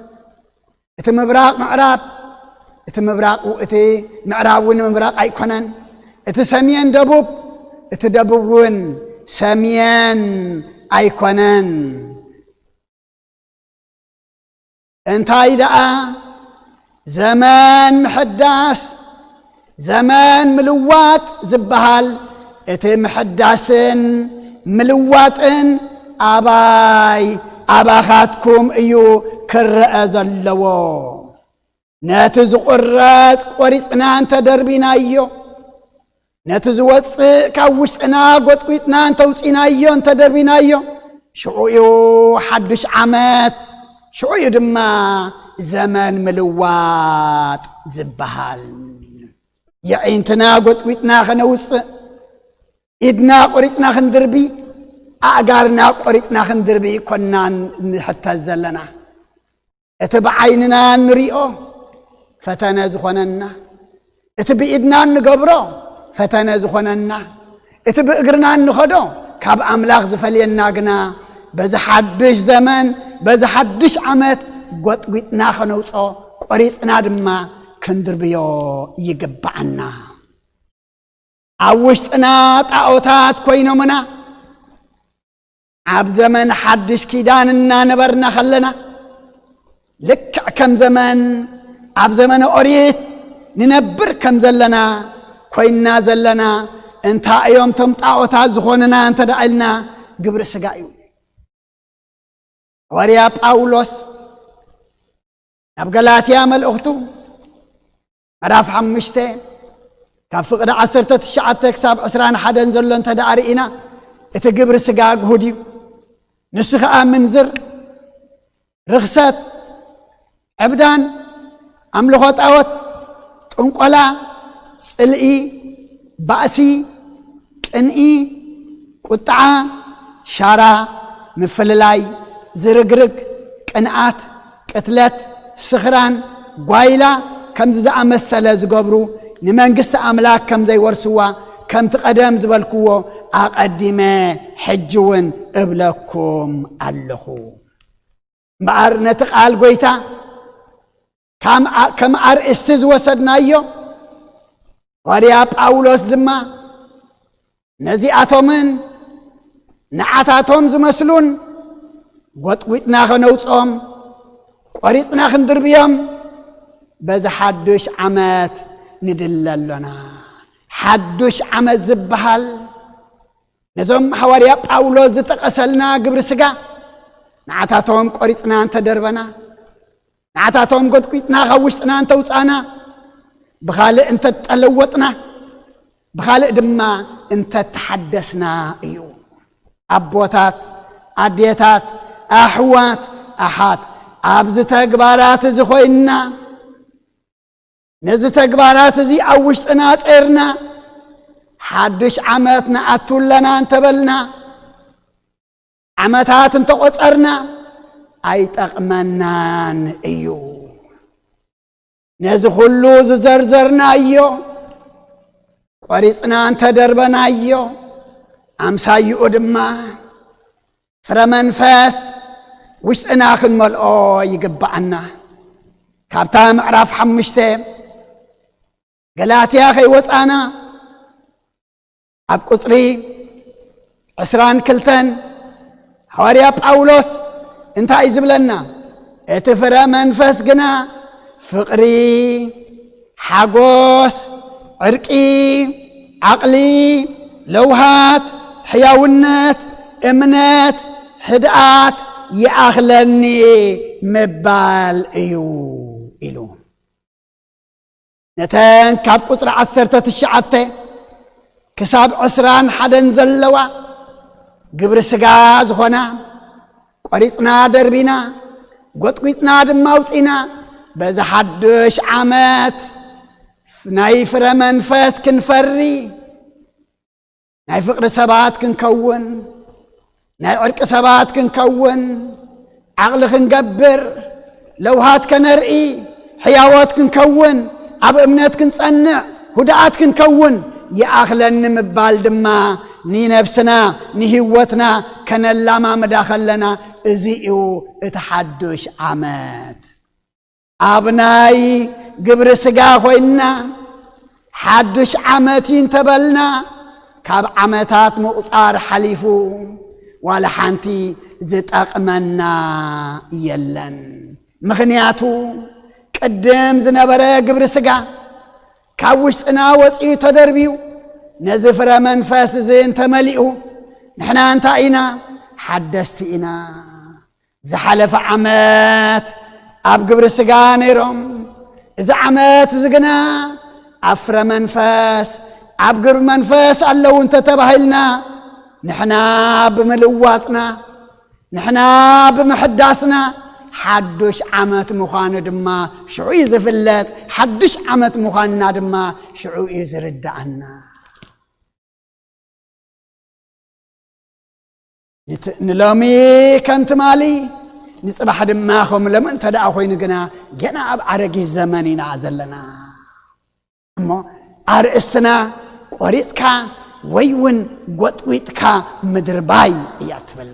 [SPEAKER 1] اتمبراق معراب اتمبراق واتي معراب ونمبراق اي كونن اتسمين دبوب اتدبوبون سمين اي كونن انتاي دقا زمان محداس زمان ملوات زبهال اتي محداسن ملواتن أباخاتكم ايو كرأ زلوو ناتز قرات قريصنا انت دربينا ايو ناتز وصي كاوشتنا قطويتنا انت وصينا ايو انت دربينا ايو شعويو حدش عمات شعويو دما زمان ملوات زبهال يعينتنا قطويتنا خنوص إدنا قريتنا خندربي أقارنا قريتنا خندربي كنا حتى الزلنا اتبعيننا نريئو فتنا زخوننا اتبئدنا نقبرو فتنا زخوننا اتبئقرنا نخدو كاب أملاغ زفلينا قنا بزحدش زمن بزحدش عمت قطويتنا خنوصو قريتنا دما كندربيو يقبعنا عوشتنا طاوتات كوينو منا عب زمن حدش كيداننا نبرنا خلنا لك كم زمن عب زمن أريد ننبر كم زلنا كويننا زلنا انت ايوم تم طاوتات زخوننا انت دعلنا قبر سقايو وريا باولوس نبقلاتيا مل اختو مراف حمشتي كافقد عسرت الشعات كساب عسران حدا نزلو انت دارينا اتقبر سقاق هوديو نسخ منزر رخصت عبدان املخوت اوت تنقلا صلئي بأسي قنئي قطعة شارع مفللاي زرقرق قنعات قتلت سخران قوايلا كم زعا مسألة زقبرو نمانقست أملاك كم زي ورسوا كم تقدم زبالكوا أقدمه حجون إبلكم اللخو بأر نتقال قويتا كم أر استز وسدنا ايو ورياب أولوس دما نزيئاتهم نعاتاتهم زمسلون قطويتنا خنوصهم قريصنا خندربيهم بز حدش عمات ندللنا حدش عمات زبحال نزوم حواريا باولوس زتقسلنا قبر سقا نعاتاتهم قريصنا انت دربنا نعاتاتهم قطويتنا خوشتنا انت وصانا بخالق انت تلوطنا بخالق دما انت تحدثنا ايو أبوتات أديتات أحوات أحات أبز تقبارات زخوينا نز تقبارات زي أوشتنا تيرنا حدش عمتنا أتولنا انتبلنا عمتات انتقصرنا أي تقمنان ايو نز خلو زرزرنا ايو ቆሪጽና እንተደርበናዮ አምሳይኡ ድማ ፍረ መንፈስ ውሽጥና ክንመልኦ ይግባአና ካብታ ምዕራፍ 5 ገላትያ ከይወፃና ኣብ ቁፅሪ 22 ሐዋርያ ጳውሎስ እንታይ ዝብለና እቲ ፍረ መንፈስ ግና ፍቕሪ ሓጎስ ዕርቂ ዓቕሊ ለውሃት ሕያውነት እምነት ህድኣት ይኣኽለኒ ምባል እዩ ኢሉ ነተን ካብ ቁፅሪ 19 ክሳብ 21 ዘለዋ ግብሪ ስጋ ዝኾና ቆሪጽና ደርቢና ጎጥቂጥና ድማ ውፂና በዛ ሓድሽ ዓመት ናይ ፍረ መንፈስ ክንፈሪ ናይ ፍቕሪ ሰባት ክንከውን ናይ ዕርቂ ሰባት ክንከውን ዓቕሊ ክንገብር ለውሃት ከነርኢ ሕያወት ክንከውን ኣብ እምነት ክንጸንዕ ሁዳኣት ክንከውን ይኣኽለኒ ምባል ድማ ንነፍስና ንህይወትና ከነላማምዳ ከለና እዚኡ እቲ ሓድሽ ዓመት ኣብ ናይ ግብሪ ስጋ ኮይንና ሓድሽ ዓመት እንተበልና ካብ ዓመታት ምቁፃር ሓሊፉ ዋላ ሓንቲ ዝጠቕመና የለን ምኽንያቱ ቅድም ዝነበረ ግብሪ ስጋ ካብ ውሽጥና ወፂኡ ተደርቢዩ ነዚ ፍረ መንፈስ እዚ እንተመሊኡ ንሕና እንታይ ኢና ሓደስቲ ኢና ዝሓለፈ ዓመት ኣብ ግብሪ ስጋ ነይሮም እዚ ዓመት እዚ ግና ኣብ ፍረ መንፈስ ኣብ ግብሪ መንፈስ ኣለዉ እንተተባሂልና ንሕና ብምልዋጥና ንሕና ብምሕዳስና ሓድሽ ዓመት ምዃኑ ድማ ሽዑ እዩ ዝፍለጥ ሓድሽ ዓመት ምዃንና ድማ ሽዑ እዩ ዝርዳእና ንሎሚ ከምቲ ማሊ ንጽባሕ ድማ ከም ሎም እንተ ደኣ ኮይኑ ግና ገና ኣብ ኣረጊት ዘመን ኢና ዘለና እሞ ኣርእስትና ቆሪጽካ ወይ እውን ጎጥዊጥካ ምድርባይ እያ ትብል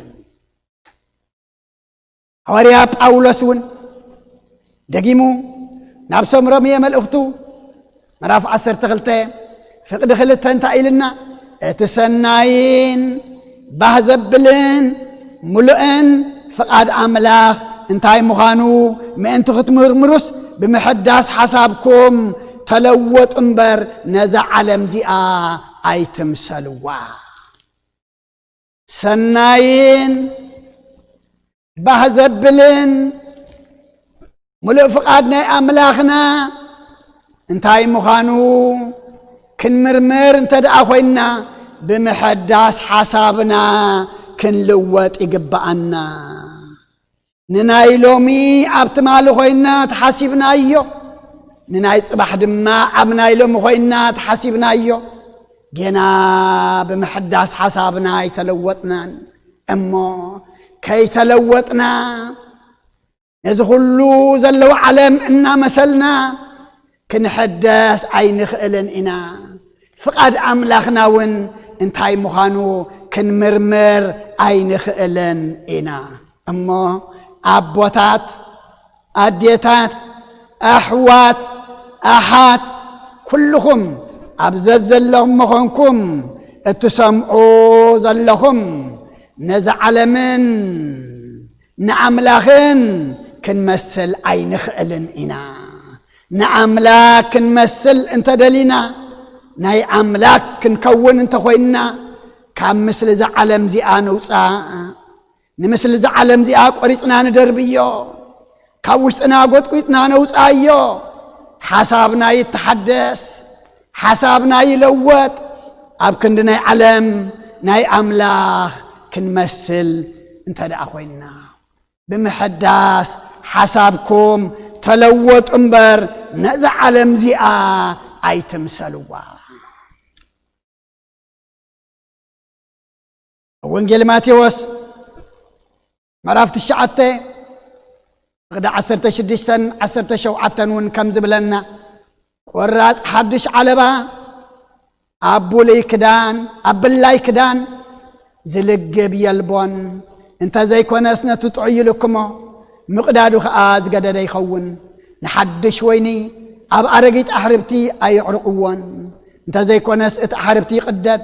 [SPEAKER 1] ሐዋርያ ጳውሎስ እውን ደጊሙ ናብ ሰምሮምየ መልእኽቱ ምዕራፍ 12 ፍቕዲ 2 እንታይ ኢልና እቲ ሰናይን ባህ ዘብልን ሙሉእን ፍቓድ ኣምላኽ እንታይ ምዃኑ ምእንቲ ክትምርምሩስ ብምሕዳስ ሓሳብኩም ተለወጡ እምበር ነዛ ዓለም እዚኣ ኣይትምሰልዋ ሰናይን ባህ ዘብልን ሙሉእ ፍቓድ ናይ ኣምላኽና እንታይ ምዃኑ ክንምርምር እንተ ደኣ ኮይንና ብምሕዳስ ሓሳብና ክንልወጥ ይግባአና ንናይ ሎሚ ኣብቲ ማሊ ኮይንና ተሓሲብናዮ ንናይ ጽባሕ ድማ ኣብ ናይ ሎሚ ኮይንና ተሓሲብናዮ ገና ብምሕዳስ ሓሳብና ይተለወጥናን እሞ ከይተለወጥና ነዚ ኩሉ ዘለዎ ዓለም እናመሰልና ክንሕደስ ኣይንኽእልን ኢና ፍቓድ ኣምላኽና እውን እንታይ ምዃኑ ክንምርምር ኣይንኽእልን ኢና እሞ ኣቦታት ኣዴታት ኣሕዋት ኣሓት ኩልኹም ኣብ ዘለኹም ምኾንኩም እትሰምዑ ዘለኹም ነዚ ዓለምን ንኣምላኽን ክንመስል ኣይንኽእልን ኢና ንኣምላክ ክንመስል እንተደሊና ናይ ኣምላክ ክንከውን እንተኾይንና ካብ ምስሊ ዛ ዓለም እዚኣ ንውፃእ ንምስሊ ዛ ዓለም እዚኣ ቆሪፅና ንደርብዮ ካብ ውሽጥና ጎጥቂጥና ነውፃእዮ ሓሳብና ይተሓደስ ሓሳብና ይለወጥ ኣብ ክንዲ ናይ ዓለም ናይ ኣምላኽ ክንመስል እንተ ደኣ ኮይንና ብምሕዳስ ሓሳብኩም ተለወጡ እምበር ነዛ ዓለም እዚኣ ኣይትምሰልዋ ወንጌል ማቴዎስ ምዕራፍ 9 ቅዳ 16-17 እውን ከም ዝብለና ቆራጽ ሓድሽ ዓለባ أبولي كدان أبلاي كدان زلقب يلبون انت زي كونسنا تطعي لكم مقدادو خاز قدد يخون نحدش ويني أب أرقيت أحربتي أي عرقوان انت زي كونس أحربتي قدد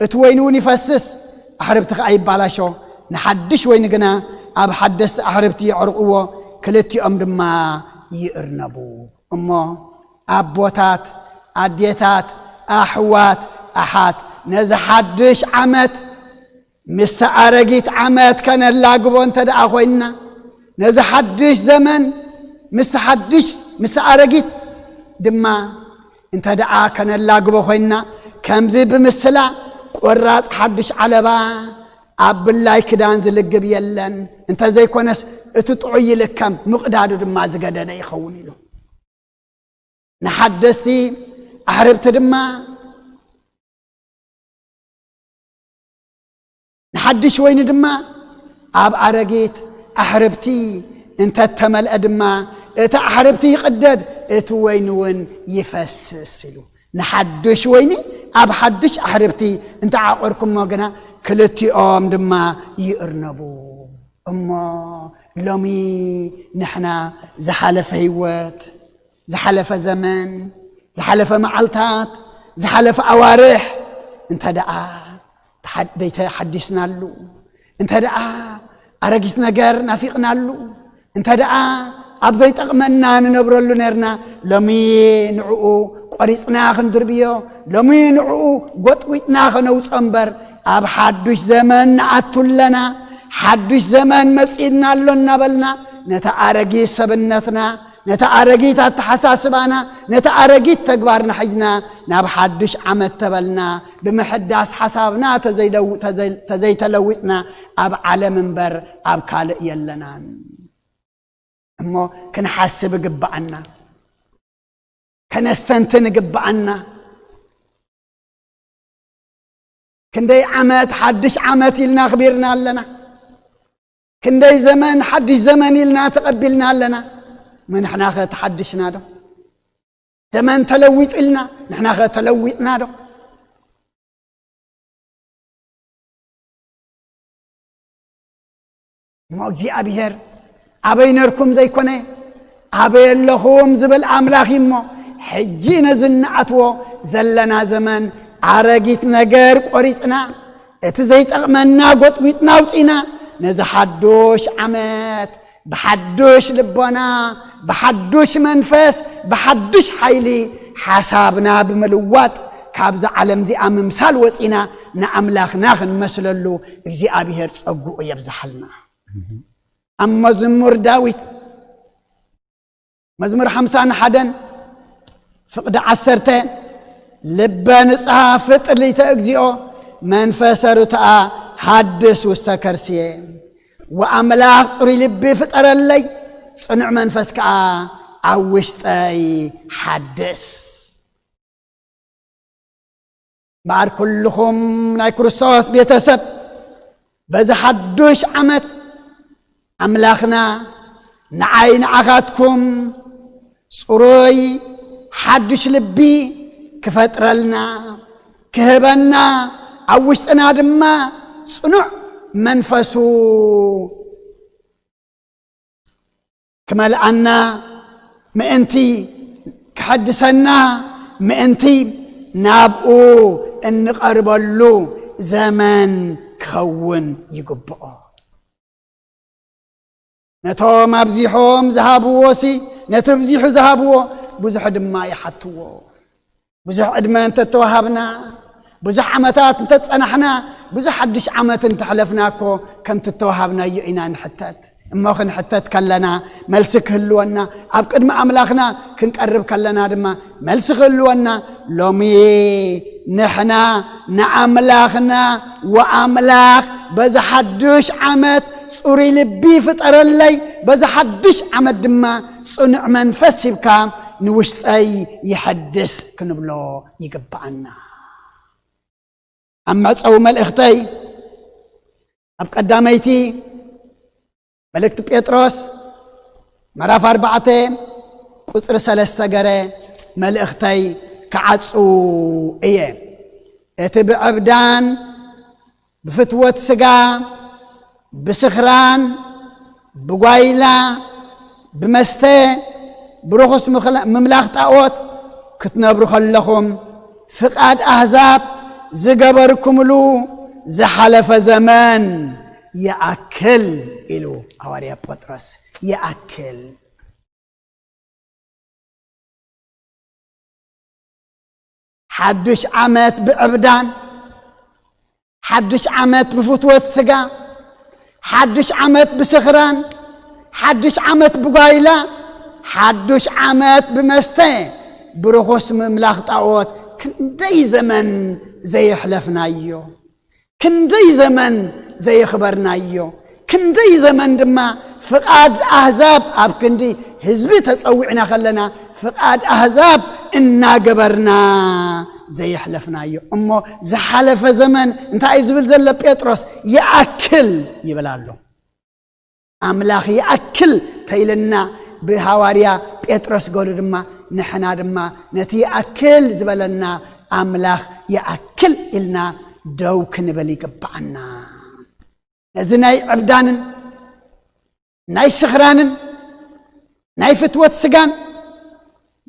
[SPEAKER 1] اتوينوني فسس أحربتك أي بالاشو نحدش ويني قنا أب حدث أحربتي عرقوه كلتي أمر ما يقرنبو أما أبوتات أديتات أحوات أحات نزحدش عمت مستعرقيت عمت كان اللاقبون تدعى خوينا نزحدش زمن مستعرقيت دما انت دعا كان اللاقبو خوينا كمزي بمسلا قراص حدش علبا أب الله كدان زلقب يلن انت زي كونس اتطعي لك كم مقدادو دما زقدنا يخوني له نحدثتي أحربت دما نحدش وين دما أب أرقيت أحربتي انت التمل أدما اتا أحربتي قدد اتوينون يفسسلو نحدش ويني أب حدش أحربتي انت عقركم موقنا كلتي دما يقرنبو أما لومي نحنا زحالف هيوات زحالف زمان زحالف معلتات زحالف أوارح انت دعا ديتا حدثنا له انت دعا أرقيت نجار نافقنا له انت دعا أبزيت أغمنا ننبر له نرنا لمي نعو قريصنا خندربيو لمي نعو قطويتنا خنوص أنبر أب حدش زمان نعتو لنا حدش زمان مسئدنا لنا بلنا نتعرقي سبنتنا نتعرقي تحساسبانا نتعرقي تكبارنا حجنا ناب حدش عمد تبلنا بمحداس حسابنا تزي تلوتنا أب على منبر أب كالئ يلنا أما كنحسب قبعنا كنستنتن قبعنا كندي عمد حدش عمد لنا خبيرنا لنا كندي زمان حدش زمان لنا تقبلنا لنا من احنا خا تحدشنا ده زمان تلويت لنا نحنا خا تلويتنا ده موجي أبيهر أبينركم زي كونه أبي اللهم زبل أملاخي مو حجينا زنعتو زلنا زمان عرقيت نجار قريصنا اتزيت أغمنا قطويتنا وصينا نزحدوش عمات بحدوش لبنا بحدوش منفس بحدوش حيلي حسابنا بملوات كابز عالم زي أممثال وصينا نأملاخنا نمثللو زي أبيهر صقو يبزحلنا أما زمر داويت مزمر 51 فقد عسرتين لبان صافت اللي تأجزئو منفس رتأ حدث واستكرسيه وأملاك صري لبي فطر اللي صنع منفس كأ عوشتاي حدث بار كلهم ناي كرسوس بيتسب بذا حدوش عمت أملاخنا نعين عغاتكم صروي حدش لبي كفترلنا كهبنا عوشتنا دما صنع منفسو كمالعنا مئنتي كحدثنا مئنتي نابقو ان قربلو زمان كون يقبقو نتو مبزيحهم ذهبوا وسي نتبزيح ذهبوا بزح دما يحتوا بزح ادمان تتوهبنا بزح عمتات تتصنحنا بزح حدش عمت تحلفناكو كم تتوهبنا يئنا نحتت اما خن حتت كلنا ملسك هلونا اب قدم املاخنا كنقرب كلنا دما ملسك هلونا لومي نحنا نعملاخنا واملاخ بزح حدش عمت صوري لبي فطر اللي بزح حدش عمت دما صنع منفس يبكى نوشتاي يحدث كنبلو يقبعنا أما تصوم الإختي أبقى قداميتي ملكت بيتروس مراف 4 قصر 3 قري ملختي كعصو إيه بعبدان بفتوة سقا بسخران بقايلة بمستي برخص مملاخ تاوت كتنبرو خلخم فقاد أحزاب زقبركم له زحلف زمان يأكل إلو حواري بطرس يأكل حدش عمت بعبدان حدش عمت بفتوة السقا حدش عمت بسخران حدش عمت بقايلة حدش عمت بمستي برخص مملاخ طاوت كندي زمن زي حلفنا ايو كندي زمن زي خبرنا ايو كندي زمن دما فقاد احزاب اب كندي حزبي تصوعنا خلنا فقاد احزاب انا قبرنا زي حلفنا ايو امو زحلف زمن انت عايزبل زل بيتروس ياكل يبلالو املاخ ياكل تيلنا بحواريا بيتروس قولوا دما نحنا دما نتي أكل زبلنا أملاخ يأكل إلنا دوك نبلي قبعنا نزناي عبدان ناي سخران ناي فتوة سقان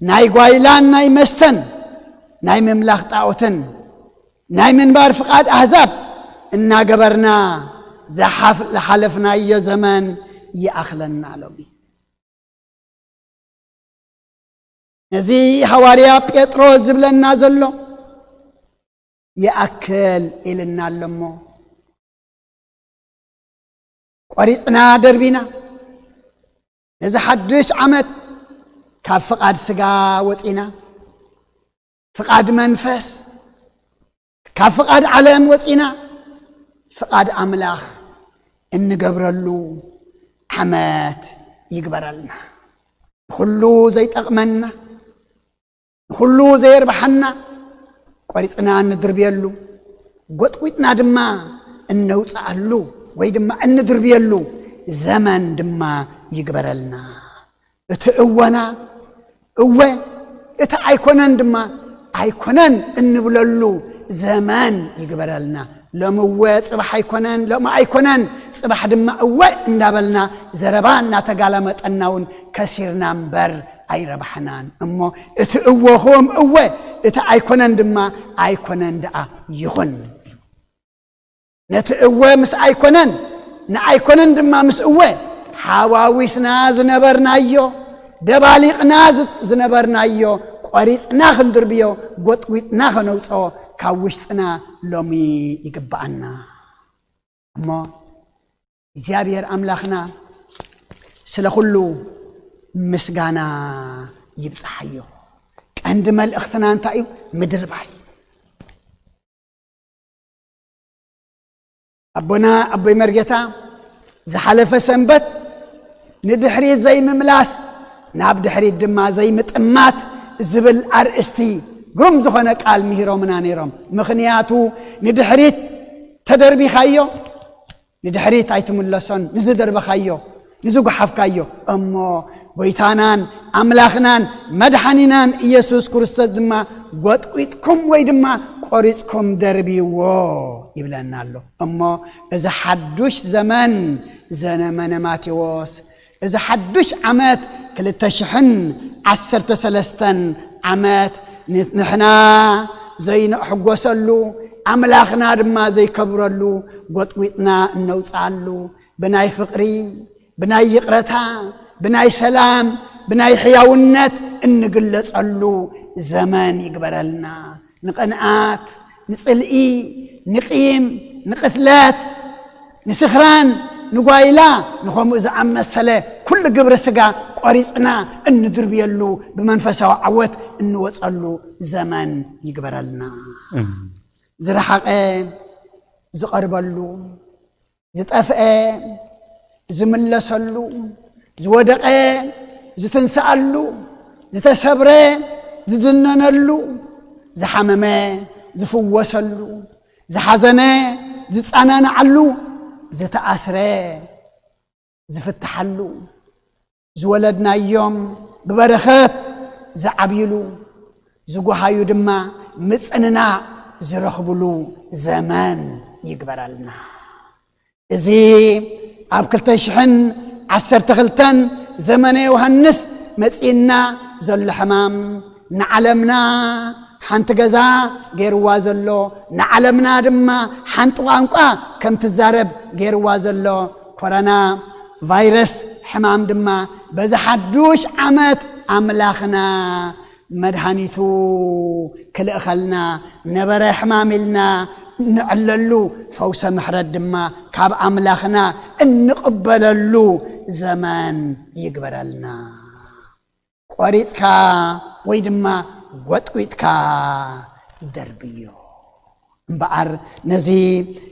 [SPEAKER 1] ناي قويلان ناي مستن ناي مملاخ طاوتن ناي منبار فقاد أحزاب إنا قبرنا زحف لحلفنا أي زمان يأخلنا لومي نزي حواريا بيتروس زبلنا زلو يأكل إلنا اللمو قريصنا دربينا نزي حدش عمت كاف فقاد سقا وصينا فقاد منفس كاف فقاد علم وصينا فقاد أملاخ إن قبرلو عمت يقبرلنا كله زي تقمنا كله زي ربحنا قريصنا ندربيلو قطويتنا دما انوصالو وي دما اندربيلو زمن دما يقبرلنا اتقونا قوه اتا ايكونن دما ايكونن انبللو زمان يقبرلنا لمو صباح ايكونن لما ايكونن صباح دما قوه اندابلنا زربانا تقالمت اناون كسيرنا مبر اي ربحنان امو اتقوهم قوه اتا ايكونن دما ايكونن دا يخن نتقوه مس ايكونن نا ايكونن دما مس قوه حواويسنا زنبرنايو دباليقنا زنبرنايو قريصنا خندربيو قطويتنا خنوصو كاوشتنا لومي يقبعنا اما እግዚአብሔር አምላኽና ስለ ሁሉ ምስጋና ይብጻሕዮ ቀንድ መልእኽትና እንታይ እዩ ምድር ባይ አቦና አቦይ መርጌታ ዝሓለፈ ሰንበት ንድሕሪት ዘይምምላስ ናብ ድሕሪት ድማ ዘይምጥማት ዝብል አርእስቲ ግሩም ዝኾነ ቃል ምሂሮምና ነይሮም ምኽንያቱ ንድሕሪት ተደርቢኻዮ ندحريت ايتملسون نزدربخايو نزغحفكايو امو ويتانان املاخنان مدحنينان يسوع كريستوس دما غطقيتكم وي دما قريصكم دربيو يبلنالو امو اذا حدوش زمان زنمن ماتيوس اذا حدوش عمات كلتشحن 13 عمات نحنا زين حقوسلو أملاخنا دما زي كبرلو قطويتنا نوصالو بناي فقري بناي يقرتا بناي سلام بناي حياونت انقلصلو زمان يقبرلنا نقنعات نصلئي نقيم نقتلات نسخران نقايلا نخوم إذا عمسله كل قبر سقا قريصنا ندربيلو بمنفسه عوت نوصلو زمان يقبرلنا زرحقه زقربلو زطفئه زملسلو زودقه زتنسالو زتسبره زدننلو زحممه زفوسلو زحزنه زصنانعلو زتأسره زفتحلو زولدنا يوم ببرخات زعبيلو زغحايو دما مصننا زرخبلو زمان يقبرلنا إزي أبكلت شحن عسر تغلتن زمن يوهنس مسئنا زل حمام نعلمنا حنت جزا غير وازلو نعلمنا دما حنت وانقا كم تزارب غير وازلو كورونا فيروس حمام دما بز حدوش عمت أملاخنا مدهانيتو كل أخلنا نبر حماملنا نعللو فوس محرد دما كاب أملاخنا نقبللو زمان يقبرلنا قريتكا ويدما وطويتكا دربيو مبار نزي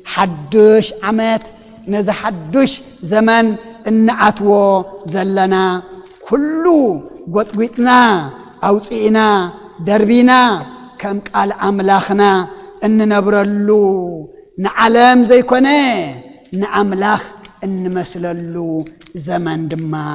[SPEAKER 1] حدوش عمت نزي حدوش زمان النعتو زلنا كلو وطويتنا أوصينا دربينا كم قال أملاخنا إن نبرلو نعلم زي كونه نعملاخ إن مسللو زمن دما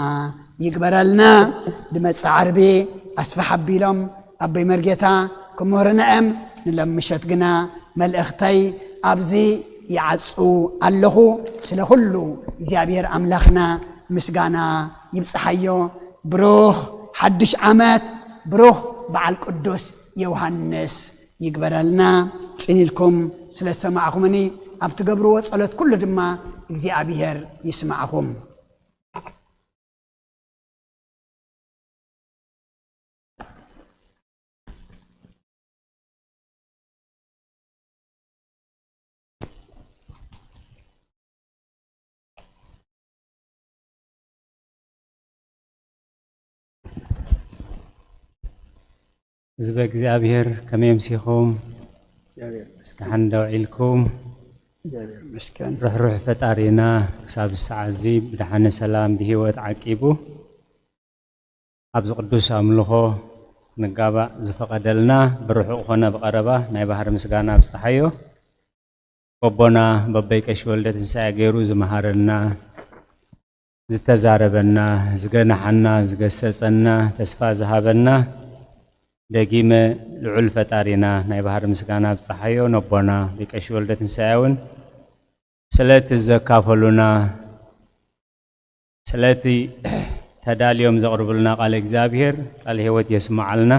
[SPEAKER 1] يقبرلنا دمت عربي أسفح بيلم أبي مرجتا كمهرنا نلمشت جنا ملأختي أبزي يعصو الله سلخلو زيابير أملاخنا مسجانا يبصحيو بروح حدش عمات بروح بعل قدوس يوحنس يقبرلنا سنيلكم سلسة معكمني أبتقبروا وصلت كل دما እግዚአብሔር ይስማعكم
[SPEAKER 2] زب እግዚአብሔር ከመምሲኹም እስካሁን ደውዒልኩም
[SPEAKER 1] مسكن
[SPEAKER 2] روح فتارينا ساب السعزي بدحنا سلام بهوت عقيبو أبز قدوس أملخو نقابا زفقدلنا بروح أخونا بقربة ناي بحر مسقانا بصحيو ببونا ببيك أشوالدت نساء غيرو زمهارنا زتزاربنا زقنحنا زقسسنا تسفا زهابنا دقيمة لعل فتارينا ناي بحر مسقانا بصحيو نبونا بيك أشوالدت نساءون سلات الزكافلونا سلاتي تدال يوم زغرب لنا قال إجزابير قال هوت يسمع لنا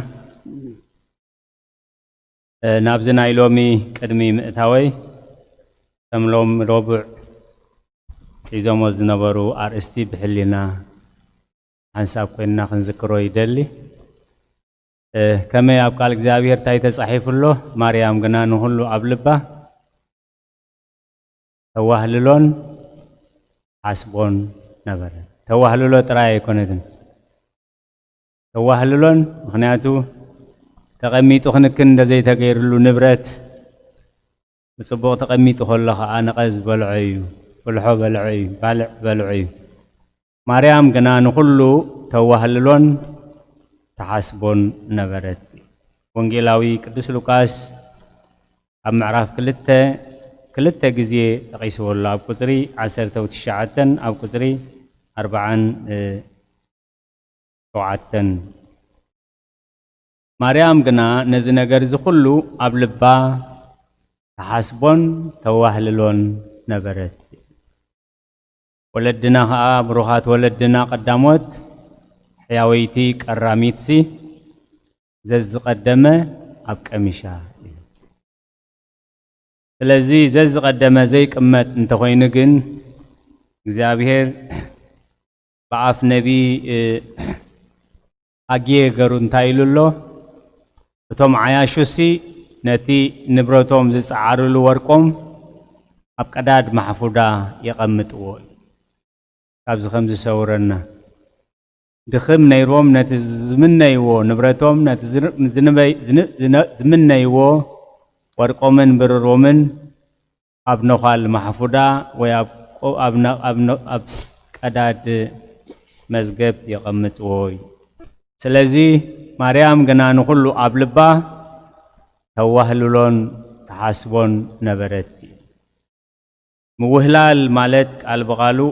[SPEAKER 2] نابزنا إلومي كدمي مئتاوي تملوم ربع إذا مزنبرو أرستي بحلنا حنساب كنا خنذكرو يدلي كما يبقى إجزابير تايت صحيف له مريم جنانه له أبلبه توهللون حسبون نبر توهللو تراي كونتن توهللون مخنياتو تقميتو خنكن دزي تغيرلو نبرت بصبوق تقميتو خلخ انا قز بلعيو والحو بلعيو بلعيو مريم جنان كله توهللون تحسبون نبرت ونجيلاوي قدس لوقاس ام معرف كلتا جزية تقيسوا الله أب كتري 19 أب كتري 4 مريم جنا نزنا جرز كله أبلبا تحسبون توهللون نبرت ولدنا بروحات ولدنا قداموت حيويتي كراميتسي زز قدمه أب كمشا ስለዚህ ዘዝ ቀደመ ዘይቅመጥ እንተኮይኑ ግን እግዚአብሔር በአፍ ነቢ አጊየ ገሩ እንታይሉሎ እቶም ዓያሹሲ ነቲ ንብረቶም ዝፀዓርሉ ወርቆም ኣብ ቀዳድ ማሕፉዳ የቐምጥዎ ካብዚ ከም ዝሰውረና ድኽም ነይሮም ነቲ ዝምነይዎ ንብረቶም ነቲ ዝምነይዎ ورقومن بررومن أبنخال محفودا وأب كداد مزجب يقمت وي سلزي مريم جنان كله أبلبا توهللون تحسبون نبرت موهلال مالت البغالو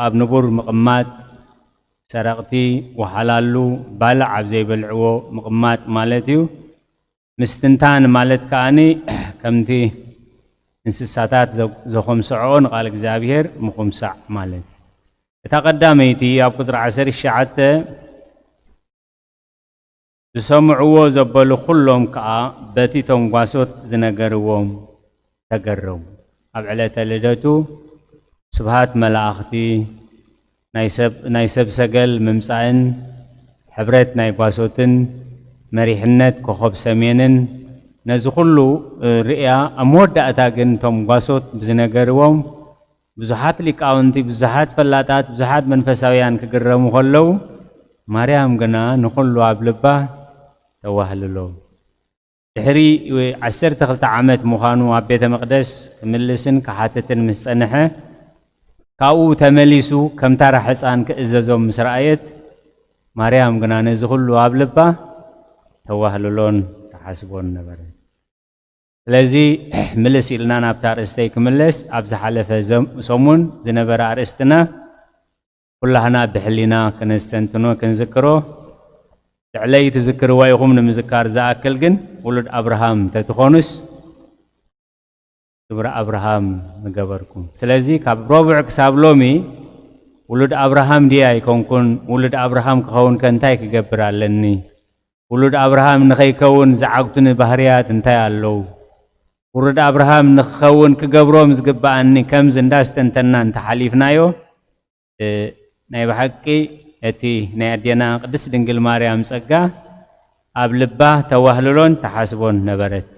[SPEAKER 2] أبنبور مقمات سرقتي وحلالو بلع زي بلعو مقمات مالتيو مستنتان مالت كاني ከምቲ እንስሳታት ዘኹምስዖን ቃል እግዚአብሔር ምኹምሳዕ ማለት እታ ቀዳመይቲ ኣብ ቁጥሪ 19 ዝሰምዕዎ ዘበሉ ኩሎም ከዓ በቲ ተንጓሶት ዝነገርዎም ተገረሙ ኣብ ዕለተ ልደቱ ስብሃት መላእኽቲ ናይ ሰብ ሰገል ምምፃእን ሕብረት ናይ ጓሶትን መሪሕነት ኮኸብ ሰሜንን ነዚ ኩሉ ርእያ ኣብ መወዳእታ ግን ቶም ጓሶት ብዝነገርዎም ብዙሓት ሊቃውንቲ ብዙሓት ፈላጣት ብዙሓት መንፈሳውያን ክግረሙ ከለው ማርያም ግና ንኩሉ ኣብ ልባ ተዋህልሎ ድሕሪ 12 ዓመት ምዃኑ ኣብ ቤተ መቅደስ ክምልስን ክሓትትን ምስ ፀንሐ ካብኡ ተመሊሱ ከምታራ ሕፃን ክእዘዞም ምስ ረኣየት ማርያም ግና ነዚ ኩሉ ኣብ ልባ ተዋህልሎን ተሓስቦን ነበረ ስለዚ ምልስ ኢልና ናብታ ርእስተይ ክምለስ ኣብ ዝሓለፈ ሰሙን ዝነበረ ኣርእስትና ኩላህና ብሕሊና ክነስተንትኖ ክንዝክሮ ልዕለይ ትዝክርዋ ኢኹም ንምዝካር ዝኣክል ግን ውሉድ ኣብርሃም ተትኾኑስ ክብሪ ኣብርሃም ንገበርኩም ስለዚ ካብ ረቡዕ ክሳብ ሎሚ ውሉድ ኣብርሃም ድያ ይኮንኩን ውሉድ ኣብርሃም ክኸውን ከንታይ ክገብር ኣለኒ ውሉድ ኣብርሃም ንኸይከውን ዝዓግቱን ባህርያት እንታይ ኣለዉ ውሉድ ኣብርሃም ንክኸውን ክገብሮም ዝግባኣኒ ከምዚ እንዳስተንተና እንተሓሊፍናዮ ናይ ብሓቂ እቲ ናይ ኣዴና ቅድስት ድንግል ማርያም ጸጋ ኣብ ልባ ተዋህልሎን ተሓስቦን ነበረት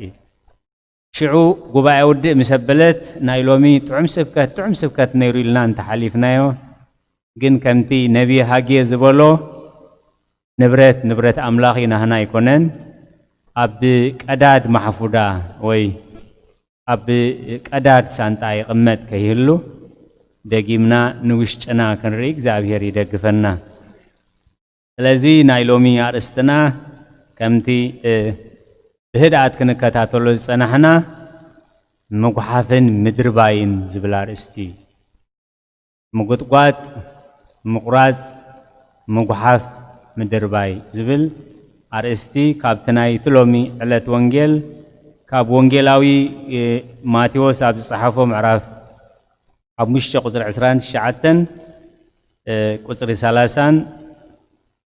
[SPEAKER 2] ሽዑ ጉባኤ ውድእ ምስ ኣበለት ናይ ሎሚ ጥዑም ስብከት ነይሩ ኢልና እንተሓሊፍናዮ ግን ከምቲ ነቢይ ሃጌ ዝበሎ ንብረት ኣምላኽ ናህና ኣይኮነን ኣብ ቀዳድ ማሕፉዳ ወይ ኣብ ቀዳድ ሳንጣ ይቕመጥ ከይህሉ ደጊምና ንውሽጭና ክንርኢ እግዚአብሔር ይደግፈና ስለዚ ናይ ሎሚ ኣርእስትና ከምቲ ብህድኣት ክንከታተሎ ዝፀናሕና ምጉሓፍን ምድርባይን ዝብል ኣርእስቲ ምጉጥጓጥ ምቁራፅ ምጉሓፍ ምድርባይ ዝብል ኣርእስቲ ካብቲ ናይቲ ሎሚ ዕለት ወንጌል ካብ ወንጌላዊ ማቴዎስ ኣብ ዝፀሓፎ ምዕራፍ 5 ቁጥሪ 29 ቁጥሪ 30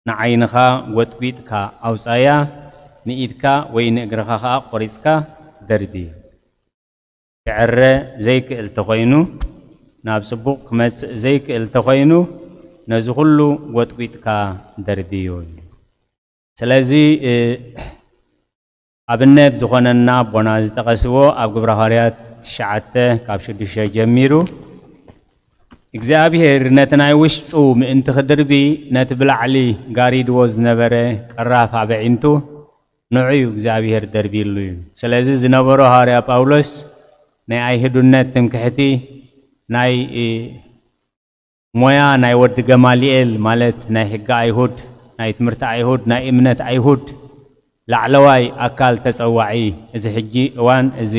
[SPEAKER 2] ንዓይንኻ ወጥቢጥካ ኣውፃያ ንኢድካ ወይ ንእግርኻ ከዓ ቆሪፅካ ደርቢ ክዕረ ዘይክእል ተኾይኑ ናብ ጽቡቕ ክመጽእ ዘይክእል ተኾይኑ ነዚ ኩሉ ወጥቢጥካ ደርቢዮ ስለዚ ኣብነት ዝኾነና ቦና ዝጠቐስዎ ኣብ ግብረ ሐዋርያት 9 ካብ 6 ጀሚሩ እግዚአብሔር ነቲ ናይ ውሽጡ ምእንቲ ክድርቢ ነቲ ብላዕሊ ጋሪድዎ ዝነበረ ቀራፍ ኣበዒንቱ ንዑዩ እግዚአብሔር ደርቢሉ እዩ ስለዚ ዝነበሮ ሐዋርያ ጳውሎስ ናይ ኣይሁድነት ትምክሕቲ ናይ ሞያ ናይ ወዲ ገማሊኤል ማለት ናይ ሕጊ ኣይሁድ ናይ ትምህርቲ ኣይሁድ ናይ እምነት ኣይሁድ ላዕለዋይ ኣካል ተጸዋዒ እዚ ሕጂ እዋን እዚ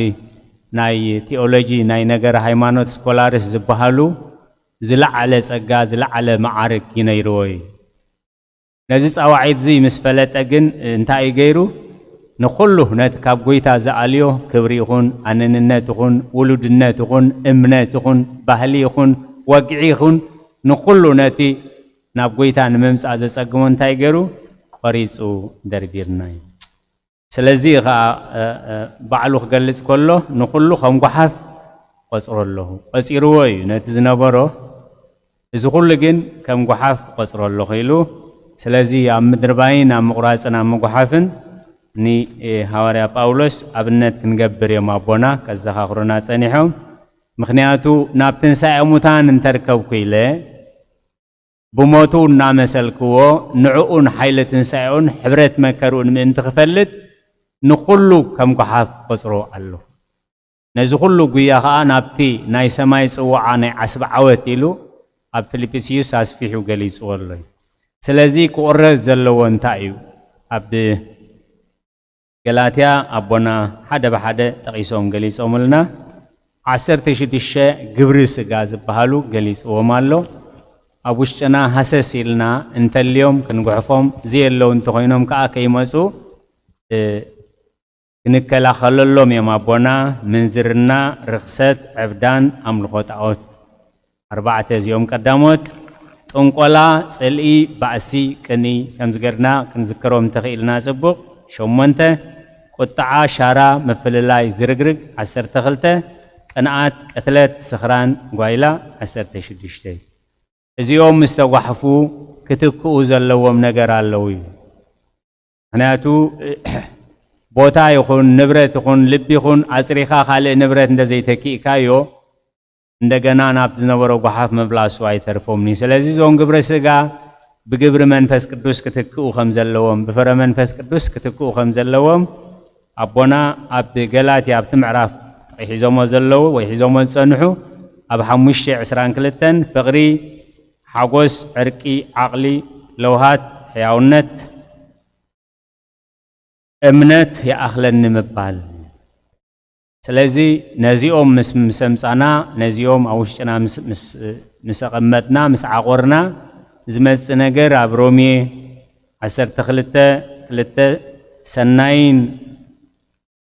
[SPEAKER 2] ናይ ቴዎሎጂ ናይ ነገረ ሃይማኖት ስኮላርስ ዝበሃሉ ዝለዓለ ጸጋ ዝለዓለ ማዓርግ ይነይርዎ እዩ ነዚ ጻዋዒት እዚ ምስ ፈለጠ ግን እንታይ እዩ ገይሩ ንኹሉ ነቲ ካብ ጎይታ ዝኣልዮ ክብሪ ይኹን ኣነንነት ይኹን ውሉድነት ይኹን እምነት ይኹን ባህሊ ይኹን ወግዒ ይኹን ንኹሉ ነቲ ናብ ጎይታ ንምምጻእ ዘጸግሞ እንታይ ገይሩ ቆሪፁ ደርቢርና እዩ ስለዚ ከዓ ባዕሉ ክገልጽ ከሎ ንኹሉ ከም ጓሓፍ ቆፅሮ ኣለኹ ቆፂርዎ እዩ ነቲ ዝነበሮ እዚ ኩሉ ግን ከም ጓሓፍ ቆፅሮ ኣለኹ ኢሉ ስለዚ ኣብ ምድርባይን ኣብ ምቁራፅን ኣብ ምጉሓፍን ንሃዋርያ ጳውሎስ ኣብነት ክንገብር እዮም ኣቦና ከዘኻኽሩና ፀኒሖም ምክንያቱ ናብ ትንሣኤ ሙታን እንተርከብኩ ኢለ ብሞቱ እናመሰልክዎ ንዕኡን ሓይሊ ትንሣኤኡን ሕብረት መከሩን ምእንቲ ክፈልጥ ንኩሉ ከም ጓሓፍ ቆፅሮ ኣለኹ ነዚ ኩሉ ጉያ ከዓ ናብቲ ናይ ሰማይ ጽዋዓ ናይ ዓስቢ ዓወት ኢሉ ኣብ ፊልጵስዩስ ኣስፊሑ ገሊጽዎ ኣሎ ስለዚ ክቁረስ ዘለዎ እንታይ እዩ ኣብ ገላትያ ኣቦና ሓደ ብሓደ ጠቂሶም ገሊጾምልና 16 ግብሪ ስጋ ዝበሃሉ ገሊጽዎም ኣሎ ኣብ ውሽጥና ሃሰስ ኢልና እንተልዮም ክንጉሕፎም ዘየለው እንተኾይኖም ከዓ ከይመፁ كنكلا خللهم يا مابونا منزرنا رخصت عبدان أملخوت عوت 4 يوم قداموت تنقلا سلئي بأسي كني كمزقرنا كنذكرهم تخيلنا سبق شومنته قطعة شارع مفللاي زرقرق 10 تخلته قناعات قتلت سخران قويلة 10 شدشتي اليوم مستوحفو كتكو زلوهم نقر اللوي هناتو بوتا يخون نبرت يخون لب يخون عصريخا خالق نبرت اندزي تكيكايو እንደገና ናብት ዝነበረው ጓሓፍ መብላሱ አይተርፎምኒ ስለዚ ዞን ግብረ ስጋ ብግብረ መንፈስ ቅዱስ ክትክኡ ከም ዘለዎም ብፈረ መንፈስ ቅዱስ ክትክኡ ከም ዘለዎም አቦና አብ ገላትያ አብ ምዕራፍ ሒዞሞ ዘለው ወይ ሒዞሞ ዝጸንሑ አብ 5:22 ፍቅሪ ሓጎስ ዕርቂ ዓቅሊ ለውሃት ሕያውነት እምነት ያአኽለን ምባል ስለዚህ ነዚኦም ምስምሰምጻና ነዚኦም አውሽጭና ምስቀመጥና ምስዓቆርና ዝመጽ ነገር አብ ሮሜ 12:2 ሰናይን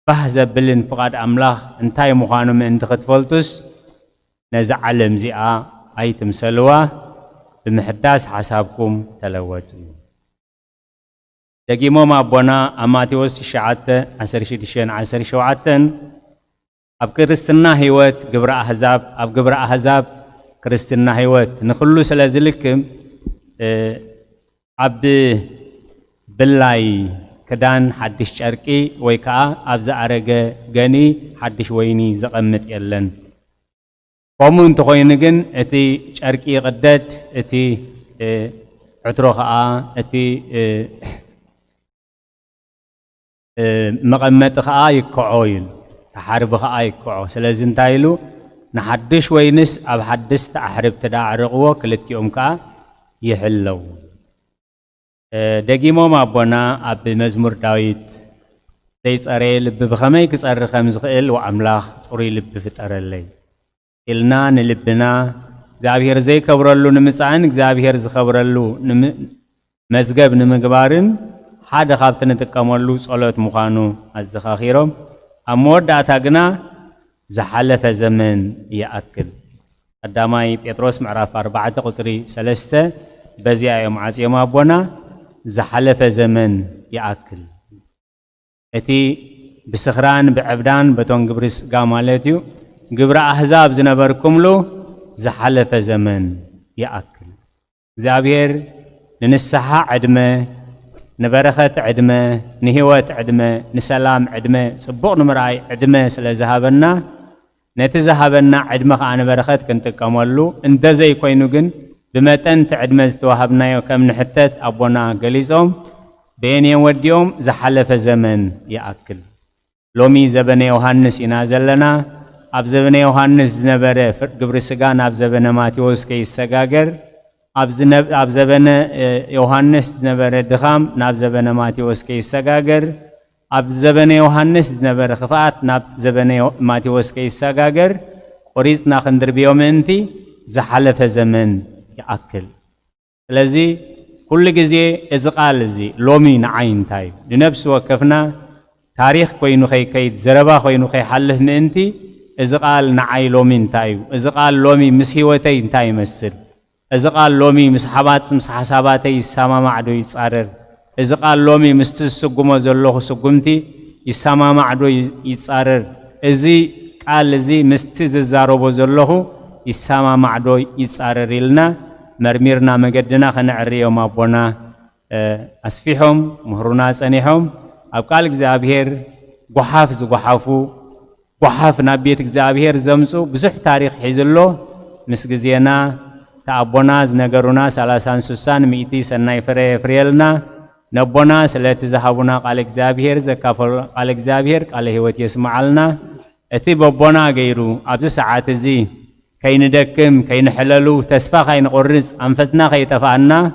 [SPEAKER 2] ባህ ዘብልን ፍቃድ አምላኽ እንታይ ምዃኑ ምእንቲ ክትፈልጡስ ነዚ ዓለም እዚኣ ኣይትምሰልዋ ብምሕዳስ ሓሳብኩም ተለወጡ ደጊሞም አቦና ማቴዎስ 9:16-17 أب كريستنا هيوت جبر أحزاب أب جبر أحزاب كريستنا هيوت نخلو سلازلكم أب بالله كدان حدش شرقي ويكا أبز أرجع جاني حدش ويني زقمت يلن قومون تقولينجن أتي شرقي قدت أتي عتروخا أتي مقمت خا يكعويل حرب خايك كعو سلازم تايلو نحدش وينس أب حدث أحرب تداع رقوة كلتيوم كا يحلو دقيمو ما بنا أب مزمور داويد تيس أريل ببخمي كسر خمس خيل وأملاخ صوري لب فتر اللي إلنا نلبنا زابير زي كبرلو نمسعن زابير زي كبرلو مزجب نمجبارن حد خابتنا تكملو صلاة مخانو الزخاخيرهم أمور داتاقنا زحلف زمن يأكل قدامي بيتروس معرف 4:3 بزيا يوم عزيما أبونا زحلف زمن يأكل اتي بسخران بعبدان بتون قبرس قامالتيو قبر أحزاب زنبركم له زحلف زمن يأكل زابير لنسحا عدمه نبرخت عدمه نهوت عدمه نسلام عدمه صبوق نمراي عدمه سلازهابنا نتزهابنا عدمه انا برخت كنت كمالو انت زي كوينو جن بمتن تعدمه استوهبنا وكم نحتت ابونا قليزهم بيني وديوم زحلف زمن ياكل لومي زبن يوحنس ينازلنا اب زبن يوحنس نبره قبر سغان اب زبن ماتيوس كيسغاغر أب زبن يوحنس نبر دخام ناب زبن ماتيوس كيسغاغر أب زبن يوحنس نبر خفات ناب زبن ماتيوس كيسغاغر وريز ناخندر بيوم انتي زحلف زمن يأكل لذي كل جزء إزقال زي لومي نعين تاي لنفس وكفنا تاريخ كوينو خي كيد زربا كوينو خي حلف انتي إزقال نعي لومين تاي إزقال لومي مسحيوتي تاي مسر إذا قال لومي مسحبات مسحساباتي يسامى معدو يتصارر إذا قال لومي مستسقم زلوه سقمتي يسامى معدو يتصارر إذا قال زي مستززارو بزلوه يسامى معدو يتصارر لنا مرميرنا مقدنا خنعري وما بونا أسفيهم مهرونا سنيهم أبقالك زابير قحاف زقحافو قحاف نبيتك زابير زمسو بزح تاريخ حيزلو مسجزينا تابونا زنجرونا سلاسان سوسان ميتي سناي فريلنا نبونا سلات زهابونا قال إخزابير زكافر قال إخزابير قال هوت يسمع لنا أتي ببونا غيرو عبد ساعات زي كين دكم كين حللو تسفى كين قرز أنفتنا كي تفعلنا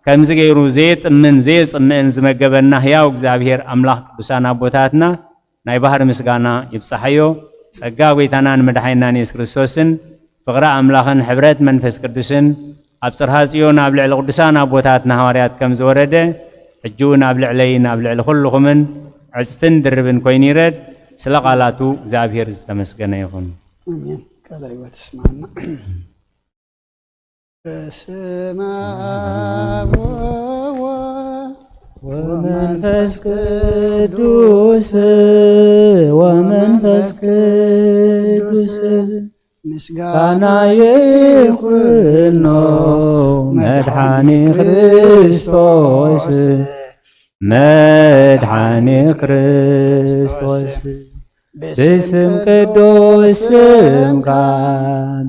[SPEAKER 2] كم زغيرو زيت من زيت من زمجبنا هيا إخزابير أملاك بسانا بوتاتنا ناي بحر مسجانا يبصحيو سجاوي تنان مدحينا نيس كريستوسن فقراء أملاخن حبرت منفس قدسن أبصر هازيون أبلع القدسان أبوتاتنا هواريات كم زورده حجون أبلع لين أبلع الخل خمن عصفن دربن كوين يرد سلا قالاتو እግዚአብሔር ዝተመስገነ ይሁን
[SPEAKER 1] አሜን ከላይ ወተስማና በስመ አብ ወመንፈስ ቅዱስ ምስጋና ይሁን መድኃኔ ክርስቶስ መድኃኔ ክርስቶስ በስም ቅዱስ ስምካ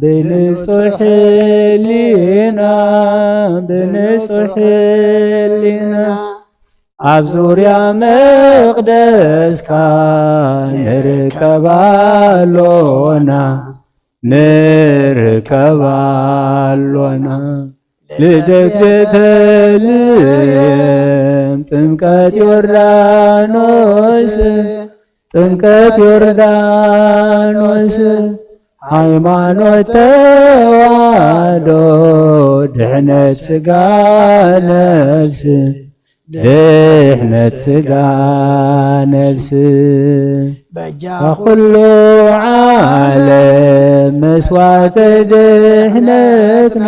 [SPEAKER 1] በንጹሕ ሕሊና ኣብ ዙርያ መቅደስካ ንርከባሎና ልደግተልም ጥምቀት ዮርዳኖስ ሃይማኖት ተዋህዶ ድሕነት ሥጋ ነፍስ በኩሉ ዓለም መስዋዕተ ድህነትና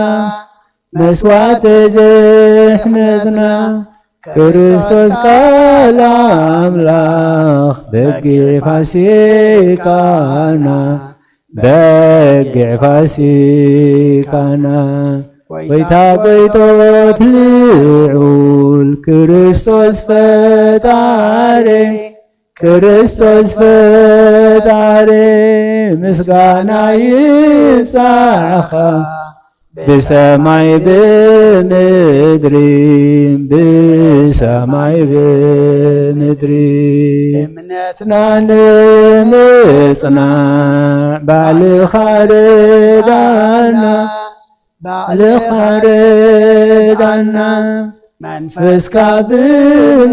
[SPEAKER 1] ክርስቶስ ቃል አምላክ በጊዕ ፋሲካና ወይታ ጎይቶት ልዑል ክርስቶስ ፈጣሪ ምስጋና ይብዛኻ በሰማይ በምድሪ እምነትና ንምጽናዕ ባዕልኻ ረዳና መንፈስካ ብምላኽ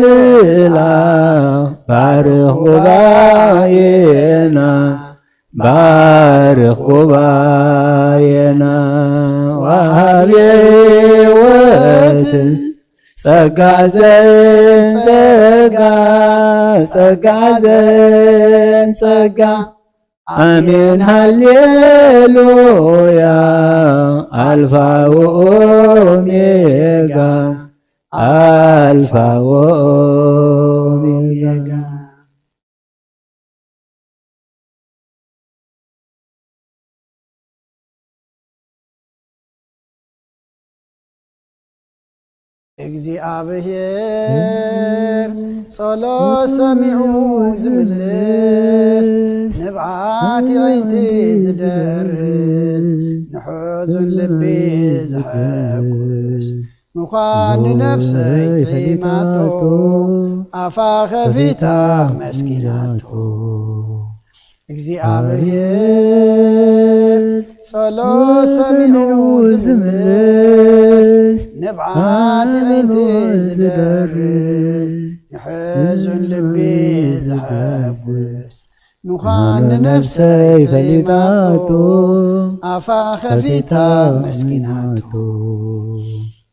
[SPEAKER 1] ባርኽ ጉባኤና ወሃብ ሕይወት ጸጋ ዘንጸጋ አሜን ሃሌሉያ አልፋ ወኦሜጋ እግዚአብሔር ጸሎት ሰሚዑ ዝምልስ ንብዓት ዓይንቲ ዝደርስ ንሑዙን ልቢ ዝሕጉስ ምዃን ነፍሰይ ጥዒማቶ ኣፋ ኸፊታ መስኪናቶ እግዚአብሔር ጸሎት ሰሚዑ ዝምልስ ንብዓት ዓይንቲ ዝደርስ ንሕዙን ልቢ ዝሕጉስ ምዃን ነፍሰይ ፈሊጣቶ ኣፋ ኸፊታ መስኪናቶ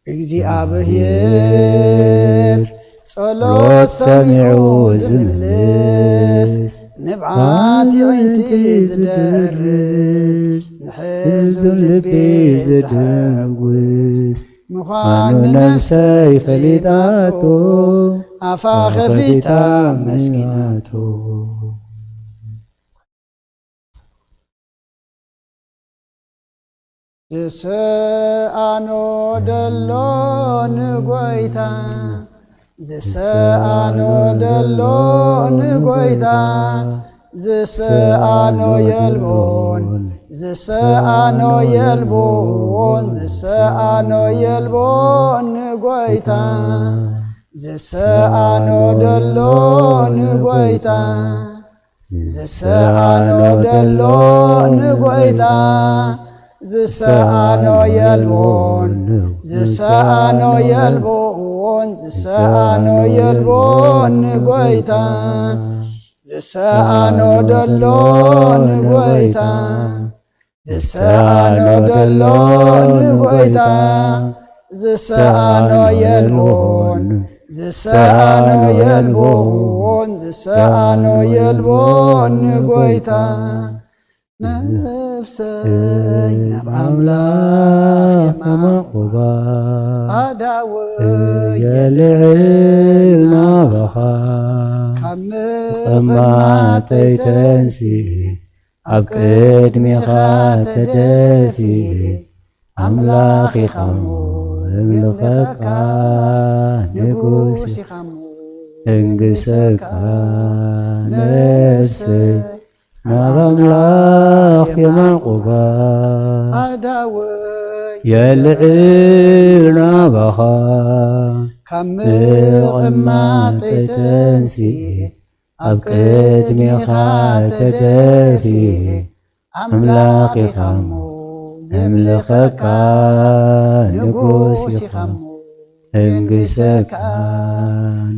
[SPEAKER 1] እግዚአብሔር ጸሎት ሰሚዑ ዝምልስ ንብዓት ዓይንቲ ዝደርስ ንሕዙን ልቢ ዝሕጉስ ምዃን ነፍሰይ ፈሊጣቶ ኣፋ ኸፊታ መስኪናቶ ዝስኣኖ ደሎ ንጐይታ ዝስኣኖ ደሎ ንጐይታ ዝስኣኖ የልቦን ዝስኣኖ የልቦን ዝስኣኖ የልቦን ንጐይታ ዝስኣኖ ደሎ ንጐይታ ዝስኣኖ ደሎ ንጐይታ ዝስኣኖ የልቦን ዝስኣኖ የልቦን ዝስኣኖ የልቦን ንጐይታ ዝስኣኖ ደሎ ንጐይታ ዝስኣኖ ደሎ ንጐይታ ዝስኣኖ የልቦን ዝስኣኖ የልቦን يلبون زسانو يلبون قويتا نفسي نبأملاك مقبا أداوي
[SPEAKER 2] يلعلنا بخا كما تيتنسي أبقد ميخا تدفي أملاخي خمو املخك نقوسي انقسك نفسي أملاخ يمنقبا
[SPEAKER 1] أداوي
[SPEAKER 2] يلعلنا بخا
[SPEAKER 1] كما تيتنسي
[SPEAKER 2] أبقد ميخا تدفي أملاخي خمو املخك نقوسي خمو انقسك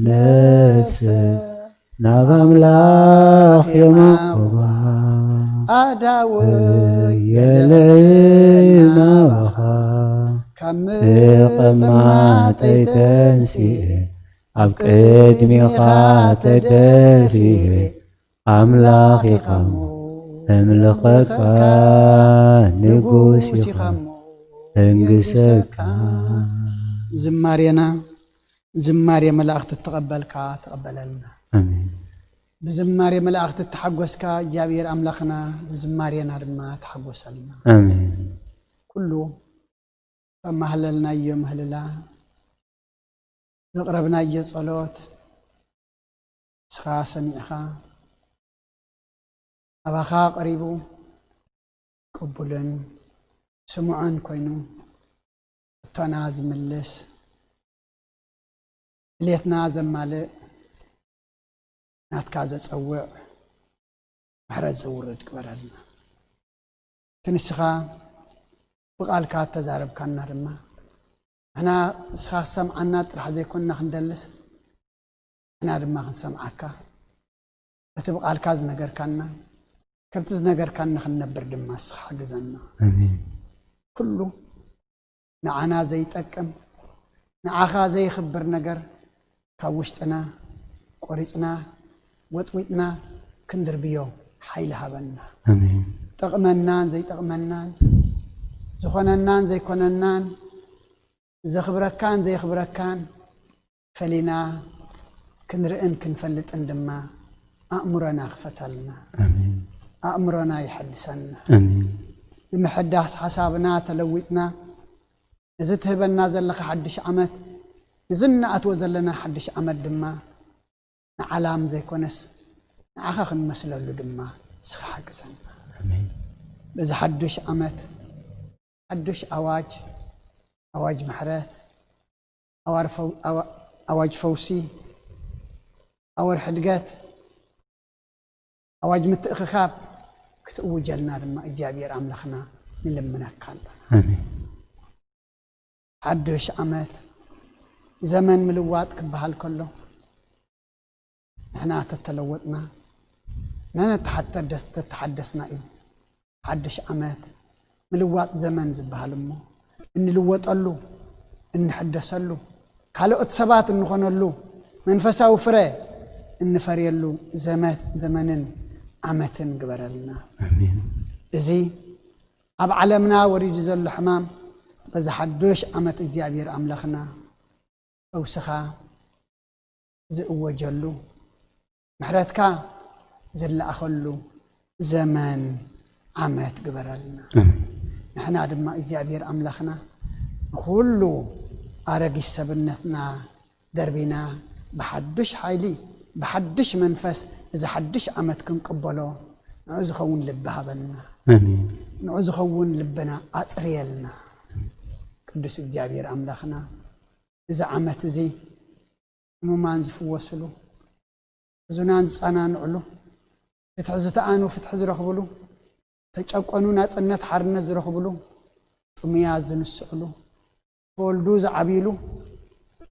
[SPEAKER 2] نفسي ناب أملاخ يمقبا
[SPEAKER 1] أداوي
[SPEAKER 2] يلينا بخا كما تيتنسي أبقد ميخا تدفي أملاخي خمو املخك نقوسي خمو انقسك
[SPEAKER 1] زمارينا زماري ملاخت تقبلك تقبلنا
[SPEAKER 2] آمين
[SPEAKER 1] بزماري ملاخت تحقسك جابير أملاخنا بزمارينا رما تحقسلنا
[SPEAKER 2] آمين
[SPEAKER 1] كله فما هللنا يوم هللا زقربنا صلوت سخا سميعها أباخا قريبو قبولن سمعن كوينو تناز ملس ليتنا زمالئ ناتكازة تصوع محرز زورد كبرالنا تنسخا بقالك تزارب كان رما أنا سخا سمعنا رح زي كنا خندلس أنا رما خنسمعك بتبقى الكاز نجر كنا كبتز نجر كنا خنبر دما سخا جزنا
[SPEAKER 2] آمين
[SPEAKER 1] كله نعنا زي تكم نعخا زي خبر نجر كوشتنا قريتنا وطويتنا كندر بيو حيل هبنا
[SPEAKER 2] آمين
[SPEAKER 1] تقمنان زي تقمنان زخننان زي كوننان زخبركان زي خبركان فلينا كنرئن كنفلت عندما أأمرنا خفتلنا
[SPEAKER 2] آمين
[SPEAKER 1] أأمرنا يحدثنا
[SPEAKER 2] آمين
[SPEAKER 1] بمحدث حسابنا تلويتنا نزتهبنا زلخ حدش عمت نزلنا أتوزلنا حدش عمت دما نعلام زي كونس نعخخ نمسلو دما سخحك سنة
[SPEAKER 2] آمين
[SPEAKER 1] بز حدش عمت حدش أواج محرات أواج فوسي أور حدقات أواج متأخخاب كتوجلنا لما إجابير أملخنا من لمنا كان
[SPEAKER 2] آمين
[SPEAKER 1] حدش عمت زمن ملوات كبهال كله نحنا تتلوتنا نحنا تحدثنا إيه حدش عمت ملوات زمن زبهال أمه إن لوت الله إن حدث الله قالوا اتثبات نخون الله من فساو فري إن فريلو زمن عمت قبرلنا
[SPEAKER 2] آمين
[SPEAKER 1] إزي أب علمنا وريج زل الحمام بز حدش عمت إجابير أملخنا أو سخا زقوة جلو محرتك زل أخلو زمان عمت قبرلنا نحن عدما إجابير أملخنا كله أرقي السبنتنا دربنا بحدش حيلي بحدش منفس إذا حدش عمت كن قبلو نعوز خون لبها بنا
[SPEAKER 2] آمين
[SPEAKER 1] نعوز خون لبنا أطريلنا قدس إجابير أملخنا إذا عمت زي ممان زفوسلو زنان زانا نعلو فتحزت آنو فتحز رخبلو تجاقونو ناصنت حرنت زرخبلو طمياز نسعلو ولدوز عبيلو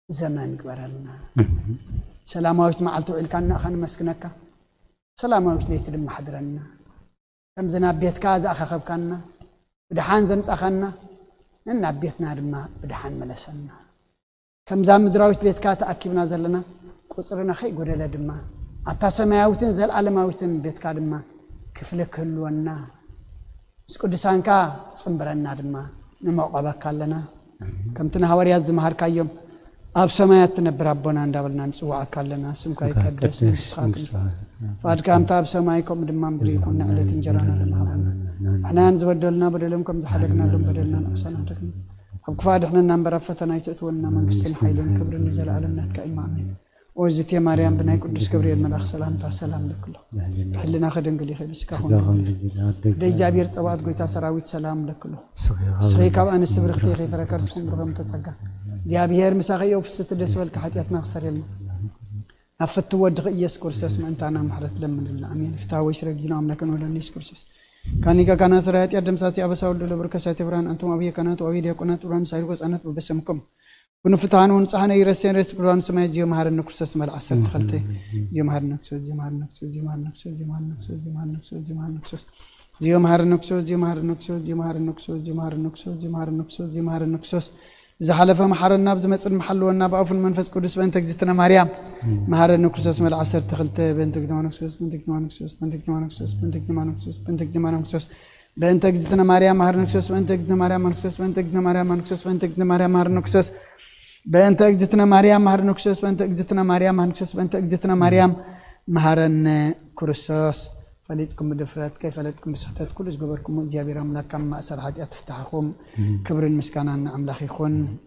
[SPEAKER 1] زمان قبرلنا سلاماويت معلتو علكنا خن مسكنك سلاماويت ليت دم حضرنا كم زنا بيتك ذا اخخبكنا بدحان زمص اخنا ان بيتنا دما بدحان ملسنا كم زام مدراويت بيتك تاكبنا زلنا قصرنا خي غدله دما أتا سماوتين زل عالماوتين بيت كادما كفل كلونا مسكودسان كا صنبرنا دما نموقبا كالنا كم تنهوريا زمهر كايوم أب سمايات تنبر ربنا ندابلنا نسوا كالنا سمكا يكدس نسخاتنا فاد كام تاب سمايكم دما بريكم نعلة تنجرانا لما احنا نزودلنا بدلهم زحلقنا لهم بدلنا نفسنا تكن أب كفاد احنا نمبر فتنا يتأتونا من قسم حيلين كبر نزل علمنا كإمامين وزت يا مريم بناي قدس جبريل ملاك سلام سلام لكله حلنا خدن قلي خير سكاهم دي جابير صوات قويتا سراويت سلام لكله سخي كاب أنا سبرختي خي فركرتكم برغم تسقى جابير مساقي وفست دسول كحتياتنا خسر لنا نفت ودغ إياس كورسس ما أنت أنا محرت لمن الله أمين افتاوي شرق جنا أمنا كانوا لنيس كورسس كانيكا كان سرعت يدم ساسي أبسا ودل بركسات فران أنتم أبي كانت وأبي كانت وران سايروس أنا ببسمكم ونفتحان ونصحنا يرسين رس قرآن سماج جيو مهار النكسس مال عسل دخلته جيو مهار النكسس جيو مهار النكسس جيو مهار النكسس جيو مهار النكسس جيو مهار النكسس جيو مهار النكسس جيو مهار النكسس جيو مهار النكسس جيو مهار النكسس جيو مهار النكسس جيو مهار النكسس جيو مهار النكسس إذا حلف محر النابز مسأل محل والنابع في المنفس قدس بنتك زتنا مريم مهار النكسس مال عسل دخلته بنتك دمانكسس بنتك دمانكسس بنتك دمانكسس بنتك دمانكسس بنتك دمانكسس بنتك زتنا مريم مهار النكسس بنتك زتنا مريم نكسس بنتك زتنا مريم نكسس بنتك زتنا مريم مهار النكسس بأنت أجدتنا مريم مهر نكسس بأنت أجدتنا مريم مهر نكسس بأنت أجدتنا مريم مهرن كرساس فليتكم بدفرات كيف فليتكم بصحتات كلش قبركم جابر أملاك كم أسر حاجة تفتحكم كبر المسكان أن أملاخ يخون